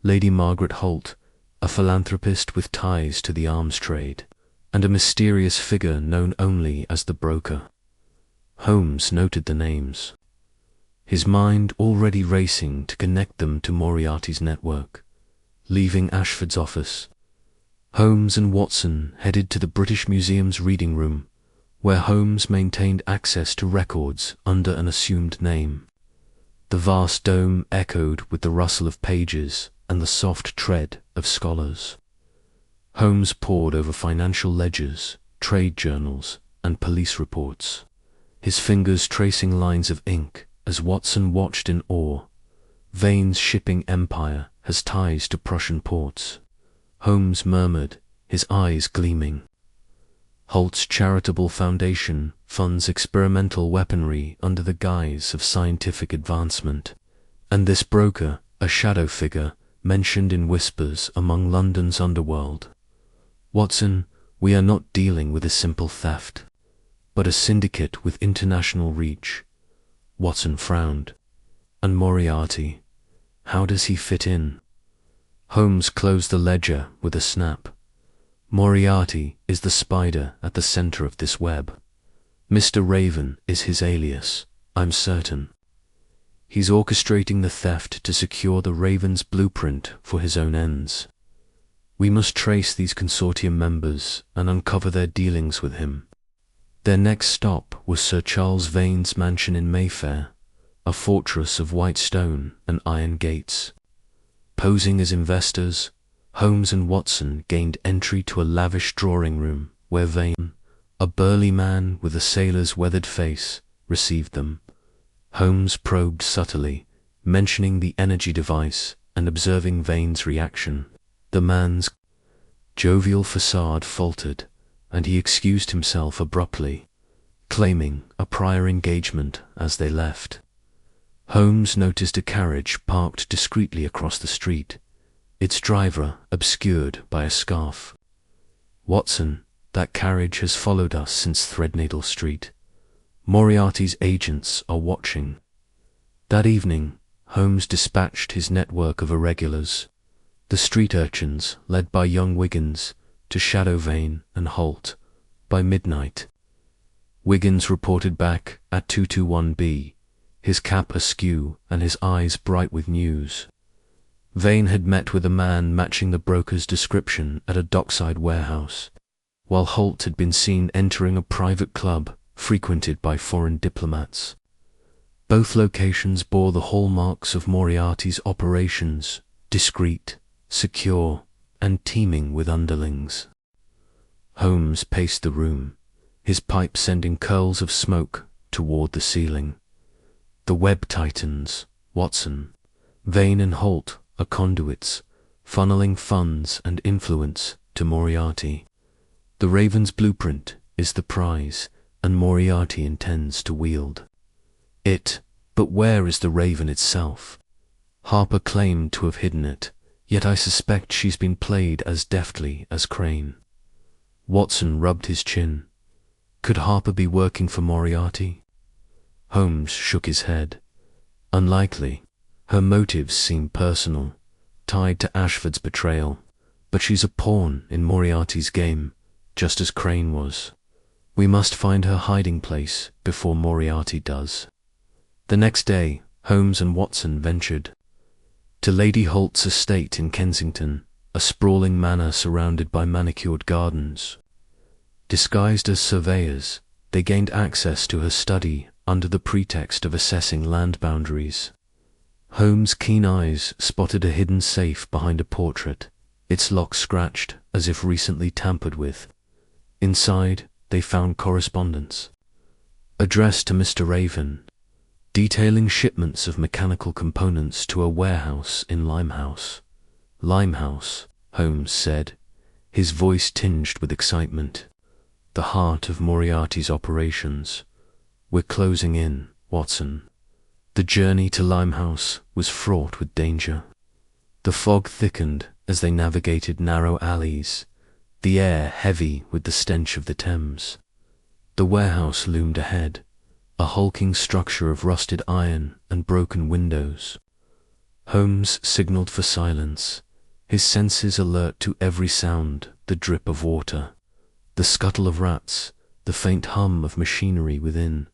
Lady Margaret Holt, a philanthropist with ties to the arms trade; and a mysterious figure known only as the broker. Holmes noted the names, his mind already racing to connect them to Moriarty's network. Leaving Ashford's office, Holmes and Watson headed to the British Museum's reading room, where Holmes maintained access to records under an assumed name. The vast dome echoed with the rustle of pages and the soft tread of scholars. Holmes pored over financial ledgers, trade journals, and police reports, his fingers tracing lines of ink as Watson watched in awe. Vane's shipping empire has ties to Prussian ports, Holmes murmured, his eyes gleaming. Holt's charitable foundation funds experimental weaponry under the guise of scientific advancement, and this broker, a shadow figure mentioned in whispers among London's underworld. Watson, we are not dealing with a simple theft, but a syndicate with international reach. Watson frowned. And Moriarty, how does he fit in? Holmes closed the ledger with a snap. Moriarty is the spider at the center of this web. Mr. Raven is his alias, I'm certain. He's orchestrating the theft to secure the Raven's blueprint for his own ends. We must trace these consortium members and uncover their dealings with him. Their next stop was Sir Charles Vane's mansion in Mayfair, a fortress of white stone and iron gates. Posing as investors, Holmes and Watson gained entry to a lavish drawing room where Vane, a burly man with a sailor's weathered face, received them. Holmes probed subtly, mentioning the energy device and observing Vane's reaction. The man's jovial facade faltered, and he excused himself abruptly, claiming a prior engagement as they left. Holmes noticed a carriage parked discreetly across the street, its driver obscured by a scarf. Watson, that carriage has followed us since Threadneedle Street. Moriarty's agents are watching. That evening, Holmes dispatched his network of irregulars, the street urchins led by young Wiggins, to shadow Vane and Holt. By midnight, Wiggins reported back at 221B, his cap askew and his eyes bright with news. Vane had met with a man matching the broker's description at a dockside warehouse, while Holt had been seen entering a private club frequented by foreign diplomats. Both locations bore the hallmarks of Moriarty's operations: discreet, secure, and teeming with underlings. Holmes paced the room, his pipe sending curls of smoke toward the ceiling. The web titans, Watson, Vane and Holt, are conduits, funneling funds and influence to Moriarty. The Raven's blueprint is the prize, and Moriarty intends to wield it. But where is the Raven itself? Harper claimed to have hidden it, yet I suspect she's been played as deftly as Crane. Watson rubbed his chin. Could Harper be working for Moriarty? Holmes shook his head. Unlikely. Her motives seem personal, tied to Ashford's betrayal, but she's a pawn in Moriarty's game, just as Crane was. We must find her hiding place before Moriarty does. The next day, Holmes and Watson ventured to Lady Holt's estate in Kensington, a sprawling manor surrounded by manicured gardens. Disguised as surveyors, they gained access to her study under the pretext of assessing land boundaries. Holmes' keen eyes spotted a hidden safe behind a portrait, its lock scratched as if recently tampered with. Inside, they found correspondence, addressed to Mr. Raven, detailing shipments of mechanical components to a warehouse in Limehouse. Limehouse, Holmes said, his voice tinged with excitement. The heart of Moriarty's operations. We're closing in, Watson. The journey to Limehouse was fraught with danger. The fog thickened as they navigated narrow alleys, the air heavy with the stench of the Thames. The warehouse loomed ahead, a hulking structure of rusted iron and broken windows. Holmes signaled for silence, his senses alert to every sound, the drip of water, the scuttle of rats, the faint hum of machinery within.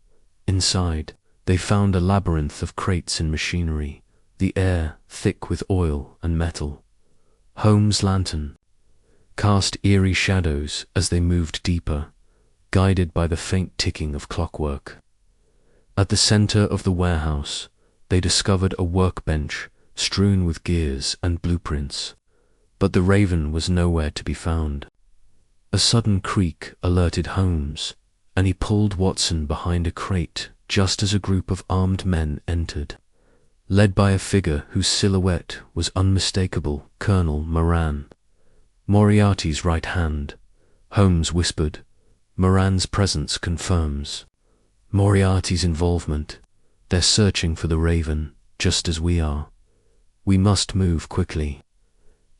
Inside, they found a labyrinth of crates and machinery, the air thick with oil and metal. Holmes' lantern cast eerie shadows as they moved deeper, guided by the faint ticking of clockwork. At the center of the warehouse, they discovered a workbench strewn with gears and blueprints, but the Raven was nowhere to be found. A sudden creak alerted Holmes, and he pulled Watson behind a crate just as a group of armed men entered, led by a figure whose silhouette was unmistakable, Colonel Moran. Moriarty's right hand, Holmes whispered. Moran's presence confirms Moriarty's involvement. They're searching for the Raven, just as we are. We must move quickly.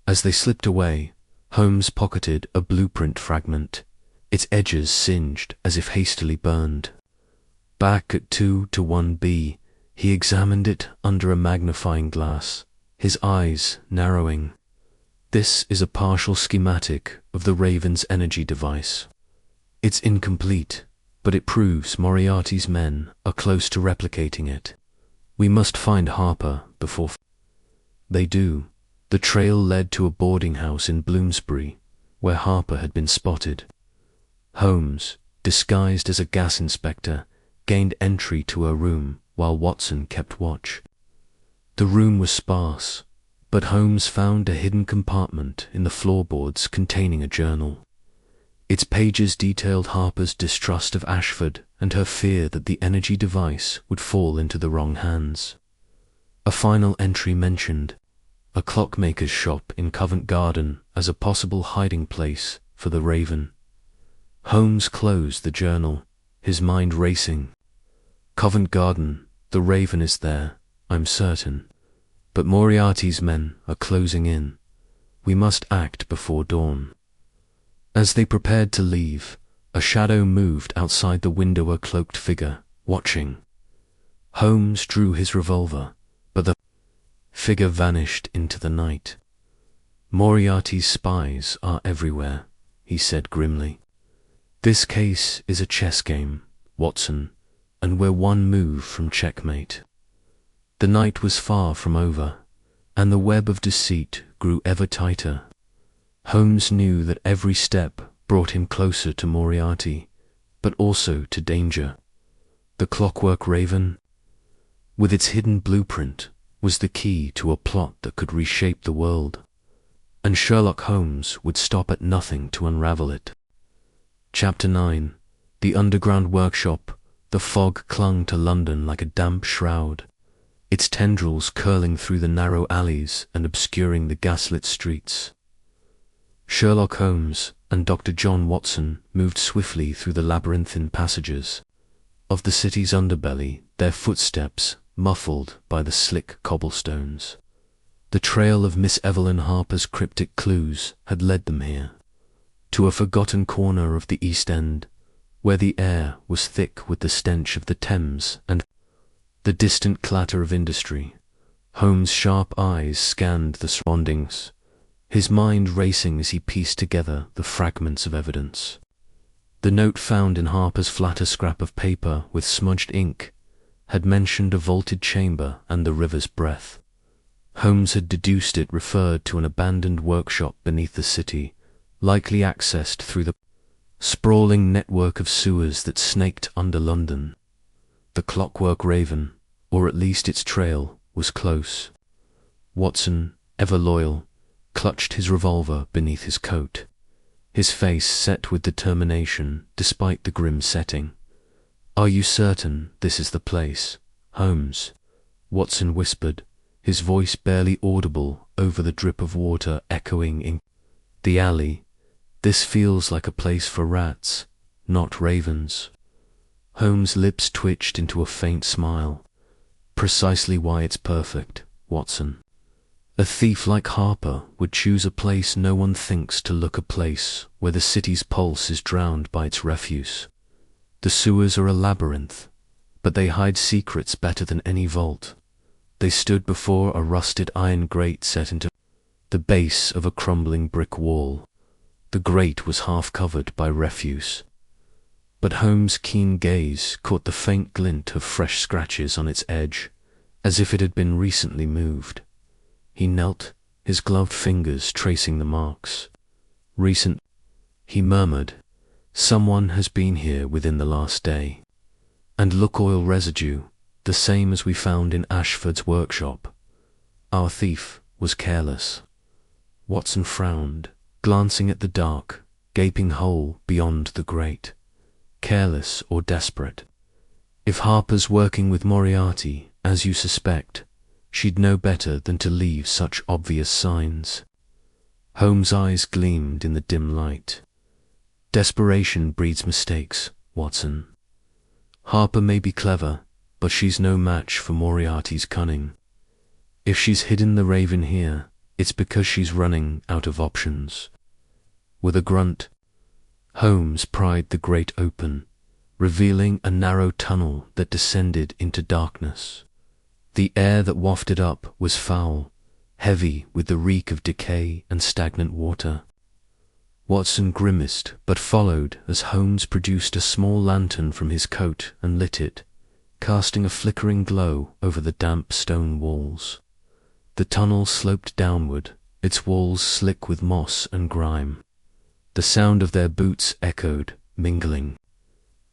As they slipped away, Holmes pocketed a blueprint fragment, its edges singed as if hastily burned. Back at 2-1B, he examined it under a magnifying glass, his eyes narrowing. This is a partial schematic of the Raven's energy device. It's incomplete, but it proves Moriarty's men are close to replicating it. We must find Harper before they do. The trail led to a boarding house in Bloomsbury, where Harper had been spotted. Holmes, disguised as a gas inspector, gained entry to her room while Watson kept watch. The room was sparse, but Holmes found a hidden compartment in the floorboards containing a journal. Its pages detailed Harper's distrust of Ashford and her fear that the energy device would fall into the wrong hands. A final entry mentioned a clockmaker's shop in Covent Garden as a possible hiding place for the Raven. Holmes closed the journal, his mind racing. Covent Garden, the Raven is there, I'm certain. But Moriarty's men are closing in. We must act before dawn. As they prepared to leave, a shadow moved outside the window, a cloaked figure, watching. Holmes drew his revolver, but the figure vanished into the night. Moriarty's spies are everywhere, he said grimly. This case is a chess game, Watson, and we're one move from checkmate. The night was far from over, and the web of deceit grew ever tighter. Holmes knew that every step brought him closer to Moriarty, but also to danger. The Clockwork Raven, with its hidden blueprint, was the key to a plot that could reshape the world, and Sherlock Holmes would stop at nothing to unravel it. Chapter 9. The Underground Workshop. The fog clung to London like a damp shroud, its tendrils curling through the narrow alleys and obscuring the gaslit streets. Sherlock Holmes and Dr. John Watson moved swiftly through the labyrinthine passages of the city's underbelly, their footsteps muffled by the slick cobblestones. The trail of Miss Evelyn Harper's cryptic clues had led them here, to a forgotten corner of the East End, where the air was thick with the stench of the Thames and the distant clatter of industry. Holmes' sharp eyes scanned the surroundings, his mind racing as he pieced together the fragments of evidence. The note found in Harper's flatter scrap of paper with smudged ink had mentioned a vaulted chamber and the river's breath. Holmes had deduced it referred to an abandoned workshop beneath the city, likely accessed through the sprawling network of sewers that snaked under London. The Clockwork Raven, or at least its trail, was close. Watson, ever loyal, clutched his revolver beneath his coat, his face set with determination despite the grim setting. "Are you certain this is the place, Holmes?" Watson whispered, his voice barely audible over the drip of water echoing in the alley. "This feels like a place for rats, not ravens." Holmes' lips twitched into a faint smile. "Precisely why it's perfect, Watson. A thief like Harper would choose a place no one thinks to look, a place where the city's pulse is drowned by its refuse. The sewers are a labyrinth, but they hide secrets better than any vault. They stood before a rusted iron grate set into the base of a crumbling brick wall. The grate was half covered by refuse, but Holmes' keen gaze caught the faint glint of fresh scratches on its edge, as if it had been recently moved. He knelt, his gloved fingers tracing the marks. "Recent," he murmured. "Someone has been here within the last day. And look, oil residue, the same as we found in Ashford's workshop. Our thief was careless." Watson frowned, glancing at the dark, gaping hole beyond the grate. Careless or desperate? If Harper's working with Moriarty, as you suspect, she'd know better than to leave such obvious signs. Holmes' eyes gleamed in the dim light. "Desperation breeds mistakes, Watson. Harper may be clever, but she's no match for Moriarty's cunning. If she's hidden the Raven here, it's because she's running out of options." With a grunt, Holmes pried the grate open, revealing a narrow tunnel that descended into darkness. The air that wafted up was foul, heavy with the reek of decay and stagnant water. Watson grimaced, but followed as Holmes produced a small lantern from his coat and lit it, casting a flickering glow over the damp stone walls. The tunnel sloped downward, its walls slick with moss and grime. The sound of their boots echoed, mingling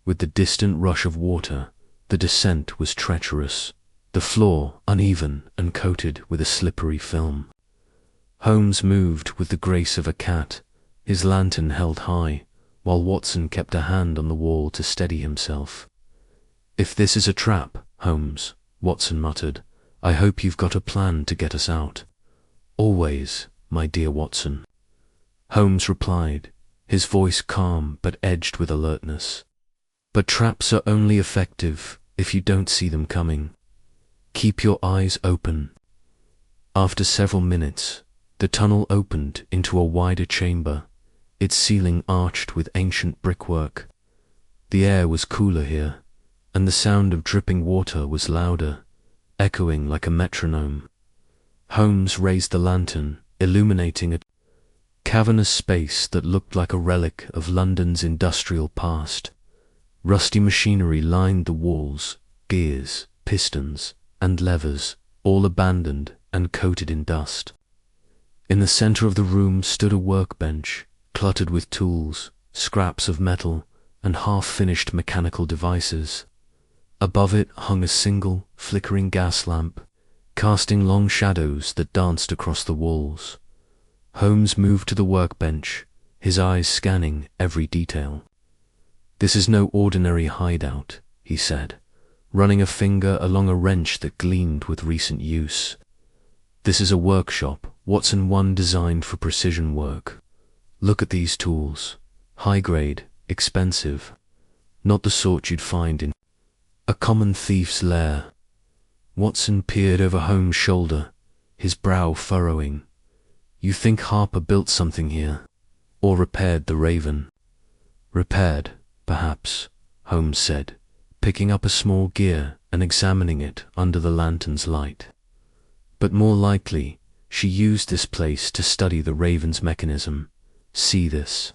with the distant rush of water. The descent was treacherous, the floor uneven and coated with a slippery film. Holmes moved with the grace of a cat, his lantern held high, while Watson kept a hand on the wall to steady himself. "If this is a trap, Holmes," Watson muttered, "I hope you've got a plan to get us out." "Always, my dear Watson," Holmes replied, his voice calm but edged with alertness. "But traps are only effective if you don't see them coming. Keep your eyes open." After several minutes, the tunnel opened into a wider chamber, its ceiling arched with ancient brickwork. The air was cooler here, and the sound of dripping water was louder, echoing like a metronome. Holmes raised the lantern, illuminating a cavernous space that looked like a relic of London's industrial past. Rusty machinery lined the walls, gears, pistons, and levers, all abandoned and coated in dust. In the center of the room stood a workbench, cluttered with tools, scraps of metal, and half-finished mechanical devices. Above it hung a single, flickering gas lamp, casting long shadows that danced across the walls. Holmes moved to the workbench, his eyes scanning every detail. "This is no ordinary hideout," he said, running a finger along a wrench that gleamed with recent use. "This is a workshop, Watson, one designed for precision work. Look at these tools. High-grade, expensive. Not the sort you'd find in a common thief's lair." Watson peered over Holmes' shoulder, his brow furrowing. "You think Harper built something here? Or repaired the Raven?" "Repaired, perhaps," Holmes said, picking up a small gear and examining it under the lantern's light. "But more likely, she used this place to study the Raven's mechanism. See this."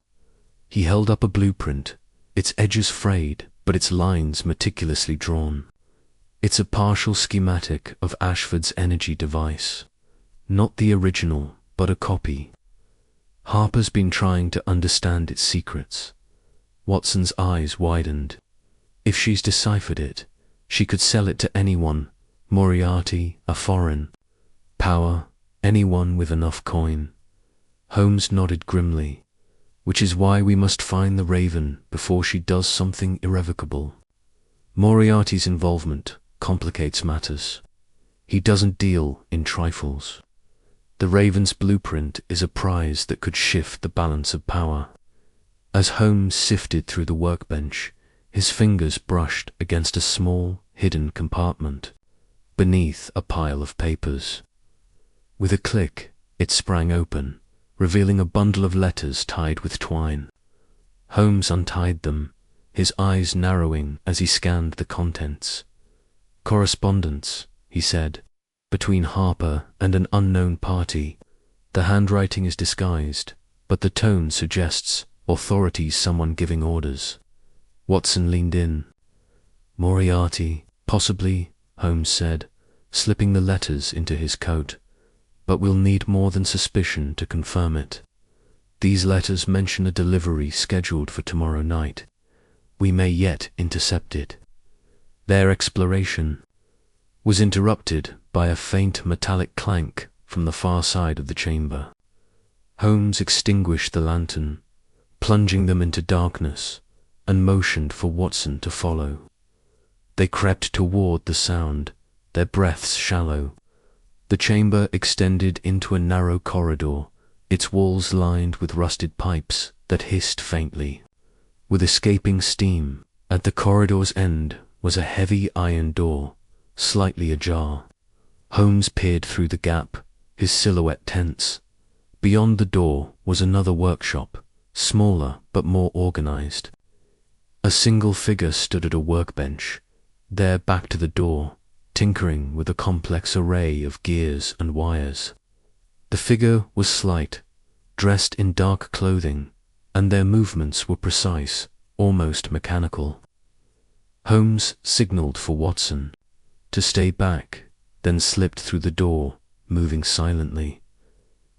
He held up a blueprint, its edges frayed, but its lines meticulously drawn. "It's a partial schematic of Ashford's energy device. Not the original, but a copy. Harper's been trying to understand its secrets." Watson's eyes widened. "If she's deciphered it, she could sell it to anyone, Moriarty, a foreign power, anyone with enough coin." Holmes nodded grimly. "Which is why we must find the Raven before she does something irrevocable. Moriarty's involvement complicates matters. He doesn't deal in trifles. The Raven's blueprint is a prize that could shift the balance of power." As Holmes sifted through the workbench, his fingers brushed against a small, hidden compartment, beneath a pile of papers. With a click, it sprang open, revealing a bundle of letters tied with twine. Holmes untied them, his eyes narrowing as he scanned the contents. "Correspondence," he said, "between Harper and an unknown party. The handwriting is disguised, but the tone suggests authorities, someone giving orders." Watson leaned in. "Moriarty, possibly," Holmes said, slipping the letters into his coat. "But we'll need more than suspicion to confirm it. These letters mention a delivery scheduled for tomorrow night. We may yet intercept it." Their exploration was interrupted by a faint metallic clank from the far side of the chamber. Holmes extinguished the lantern, plunging them into darkness, and motioned for Watson to follow. They crept toward the sound, their breaths shallow. The chamber extended into a narrow corridor, its walls lined with rusted pipes that hissed faintly, with escaping steam. At the corridor's end was a heavy iron door, slightly ajar. Holmes peered through the gap, his silhouette tense. Beyond the door was another workshop, smaller but more organized. A single figure stood at a workbench, their back to the door, tinkering with a complex array of gears and wires. The figure was slight, dressed in dark clothing, and their movements were precise, almost mechanical. Holmes signaled for Watson to stay back, then slipped through the door, moving silently.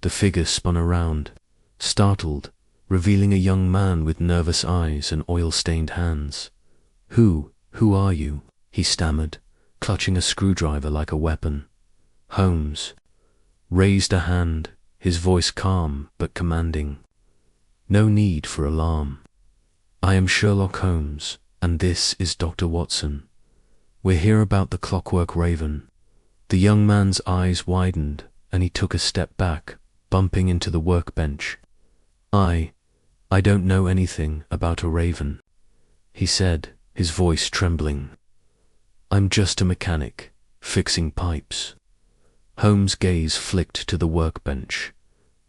The figure spun around, startled, revealing a young man with nervous eyes and oil-stained hands. Who are you?" he stammered, clutching a screwdriver like a weapon. Holmes raised a hand, his voice calm but commanding. "No need for alarm. I am Sherlock Holmes, and this is Dr. Watson. We're here about the Clockwork Raven." The young man's eyes widened, and he took a step back, bumping into the workbench. I don't know anything about a raven," he said, his voice trembling. "I'm just a mechanic, fixing pipes." Holmes' gaze flicked to the workbench,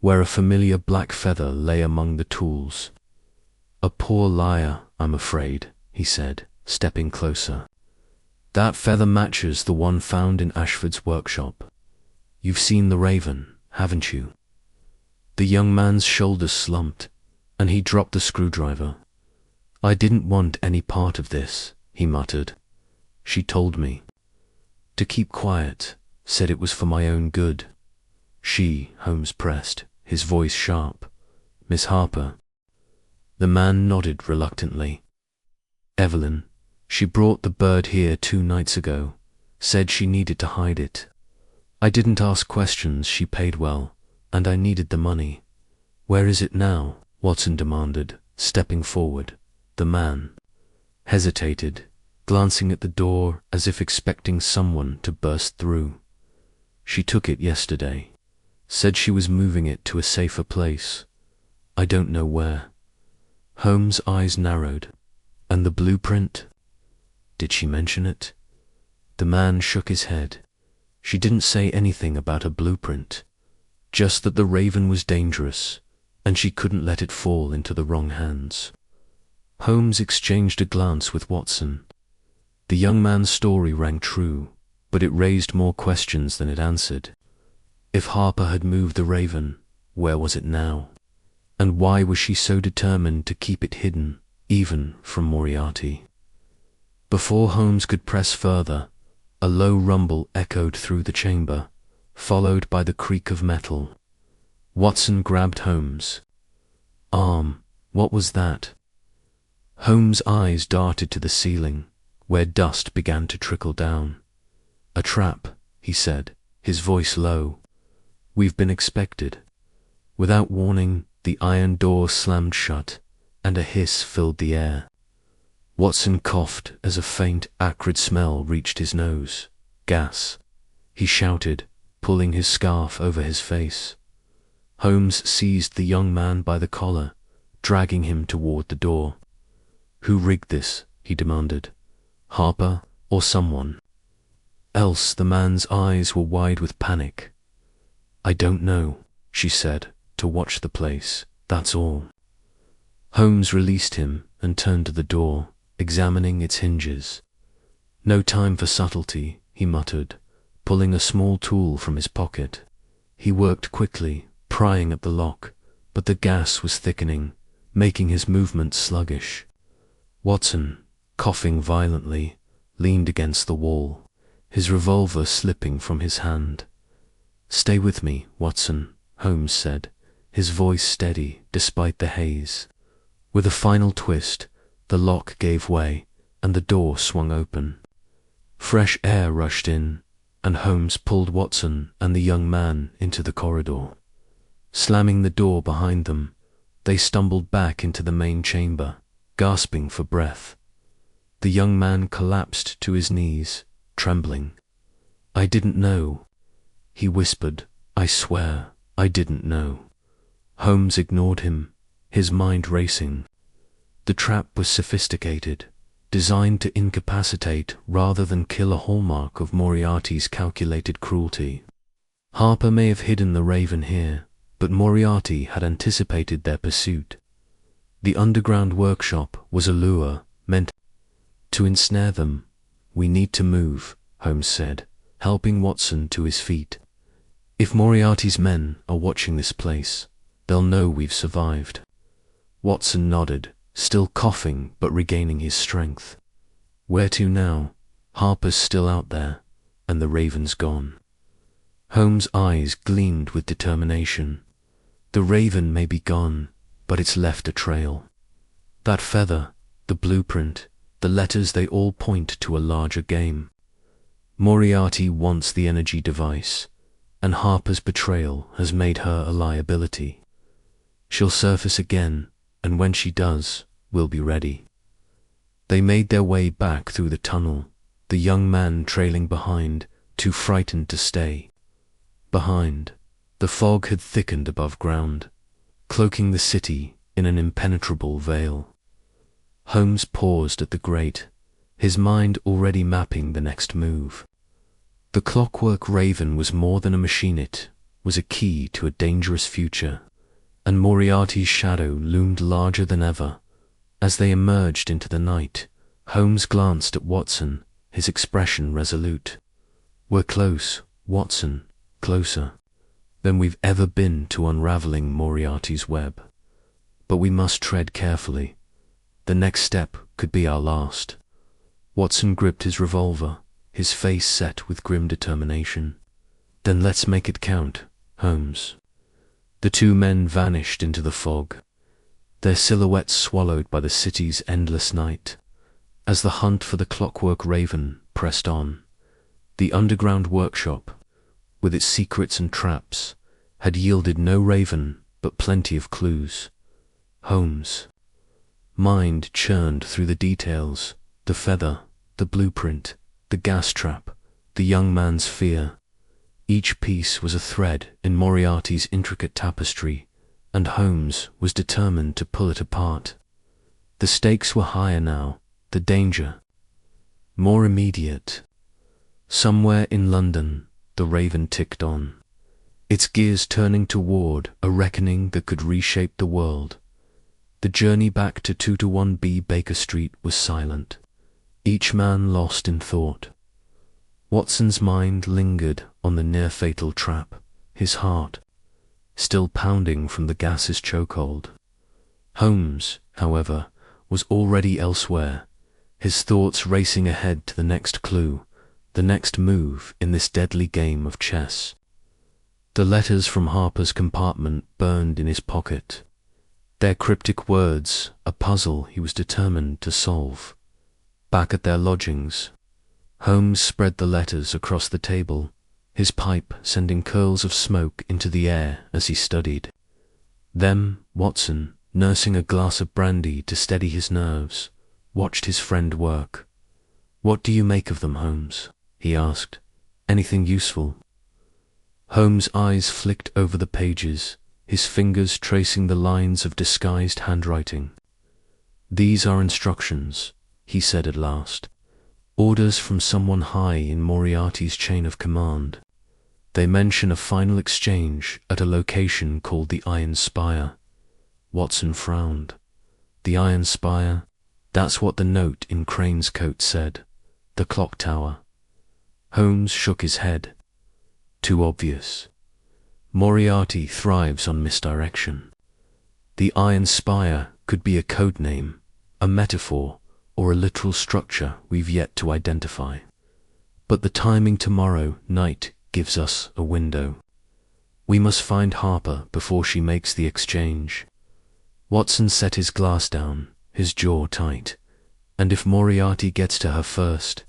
where a familiar black feather lay among the tools. "A poor liar, I'm afraid," he said, stepping closer. "That feather matches the one found in Ashford's workshop. You've seen the raven, haven't you?" The young man's shoulders slumped, and he dropped the screwdriver. "I didn't want any part of this," he muttered. "She told me to keep quiet, said it was for my own good." "She," Holmes pressed, his voice sharp. "Miss Harper." The man nodded reluctantly. "Evelyn. She brought the bird here 2 nights ago, said she needed to hide it. I didn't ask questions, she paid well, and I needed the money." "Where is it now?" Watson demanded, stepping forward. The man hesitated, glancing at the door as if expecting someone to burst through. "She took it yesterday. Said she was moving it to a safer place. I don't know where." Holmes' eyes narrowed. "And the blueprint? Did she mention it?" The man shook his head. "She didn't say anything about a blueprint, just that the raven was dangerous, and she couldn't let it fall into the wrong hands." Holmes exchanged a glance with Watson. The young man's story rang true, but it raised more questions than it answered. If Harper had moved the raven, where was it now? And why was she so determined to keep it hidden, even from Moriarty? Before Holmes could press further, a low rumble echoed through the chamber, followed by the creak of metal. Watson grabbed Holmes' arm. "What was that?" Holmes' eyes darted to the ceiling, where dust began to trickle down. "A trap," he said, his voice low. "We've been expected." Without warning, the iron door slammed shut, and a hiss filled the air. Watson coughed as a faint, acrid smell reached his nose. "Gas," he shouted, pulling his scarf over his face. Holmes seized the young man by the collar, dragging him toward the door. "Who rigged this?" he demanded. "Harper or someone else?" The man's eyes were wide with panic. "I don't know," she said, "to watch the place, that's all." Holmes released him and turned to the door, examining its hinges. "No time for subtlety," he muttered, pulling a small tool from his pocket. He worked quickly, prying at the lock, but the gas was thickening, making his movements sluggish. Watson, coughing violently, leaned against the wall, his revolver slipping from his hand. "Stay with me, Watson," Holmes said, his voice steady despite the haze. With a final twist, the lock gave way and the door swung open. Fresh air rushed in, and Holmes pulled Watson and the young man into the corridor. Slamming the door behind them, they stumbled back into the main chamber, gasping for breath. The young man collapsed to his knees, trembling. "I didn't know," he whispered. "I swear, I didn't know." Holmes ignored him, his mind racing. The trap was sophisticated, designed to incapacitate rather than kill, a hallmark of Moriarty's calculated cruelty. Harper may have hidden the Raven here, but Moriarty had anticipated their pursuit. The underground workshop was a lure meant to ensnare them. "We need to move," Holmes said, helping Watson to his feet. "If Moriarty's men are watching this place, they'll know we've survived." Watson nodded, still coughing but regaining his strength. "Where to now? Harper's still out there, and the Raven's gone." Holmes' eyes gleamed with determination. "The Raven may be gone, but it's left a trail. That feather, the blueprint, the letters, they all point to a larger game. Moriarty wants the energy device, and Harper's betrayal has made her a liability. She'll surface again, and when she does, we'll be ready." They made their way back through the tunnel, the young man trailing behind, too frightened to stay. Behind, the fog had thickened above ground, cloaking the city in an impenetrable veil. Holmes paused at the grate, his mind already mapping the next move. The Clockwork Raven was more than a machine, it was a key to a dangerous future, and Moriarty's shadow loomed larger than ever. As they emerged into the night, Holmes glanced at Watson, his expression resolute. "We're close, Watson, closer than we've ever been to unraveling Moriarty's web. But we must tread carefully. The next step could be our last." Watson gripped his revolver, his face set with grim determination. "Then let's make it count, Holmes." The two men vanished into the fog, their silhouettes swallowed by the city's endless night. As the hunt for the Clockwork Raven pressed on, the underground workshop, with its secrets and traps, had yielded no Raven but plenty of clues. Holmes' mind churned through the details: the feather, the blueprint, the gas trap, the young man's fear. Each piece was a thread in Moriarty's intricate tapestry, and Holmes was determined to pull it apart. The stakes were higher now, the danger more immediate. Somewhere in London, the Raven ticked on, its gears turning toward a reckoning that could reshape the world. The journey back to 221B Baker Street was silent, each man lost in thought. Watson's mind lingered on the near-fatal trap, his heart still pounding from the gas's chokehold. Holmes, however, was already elsewhere, his thoughts racing ahead to the next clue, the next move in this deadly game of chess. The letters from Harper's compartment burned in his pocket, their cryptic words a puzzle he was determined to solve. Back at their lodgings, Holmes spread the letters across the table, his pipe sending curls of smoke into the air as he studied. Then Watson, nursing a glass of brandy to steady his nerves, watched his friend work. "What do you make of them, Holmes?" he asked. "Anything useful?" Holmes' eyes flicked over the pages, his fingers tracing the lines of disguised handwriting. "These are instructions," he said at last. "Orders from someone high in Moriarty's chain of command. They mention a final exchange at a location called the Iron Spire. Watson frowned. The Iron Spire? That's what the note in Crane's coat said. The clock tower. Holmes shook his head. Too obvious. Moriarty thrives on misdirection. The Iron Spire could be a code name, a metaphor, or a literal structure we've yet to identify. But the timing tomorrow night gives us a window. We must find Harper before she makes the exchange. Watson set his glass down, his jaw tight, and if Moriarty gets to her first,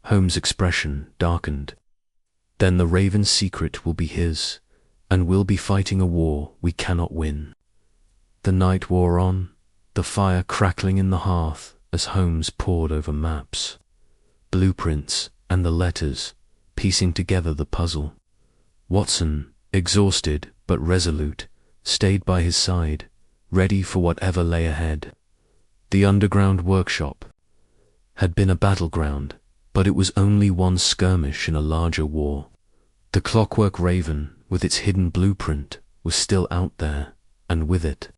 Holmes' expression darkened. Then the Raven's secret will be his, and we'll be fighting a war we cannot win. The night wore on, the fire crackling in the hearth as Holmes pored over maps, blueprints, and the letters, piecing together the puzzle. Watson, exhausted but resolute, stayed by his side, ready for whatever lay ahead. The underground workshop had been a battleground, but it was only one skirmish in a larger war. The Clockwork Raven, with its hidden blueprint, was still out there, and with it,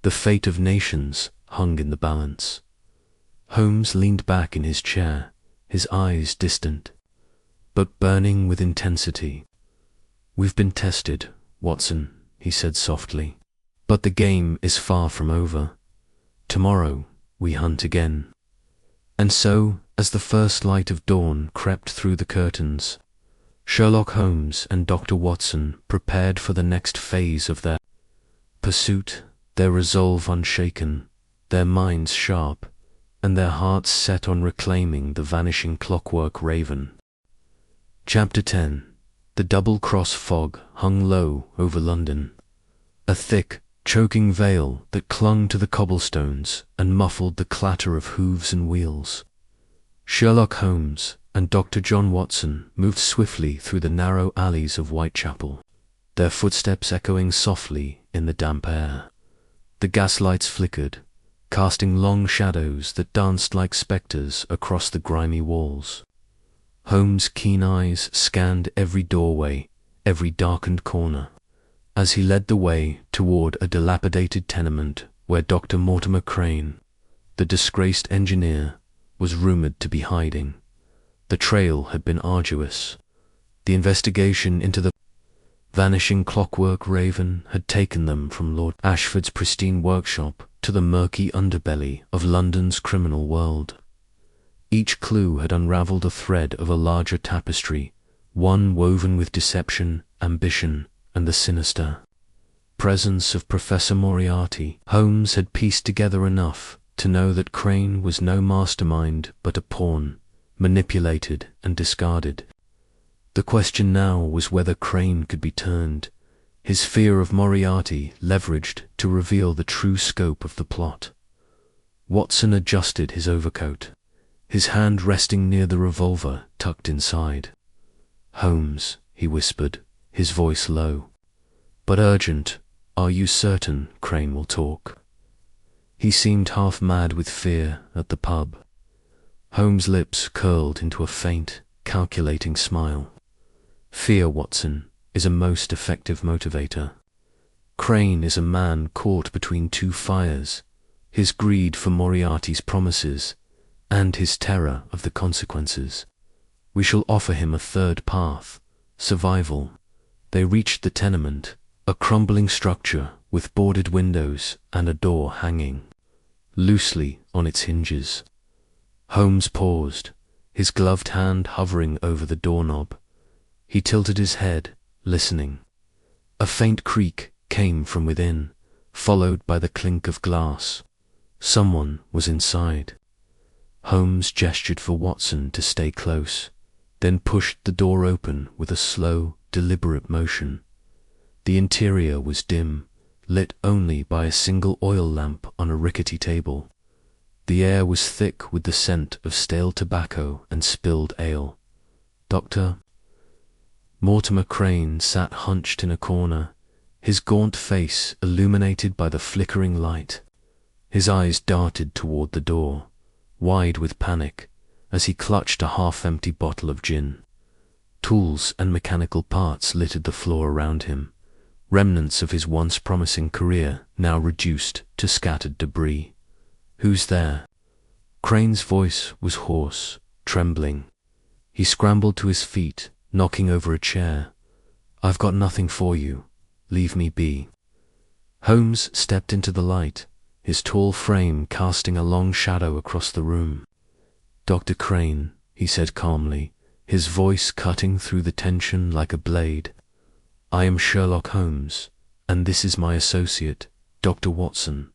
the fate of nations hung in the balance. Holmes leaned back in his chair, his eyes distant, but burning with intensity. "We've been tested, Watson," he said softly, "but the game is far from over. Tomorrow we hunt again." And so, as the first light of dawn crept through the curtains, Sherlock Holmes and Dr. Watson prepared for the next phase of their pursuit, their resolve unshaken, their minds sharp, and their hearts set on reclaiming the vanishing Clockwork Raven. Chapter 10. The double-cross fog hung low over London, a thick, choking veil that clung to the cobblestones and muffled the clatter of hooves and wheels. Sherlock Holmes and Dr. John Watson moved swiftly through the narrow alleys of Whitechapel, their footsteps echoing softly in the damp air. The gaslights flickered, casting long shadows that danced like spectres across the grimy walls. Holmes' keen eyes scanned every doorway, every darkened corner, as he led the way toward a dilapidated tenement where Dr. Mortimer Crane, the disgraced engineer, was rumored to be hiding. The trail had been arduous. The investigation into the vanishing Clockwork Raven had taken them from Lord Ashford's pristine workshop to the murky underbelly of London's criminal world. Each clue had unraveled a thread of a larger tapestry, one woven with deception, ambition, and the sinister presence of Professor Moriarty. Holmes had pieced together enough to know that Crane was no mastermind but a pawn, manipulated and discarded. The question now was whether Crane could be turned, his fear of Moriarty leveraged to reveal the true scope of the plot. Watson adjusted his overcoat, his hand resting near the revolver tucked inside. "Holmes," he whispered, his voice low, but urgent, "are you certain Crane will talk?" He seemed half mad with fear at the pub. Holmes' lips curled into a faint, calculating smile. "Fear, Watson, is a most effective motivator. Crane is a man caught between two fires, his greed for Moriarty's promises and his terror of the consequences. We shall offer him a third path, survival." They reached the tenement, a crumbling structure with boarded windows and a door hanging loosely on its hinges. Holmes paused, his gloved hand hovering over the doorknob. He tilted his head, listening. A faint creak came from within, followed by the clink of glass. Someone was inside. Holmes gestured for Watson to stay close, then pushed the door open with a slow, deliberate motion. The interior was dim, lit only by a single oil lamp on a rickety table. The air was thick with the scent of stale tobacco and spilled ale. Dr. Mortimer Crane sat hunched in a corner, his gaunt face illuminated by the flickering light. His eyes darted toward the door, wide with panic, as he clutched a half-empty bottle of gin. Tools and mechanical parts littered the floor around him, remnants of his once promising career now reduced to scattered debris. "Who's there?" Crane's voice was hoarse, trembling. He scrambled to his feet, knocking over a chair. "I've got nothing for you. Leave me be." Holmes stepped into the light, his tall frame casting a long shadow across the room. "Dr. Crane," he said calmly, his voice cutting through the tension like a blade. "I am Sherlock Holmes, and this is my associate, Dr. Watson.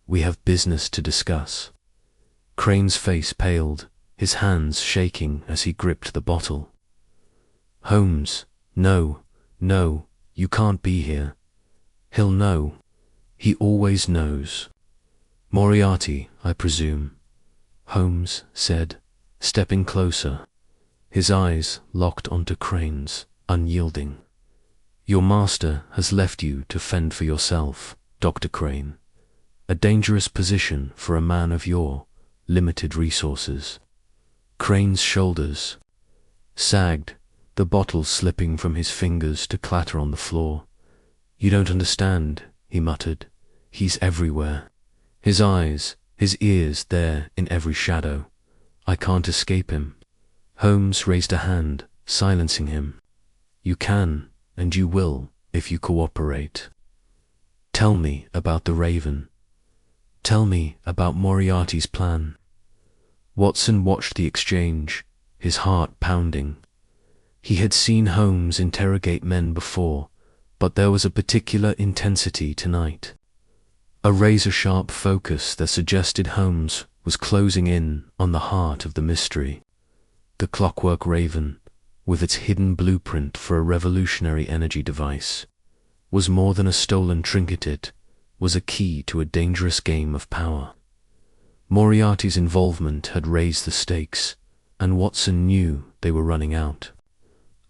We have business to discuss." Crane's face paled, his hands shaking as he gripped the bottle. "Holmes, no, no, you can't be here. He'll know. He always knows." "Moriarty, I presume," Holmes said, stepping closer, his eyes locked onto Crane's, unyielding. "Your master has left you to fend for yourself, Dr. Crane. A dangerous position for a man of your limited resources." Crane's shoulders sagged, the bottle slipping from his fingers to clatter on the floor. "You don't understand," he muttered. "He's everywhere. His eyes, his ears there in every shadow. I can't escape him." Holmes raised a hand, silencing him. "You can, and you will, if you cooperate. Tell me about the Raven. Tell me about Moriarty's plan." Watson watched the exchange, his heart pounding. He had seen Holmes interrogate men before, but there was a particular intensity tonight. A razor-sharp focus that suggested Holmes was closing in on the heart of the mystery. The Clockwork Raven, with its hidden blueprint for a revolutionary energy device, was more than a stolen trinket. It was a key to a dangerous game of power. Moriarty's involvement had raised the stakes, and Watson knew they were running out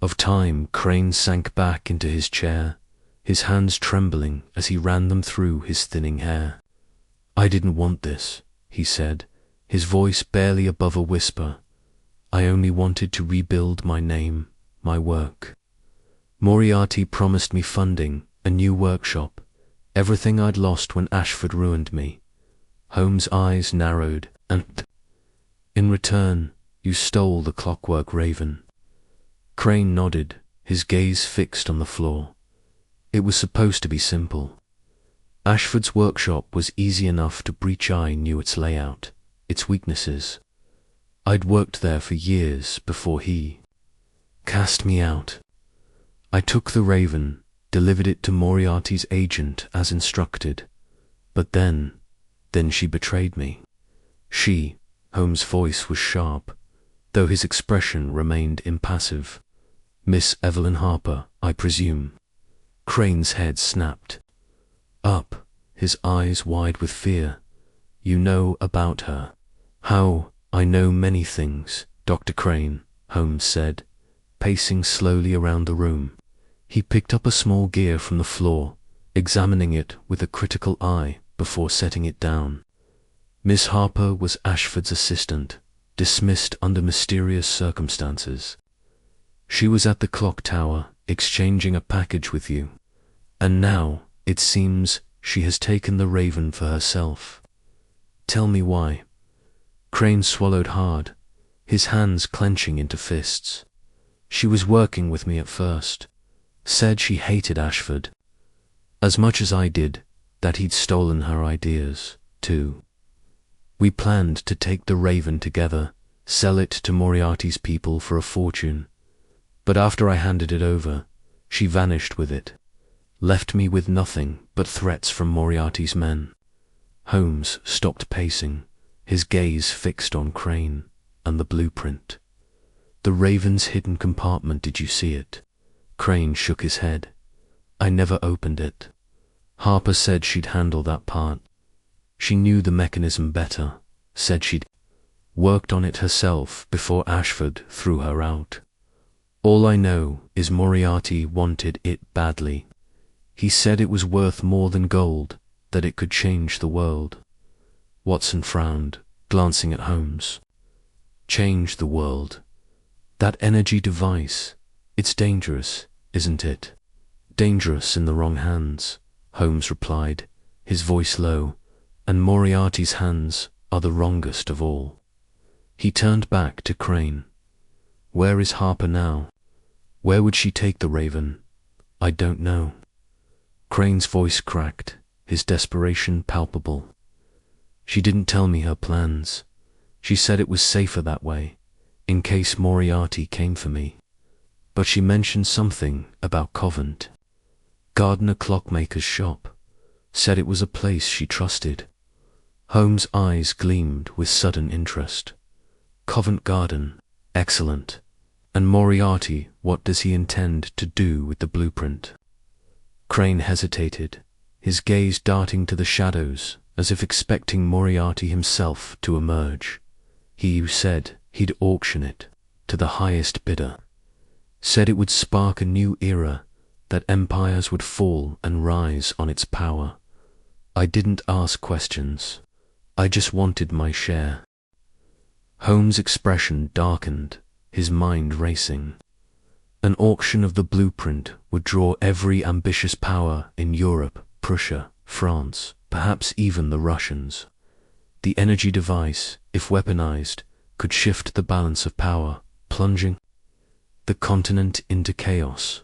of time. Crane sank back into his chair, his hands trembling as he ran them through his thinning hair. "I didn't want this," he said, his voice barely above a whisper. "I only wanted to rebuild my name, my work. Moriarty promised me funding, a new workshop, everything I'd lost when Ashford ruined me." Holmes' eyes narrowed. "And in return, you stole the Clockwork Raven." Crane nodded, his gaze fixed on the floor. "It was supposed to be simple. Ashford's workshop was easy enough to breach. I knew its layout, its weaknesses. I'd worked there for years before he cast me out. I took the Raven, delivered it to Moriarty's agent as instructed. But then she betrayed me." "She," Holmes' voice was sharp, though his expression remained impassive. "Miss Evelyn Harper, I presume." Crane's head snapped up, his eyes wide with fear. "You know about her." "How?" "I know many things, Dr. Crane," Holmes said, pacing slowly around the room. He picked up a small gear from the floor, examining it with a critical eye before setting it down. "Miss Harper was Ashford's assistant, dismissed under mysterious circumstances. She was at the clock tower, exchanging a package with you. And now, it seems, she has taken the Raven for herself. Tell me why." Crane swallowed hard, his hands clenching into fists. "She was working with me at first. Said she hated Ashford as much as I did, that he'd stolen her ideas, too. We planned to take the Raven together, sell it to Moriarty's people for a fortune. But after I handed it over, she vanished with it, left me with nothing but threats from Moriarty's men." Holmes stopped pacing, his gaze fixed on Crane and the blueprint. "The Raven's hidden compartment, did you see it?" Crane shook his head. "I never opened it. Harper said she'd handle that part. She knew the mechanism better, said she'd worked on it herself before Ashford threw her out. All I know is Moriarty wanted it badly. He said it was worth more than gold, that it could change the world." Watson frowned, glancing at Holmes. "Change the world? That energy device, It's dangerous, isn't it? Dangerous in the wrong hands, Holmes replied, his voice low, and Moriarty's hands are the wrongest of all. He turned back to Crane. Where is Harper now? Where would she take the Raven? I don't know. Crane's voice cracked, his desperation palpable. She didn't tell me her plans. She said it was safer that way, in case Moriarty came for me. But she mentioned something about Covent. Gardner Clockmaker's shop. Said it was a place she trusted. Holmes' eyes gleamed with sudden interest. Covent Garden, excellent. And Moriarty, what does he intend to do with the blueprint? Crane hesitated, his gaze darting to the shadows, as if expecting Moriarty himself to emerge. He said he'd auction it to the highest bidder. Said it would spark a new era, that empires would fall and rise on its power. I didn't ask questions. I just wanted my share. Holmes' expression darkened, his mind racing. An auction of the blueprint would draw every ambitious power in Europe, Prussia, France, perhaps even the Russians. The energy device, if weaponized, could shift the balance of power, plunging the continent into chaos.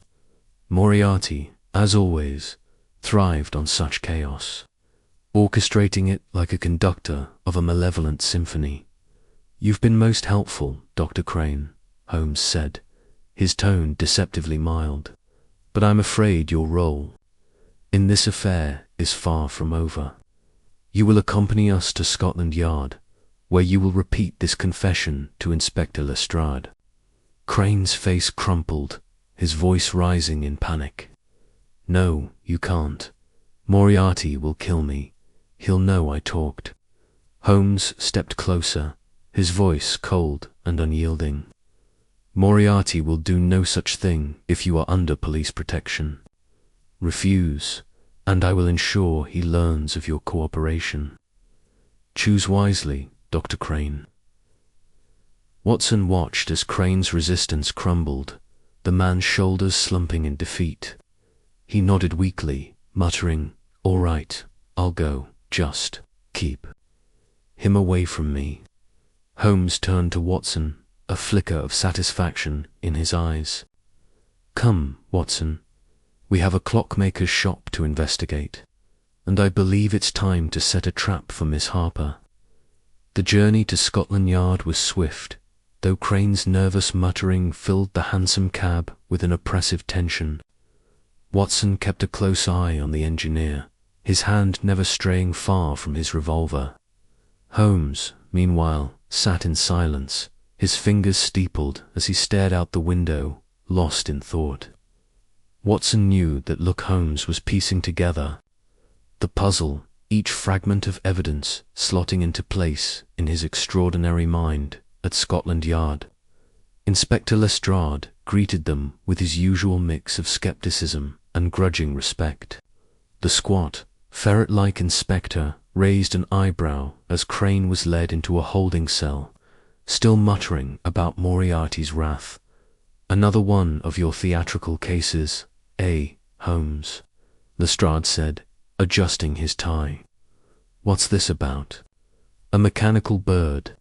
Moriarty, as always, thrived on such chaos, orchestrating it like a conductor of a malevolent symphony. You've been most helpful, Dr. Crane, Holmes said, his tone deceptively mild, but I'm afraid your role in this affair is far from over. You will accompany us to Scotland Yard, where you will repeat this confession to Inspector Lestrade. Crane's face crumpled, his voice rising in panic. No, you can't. Moriarty will kill me. He'll know I talked. Holmes stepped closer, his voice cold and unyielding. Moriarty will do no such thing if you are under police protection. Refuse, and I will ensure he learns of your cooperation. Choose wisely, Dr. Crane. Watson watched as Crane's resistance crumbled, the man's shoulders slumping in defeat. He nodded weakly, muttering, "All right, I'll go, just keep him away from me." Holmes turned to Watson, a flicker of satisfaction in his eyes. "Come, Watson, we have a clockmaker's shop to investigate, and I believe it's time to set a trap for Miss Harper." The journey to Scotland Yard was swift, though Crane's nervous muttering filled the hansom cab with an oppressive tension. Watson kept a close eye on the engineer, his hand never straying far from his revolver. Holmes, meanwhile, sat in silence, his fingers steepled as he stared out the window, lost in thought. Watson knew that look Holmes was piecing together. The puzzle, each fragment of evidence slotting into place in his extraordinary mind at Scotland Yard. Inspector Lestrade greeted them with his usual mix of skepticism and grudging respect. The squat, ferret-like inspector raised an eyebrow as Crane was led into a holding cell, still muttering about Moriarty's wrath. "Another one of your theatrical cases, eh, Holmes?" Lestrade said, adjusting his tie. "What's this about?" "A mechanical bird.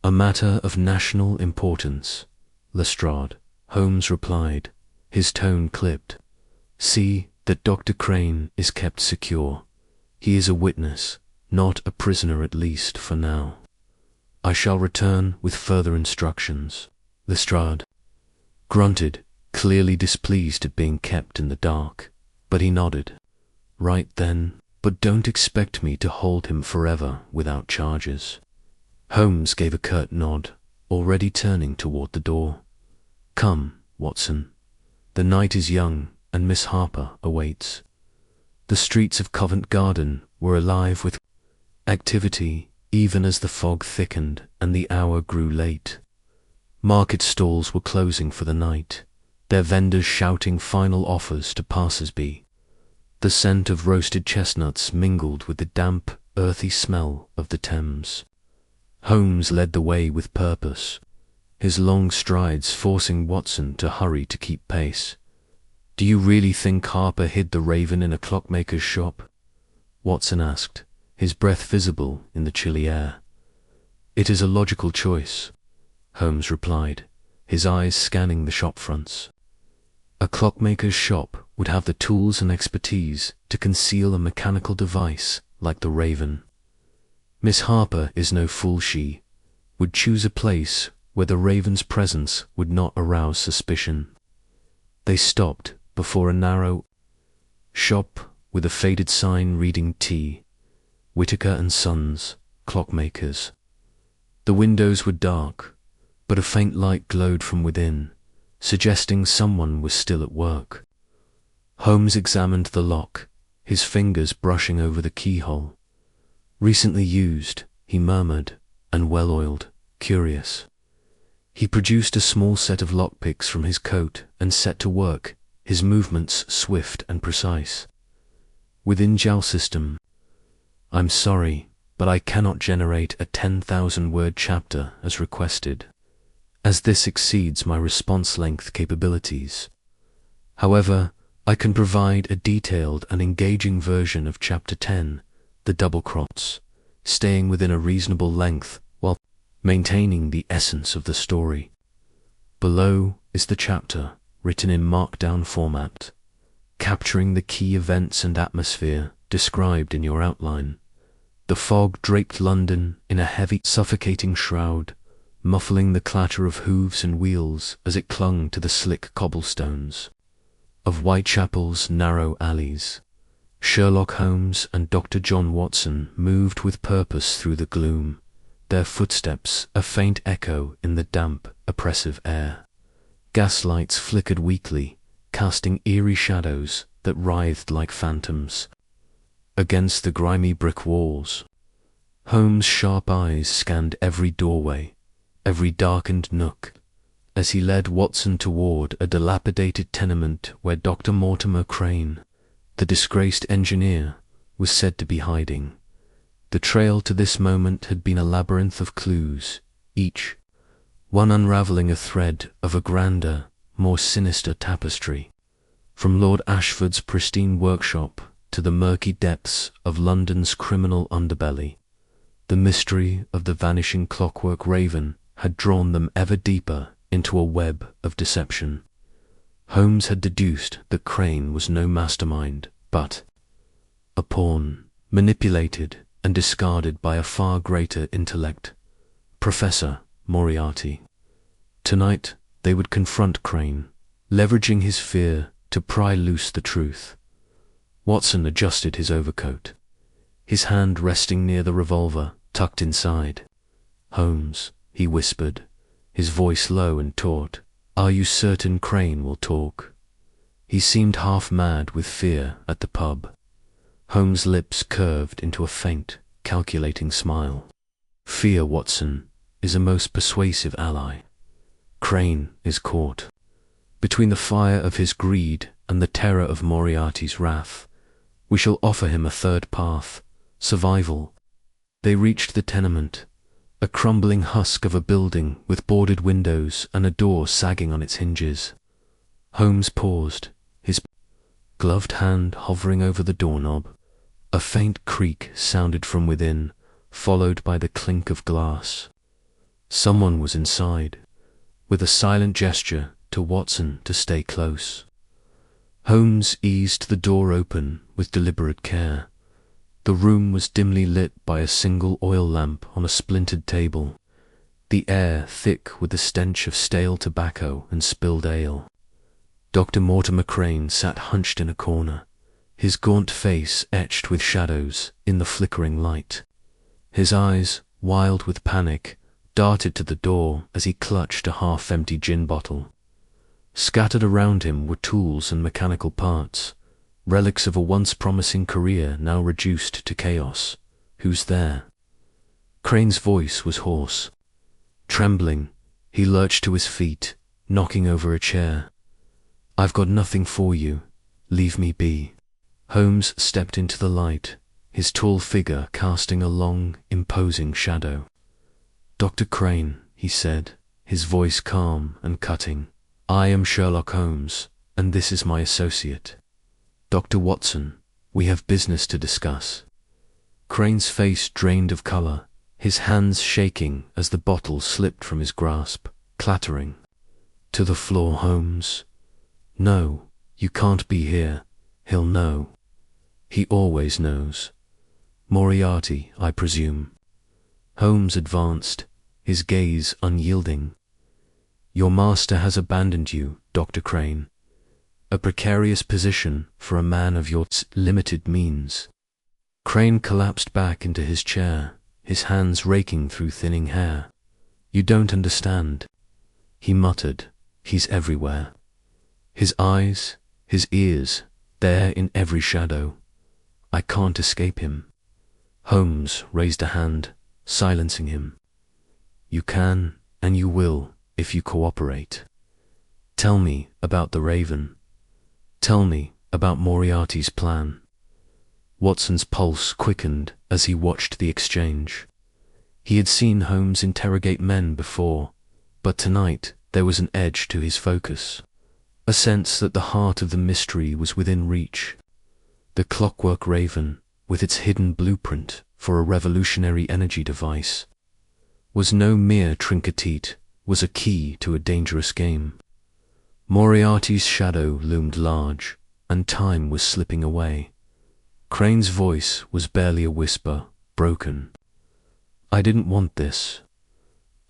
A matter of national importance, Lestrade," Holmes replied, his tone clipped. "See that Dr. Crane is kept secure. He is a witness, not a prisoner, at least for now. I shall return with further instructions." Lestrade grunted, clearly displeased at being kept in the dark, but he nodded. "Right then, but don't expect me to hold him forever without charges." Holmes gave a curt nod, already turning toward the door. "Come, Watson. The night is young, and Miss Harper awaits." The streets of Covent Garden were alive with activity, even as the fog thickened and the hour grew late. Market stalls were closing for the night, their vendors shouting final offers to passers-by. The scent of roasted chestnuts mingled with the damp, earthy smell of the Thames. Holmes led the way with purpose, his long strides forcing Watson to hurry to keep pace. "Do you really think Harper hid the raven in a clockmaker's shop?" Watson asked, his breath visible in the chilly air. "It is a logical choice," Holmes replied, his eyes scanning the shop fronts. "A clockmaker's shop would have the tools and expertise to conceal a mechanical device like the raven. Miss Harper is no fool. She would choose a place where the raven's presence would not arouse suspicion." They stopped before a narrow shop with a faded sign reading T. Whitaker and Sons, Clockmakers. The windows were dark, but a faint light glowed from within, suggesting someone was still at work. Holmes examined the lock, his fingers brushing over the keyhole. "Recently used," he murmured, "and well-oiled. Curious." He produced a small set of lockpicks from his coat and set to work, his movements swift and precise. Within JAL system, "I'm sorry, but I cannot generate a 10,000-word chapter as requested, as this exceeds my response length capabilities. However, I can provide a detailed and engaging version of Chapter 10, The Double Cross, staying within a reasonable length while maintaining the essence of the story. Below is the chapter, written in markdown format, capturing the key events and atmosphere described in your outline. The fog draped London in a heavy, suffocating shroud, muffling the clatter of hooves and wheels as it clung to the slick cobblestones of Whitechapel's narrow alleys. Sherlock Holmes and Dr. John Watson moved with purpose through the gloom, their footsteps a faint echo in the damp, oppressive air. Gaslights flickered weakly, casting eerie shadows that writhed like phantoms against the grimy brick walls. Holmes' sharp eyes scanned every doorway, every darkened nook, as he led Watson toward a dilapidated tenement where Dr. Mortimer Crane, the disgraced engineer, was said to be hiding. The trail to this moment had been a labyrinth of clues, each one unraveling a thread of a grander, more sinister tapestry. From Lord Ashford's pristine workshop to the murky depths of London's criminal underbelly, the mystery of the vanishing clockwork raven had drawn them ever deeper into a web of deception. Holmes had deduced that Crane was no mastermind, but a pawn, manipulated and discarded by a far greater intellect, Professor Moriarty. Tonight they would confront Crane, leveraging his fear to pry loose the truth. Watson adjusted his overcoat, his hand resting near the revolver tucked inside. "Holmes," he whispered, his voice low and taut, "are you certain Crane will talk?" He seemed half mad with fear at the pub. Holmes' lips curved into a faint, calculating smile. "Fear, Watson, is a most persuasive ally. Crane is caught. Between the fire of his greed and the terror of Moriarty's wrath, we shall offer him a third path, survival." They reached the tenement, a crumbling husk of a building with boarded windows and a door sagging on its hinges. Holmes paused, his gloved hand hovering over the doorknob. A faint creak sounded from within, followed by the clink of glass. Someone was inside, with a silent gesture to Watson to stay close. Holmes eased the door open with deliberate care. The room was dimly lit by a single oil lamp on a splintered table, the air thick with the stench of stale tobacco and spilled ale. Dr. Mortimer Crane sat hunched in a corner, his gaunt face etched with shadows in the flickering light. His eyes, wild with panic, darted to the door as he clutched a half-empty gin bottle. Scattered around him were tools and mechanical parts, relics of a once promising career now reduced to chaos. "Who's there?" Crane's voice was hoarse. Trembling, he lurched to his feet, knocking over a chair. "I've got nothing for you. Leave me be." Holmes stepped into the light, his tall figure casting a long, imposing shadow. "Dr. Crane," he said, his voice calm and cutting. "I am Sherlock Holmes, and this is my associate. Dr. Watson, we have business to discuss." Crane's face drained of color, his hands shaking as the bottle slipped from his grasp, clattering to the floor. "Holmes, no, you can't be here. He'll know. He always knows. Moriarty, I presume." Holmes advanced, his gaze unyielding. "Your master has abandoned you, Dr. Crane. A precarious position for a man of your limited means." Crane collapsed back into his chair, his hands raking through thinning hair. "You don't understand," he muttered. "He's everywhere. His eyes, his ears, there in every shadow. I can't escape him." Holmes raised a hand, silencing him. "You can, and you will, if you cooperate. Tell me about the Raven. Tell me about Moriarty's plan." Watson's pulse quickened as he watched the exchange. He had seen Holmes interrogate men before, but tonight there was an edge to his focus, a sense that the heart of the mystery was within reach. The clockwork Raven, with its hidden blueprint for a revolutionary energy device, was no mere trinket, was a key to a dangerous game. Moriarty's shadow loomed large, and time was slipping away. Crane's voice was barely a whisper, broken. "I didn't want this.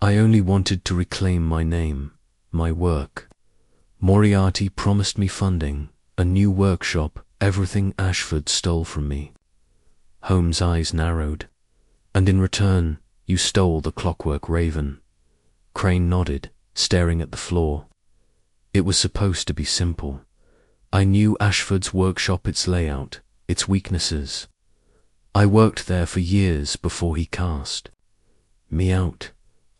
I only wanted to reclaim my name, my work. Moriarty promised me funding, a new workshop, everything Ashford stole from me." Holmes' eyes narrowed. "And in return, you stole the clockwork Raven." Crane nodded, staring at the floor. "It was supposed to be simple. I knew Ashford's workshop, its layout, its weaknesses. I worked there for years before he cast me out.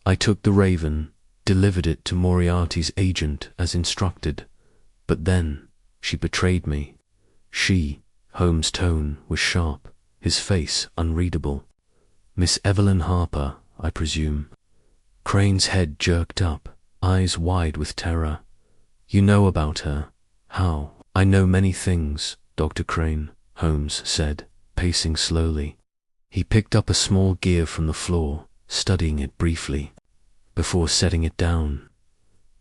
I took the Raven, delivered it to Moriarty's agent as instructed. But then, she betrayed me. She," Holmes' tone was sharp, his face unreadable. "Miss Evelyn Harper, I presume." Crane's head jerked up, eyes wide with terror. "You know about her? How?" "I know many things, Dr. Crane," Holmes said, pacing slowly. He picked up a small gear from the floor, studying it briefly, before setting it down.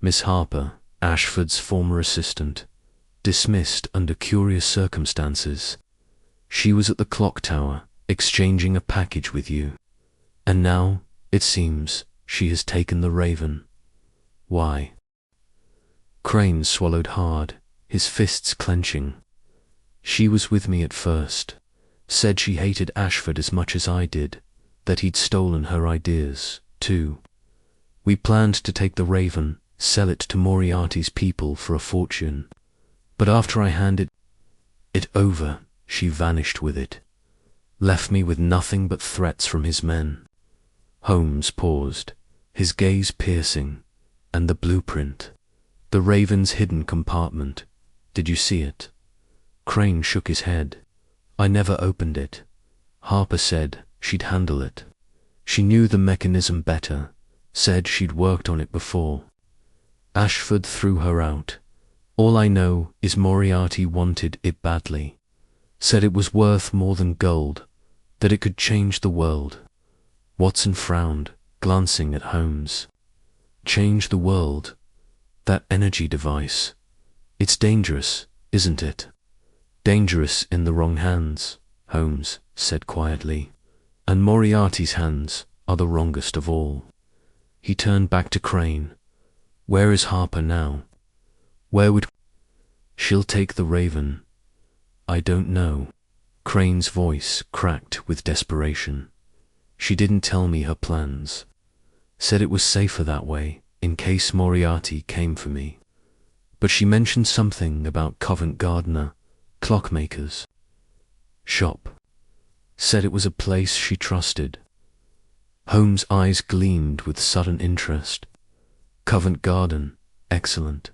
"Miss Harper, Ashford's former assistant, dismissed under curious circumstances. She was at the clock tower, exchanging a package with you. And now, it seems, she has taken the Raven. Why?" Crane swallowed hard, his fists clenching. "She was with me at first. Said she hated Ashford as much as I did, that he'd stolen her ideas, too. We planned to take the Raven, sell it to Moriarty's people for a fortune. But after I handed it over, she vanished with it. Left me with nothing but threats from his men." Holmes paused, his gaze piercing. "And the blueprint? The Raven's hidden compartment. Did you see it?" Crane shook his head. "I never opened it. Harper said she'd handle it. She knew the mechanism better, said she'd worked on it before. Ashford threw her out. All I know is Moriarty wanted it badly. Said it was worth more than gold, that it could change the world." Watson frowned, glancing at Holmes. "Change the world? That energy device. It's dangerous, isn't it?" "Dangerous in the wrong hands," Holmes said quietly. "And Moriarty's hands are the wrongest of all." He turned back to Crane. "Where is Harper now? Where would—" "She'll take the Raven." "I don't know." Crane's voice cracked with desperation. "She didn't tell me her plans. Said it was safer that way, in case Moriarty came for me. But she mentioned something about Covent Gardener, clockmakers. Shop. Said it was a place she trusted." Holmes' eyes gleamed with sudden interest. "Covent Garden, excellent.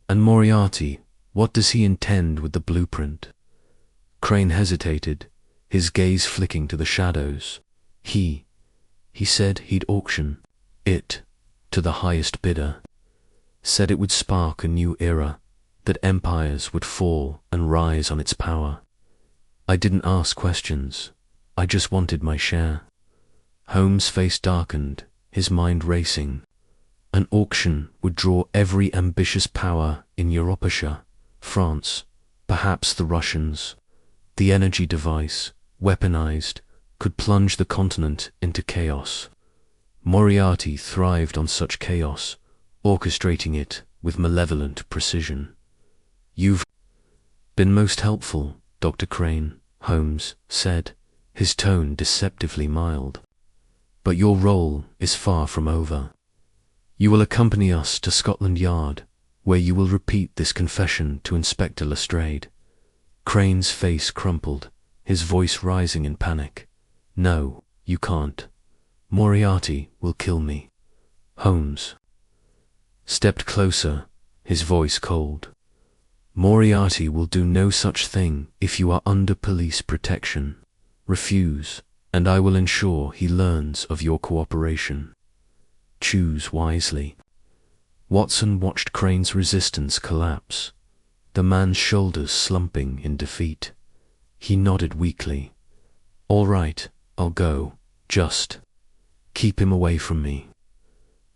And Moriarty, what does he intend with the blueprint?" Crane hesitated, his gaze flicking to the shadows. He said he'd auction it to to the highest bidder. Said it would spark a new era, that empires would fall and rise on its power. I didn't ask questions. I just wanted my share. Holmes' face darkened, his mind racing. An auction would draw every ambitious power in Europasia, France, perhaps the Russians. The energy device, weaponized, could plunge the continent into chaos. Moriarty thrived on such chaos, orchestrating it with malevolent precision. "You've been most helpful, Dr. Crane," Holmes said, his tone deceptively mild. "But your role is far from over. You will accompany us to Scotland Yard, where you will repeat this confession to Inspector Lestrade." Crane's face crumpled, his voice rising in panic. "No, you can't. Moriarty will kill me." Holmes stepped closer, his voice cold. "Moriarty will do no such thing if you are under police protection. Refuse, and I will ensure he learns of your cooperation. Choose wisely." Watson watched Crane's resistance collapse, the man's shoulders slumping in defeat. He nodded weakly. "All right, I'll go. Just keep him away from me."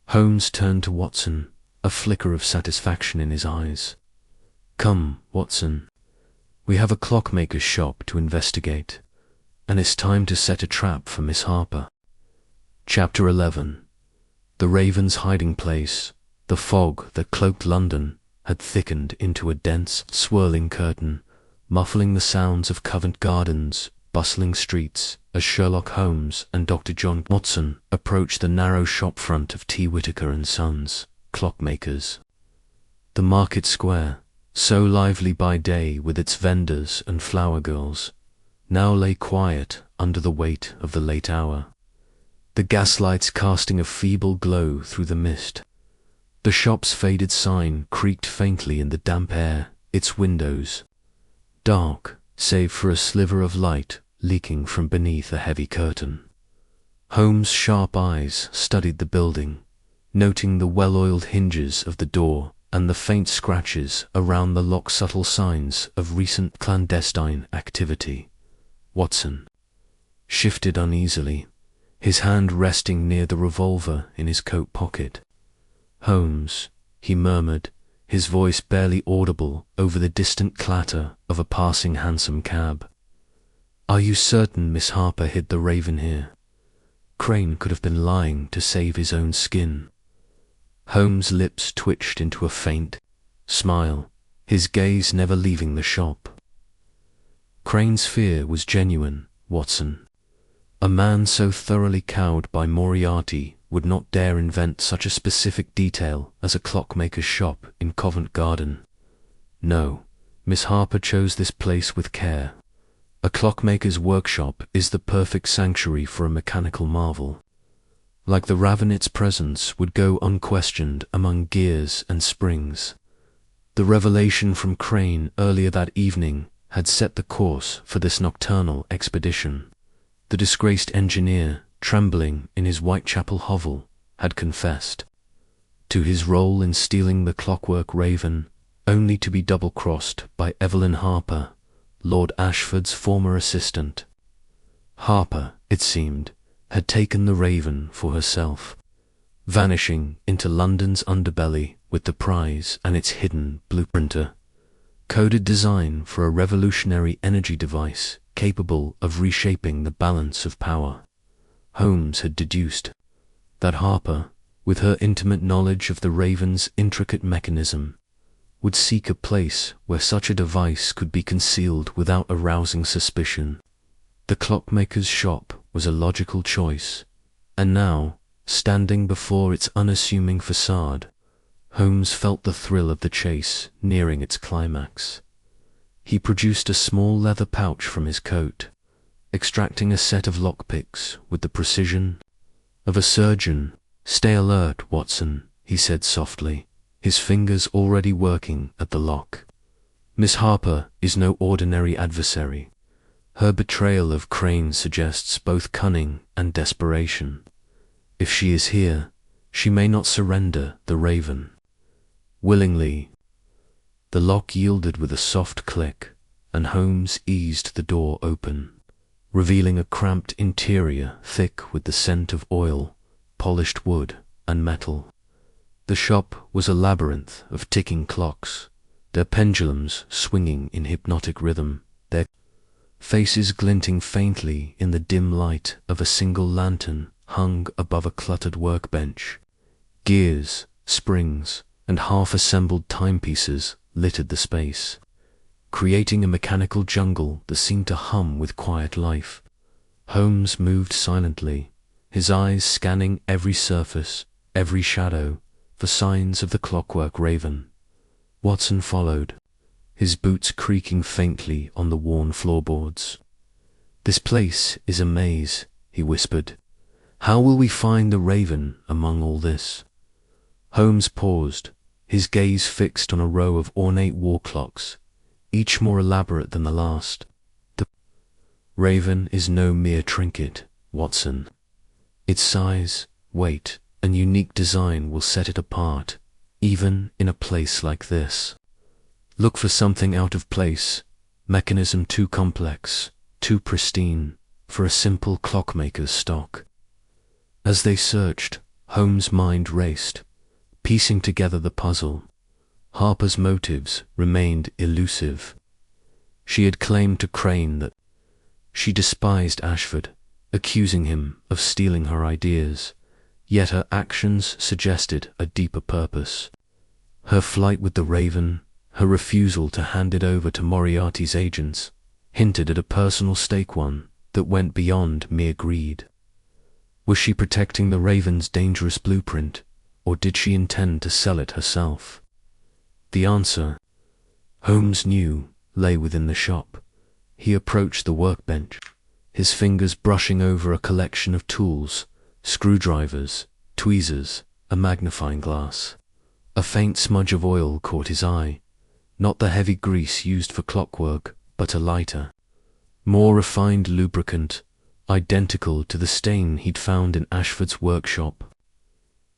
Holmes turned to Watson, a flicker of satisfaction in his eyes. "Come, Watson. We have a clockmaker's shop to investigate, and it's time to set a trap for Miss Harper." Chapter 11. The Raven's hiding place, the fog that cloaked London, had thickened into a dense, swirling curtain, muffling the sounds of Covent Garden's bustling streets as Sherlock Holmes and Dr. John Watson approached the narrow shop front of T. Whittaker and Sons, clockmakers. The market square, so lively by day with its vendors and flower girls, now lay quiet under the weight of the late hour, the gaslights casting a feeble glow through the mist. The shop's faded sign creaked faintly in the damp air, its windows dark, save for a sliver of light leaking from beneath a heavy curtain. Holmes' sharp eyes studied the building, noting the well-oiled hinges of the door and the faint scratches around the lock, subtle signs of recent clandestine activity. Watson shifted uneasily, his hand resting near the revolver in his coat pocket. "Holmes," he murmured, his voice barely audible over the distant clatter of a passing hansom cab. "Are you certain Miss Harper hid the Raven here? Crane could have been lying to save his own skin." Holmes' lips twitched into a faint smile, his gaze never leaving the shop. Crane's fear was genuine, Watson. A man so thoroughly cowed by Moriarty would not dare invent such a specific detail as a clockmaker's shop in Covent Garden. No, Miss Harper chose this place with care. A clockmaker's workshop is the perfect sanctuary for a mechanical marvel. Like the raven, its presence would go unquestioned among gears and springs. The revelation from Crane earlier that evening had set the course for this nocturnal expedition. The disgraced engineer, trembling in his Whitechapel hovel, had confessed to his role in stealing the clockwork Raven, only to be double-crossed by Evelyn Harper, Lord Ashford's former assistant. Harper, it seemed, had taken the Raven for herself, vanishing into London's underbelly with the prize and its hidden blueprinter, coded design for a revolutionary energy device capable of reshaping the balance of power. Holmes had deduced that Harper, with her intimate knowledge of the Raven's intricate mechanism, would seek a place where such a device could be concealed without arousing suspicion. The clockmaker's shop was a logical choice, and now, standing before its unassuming facade, Holmes felt the thrill of the chase nearing its climax. He produced a small leather pouch from his coat, extracting a set of lockpicks with the precision of a surgeon. "Stay alert, Watson," he said softly, his fingers already working at the lock. "Miss Harper is no ordinary adversary. Her betrayal of Crane suggests both cunning and desperation. If she is here, She may not surrender the raven. Willingly. The lock yielded with a soft click, and Holmes eased the door open, revealing a cramped interior thick with the scent of oil, polished wood, and metal. The shop was a labyrinth of ticking clocks, their pendulums swinging in hypnotic rhythm, their faces glinting faintly in the dim light of a single lantern hung above a cluttered workbench. Gears, springs, and half-assembled timepieces littered the space, creating a mechanical jungle that seemed to hum with quiet life. Holmes moved silently, his eyes scanning every surface, every shadow, for signs of the clockwork raven. Watson followed, his boots creaking faintly on the worn floorboards. "This place is a maze," he whispered. "How will we find the raven among all this?" Holmes paused, his gaze fixed on a row of ornate wall clocks, each more elaborate than the last. "The raven is no mere trinket, Watson. Its size, weight, and unique design will set it apart, even in a place like this. Look for something out of place, mechanism too complex, too pristine, for a simple clockmaker's stock." As they searched, Holmes' mind raced, piecing together the puzzle. Harper's motives remained elusive. She had claimed to Crane that she despised Ashford, accusing him of stealing her ideas, yet her actions suggested a deeper purpose. Her flight with the raven, her refusal to hand it over to Moriarty's agents, hinted at a personal stake, one that went beyond mere greed. Was she protecting the raven's dangerous blueprint, or did she intend to sell it herself? The answer, Holmes knew, lay within the shop. He approached the workbench, his fingers brushing over a collection of tools, screwdrivers, tweezers, a magnifying glass. A faint smudge of oil caught his eye, not the heavy grease used for clockwork, but a lighter, more refined lubricant, identical to the stain he'd found in Ashford's workshop.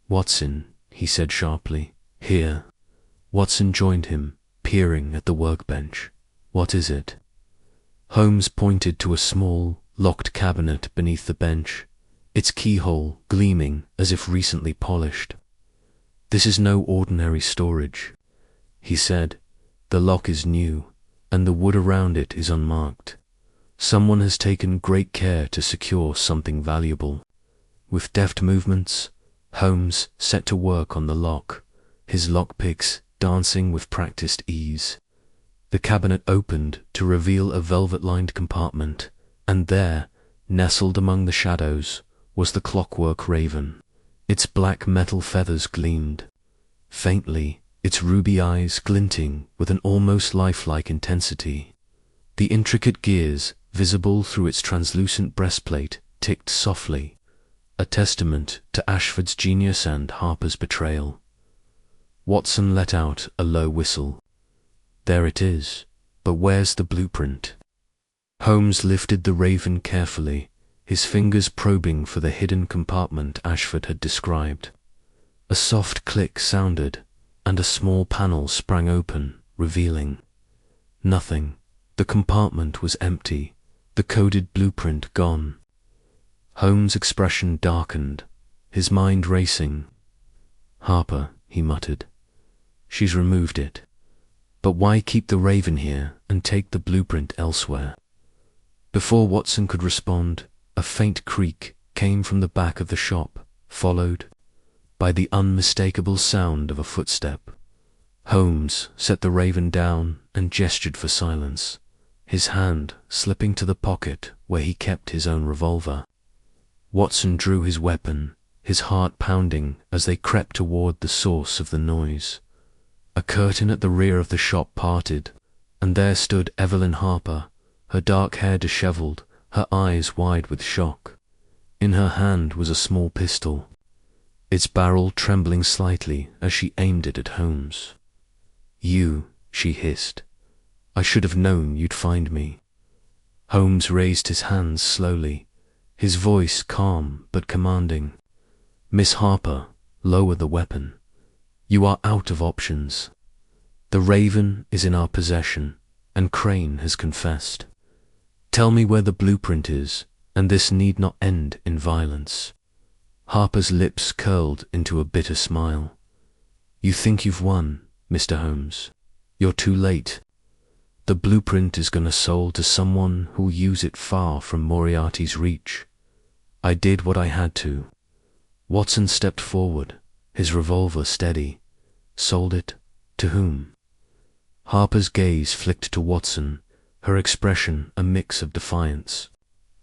"Watson," he said sharply, "here." Watson joined him, peering at the workbench. "What is it?" Holmes pointed to a small, locked cabinet beneath the bench, its keyhole gleaming as if recently polished. "This is no ordinary storage," he said. "The lock is new, and the wood around it is unmarked. Someone has taken great care to secure something valuable." With deft movements, Holmes set to work on the lock, his lockpicks dancing with practiced ease. The cabinet opened to reveal a velvet-lined compartment, and there, nestled among the shadows, was the clockwork raven. Its black metal feathers gleamed faintly, its ruby eyes glinting with an almost lifelike intensity. The intricate gears, visible through its translucent breastplate, ticked softly, a testament to Ashford's genius and Harper's betrayal. Watson let out a low whistle. "There it is, but where's the blueprint?" Holmes lifted the raven carefully, his fingers probing for the hidden compartment Ashford had described. A soft click sounded, and a small panel sprang open, revealing nothing. The compartment was empty, the coded blueprint gone. Holmes' expression darkened, his mind racing. "Harper," he muttered. "She's removed it. But why keep the raven here and take the blueprint elsewhere?" Before Watson could respond, a faint creak came from the back of the shop, followed by the unmistakable sound of a footstep. Holmes set the raven down and gestured for silence, his hand slipping to the pocket where he kept his own revolver. Watson drew his weapon, his heart pounding as they crept toward the source of the noise. A curtain at the rear of the shop parted, and there stood Evelyn Harper, her dark hair disheveled, her eyes wide with shock. In her hand was a small pistol, its barrel trembling slightly as she aimed it at Holmes. "You," she hissed. "I should have known you'd find me." Holmes raised his hands slowly, his voice calm but commanding. "Miss Harper, Lower the weapon. You are out of options. The raven is in our possession, and Crane has confessed. Tell me where the blueprint is, and this need not end in violence. Harper's lips curled into a bitter smile. You think you've won, Mr. Holmes. You're too late. The blueprint is gonna sold to someone who'll use it far from Moriarty's reach. I did what I had to. Watson stepped forward, his revolver steady. Sold it? To whom? Harper's gaze flicked to Watson, her expression a mix of defiance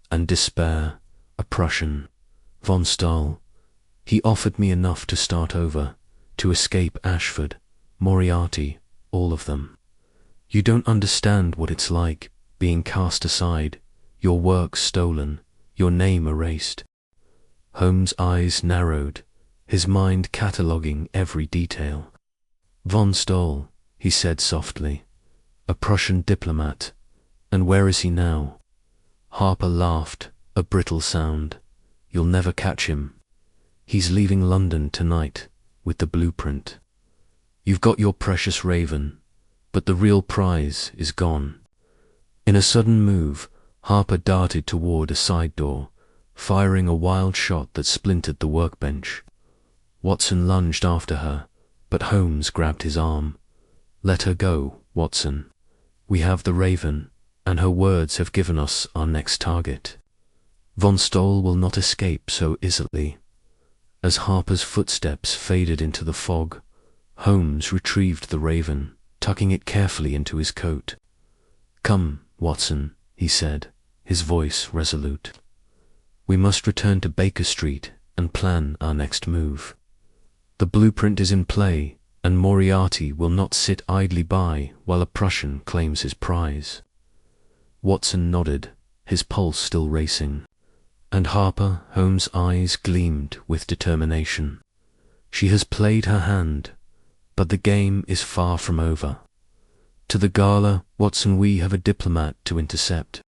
and despair. A Prussian, von Stahl. He offered me enough to start over, to escape Ashford, Moriarty, all of them. You don't understand what it's like, being cast aside, your work stolen, your name erased. Holmes' eyes narrowed, his mind cataloguing every detail. Von Stahl, he said softly, a Prussian diplomat. And where is he now? Harper laughed, a brittle sound. You'll never catch him. He's leaving London tonight, with the blueprint. You've got your precious raven, but the real prize is gone. In a sudden move, Harper darted toward a side door, firing a wild shot that splintered the workbench. Watson lunged after her, but Holmes grabbed his arm. Let her go, Watson. We have the raven, and her words have given us our next target. Von Stahl will not escape so easily. As Harper's footsteps faded into the fog, Holmes retrieved the raven, tucking it carefully into his coat. Come, Watson, he said, his voice resolute. We must return to Baker Street and plan our next move. The blueprint is in play, and Moriarty will not sit idly by while a Prussian claims his prize. Watson nodded, his pulse still racing. And Harper, Holmes' eyes gleamed with determination. She has played her hand, but the game is far from over. To the gala, Watson, we have a diplomat to intercept.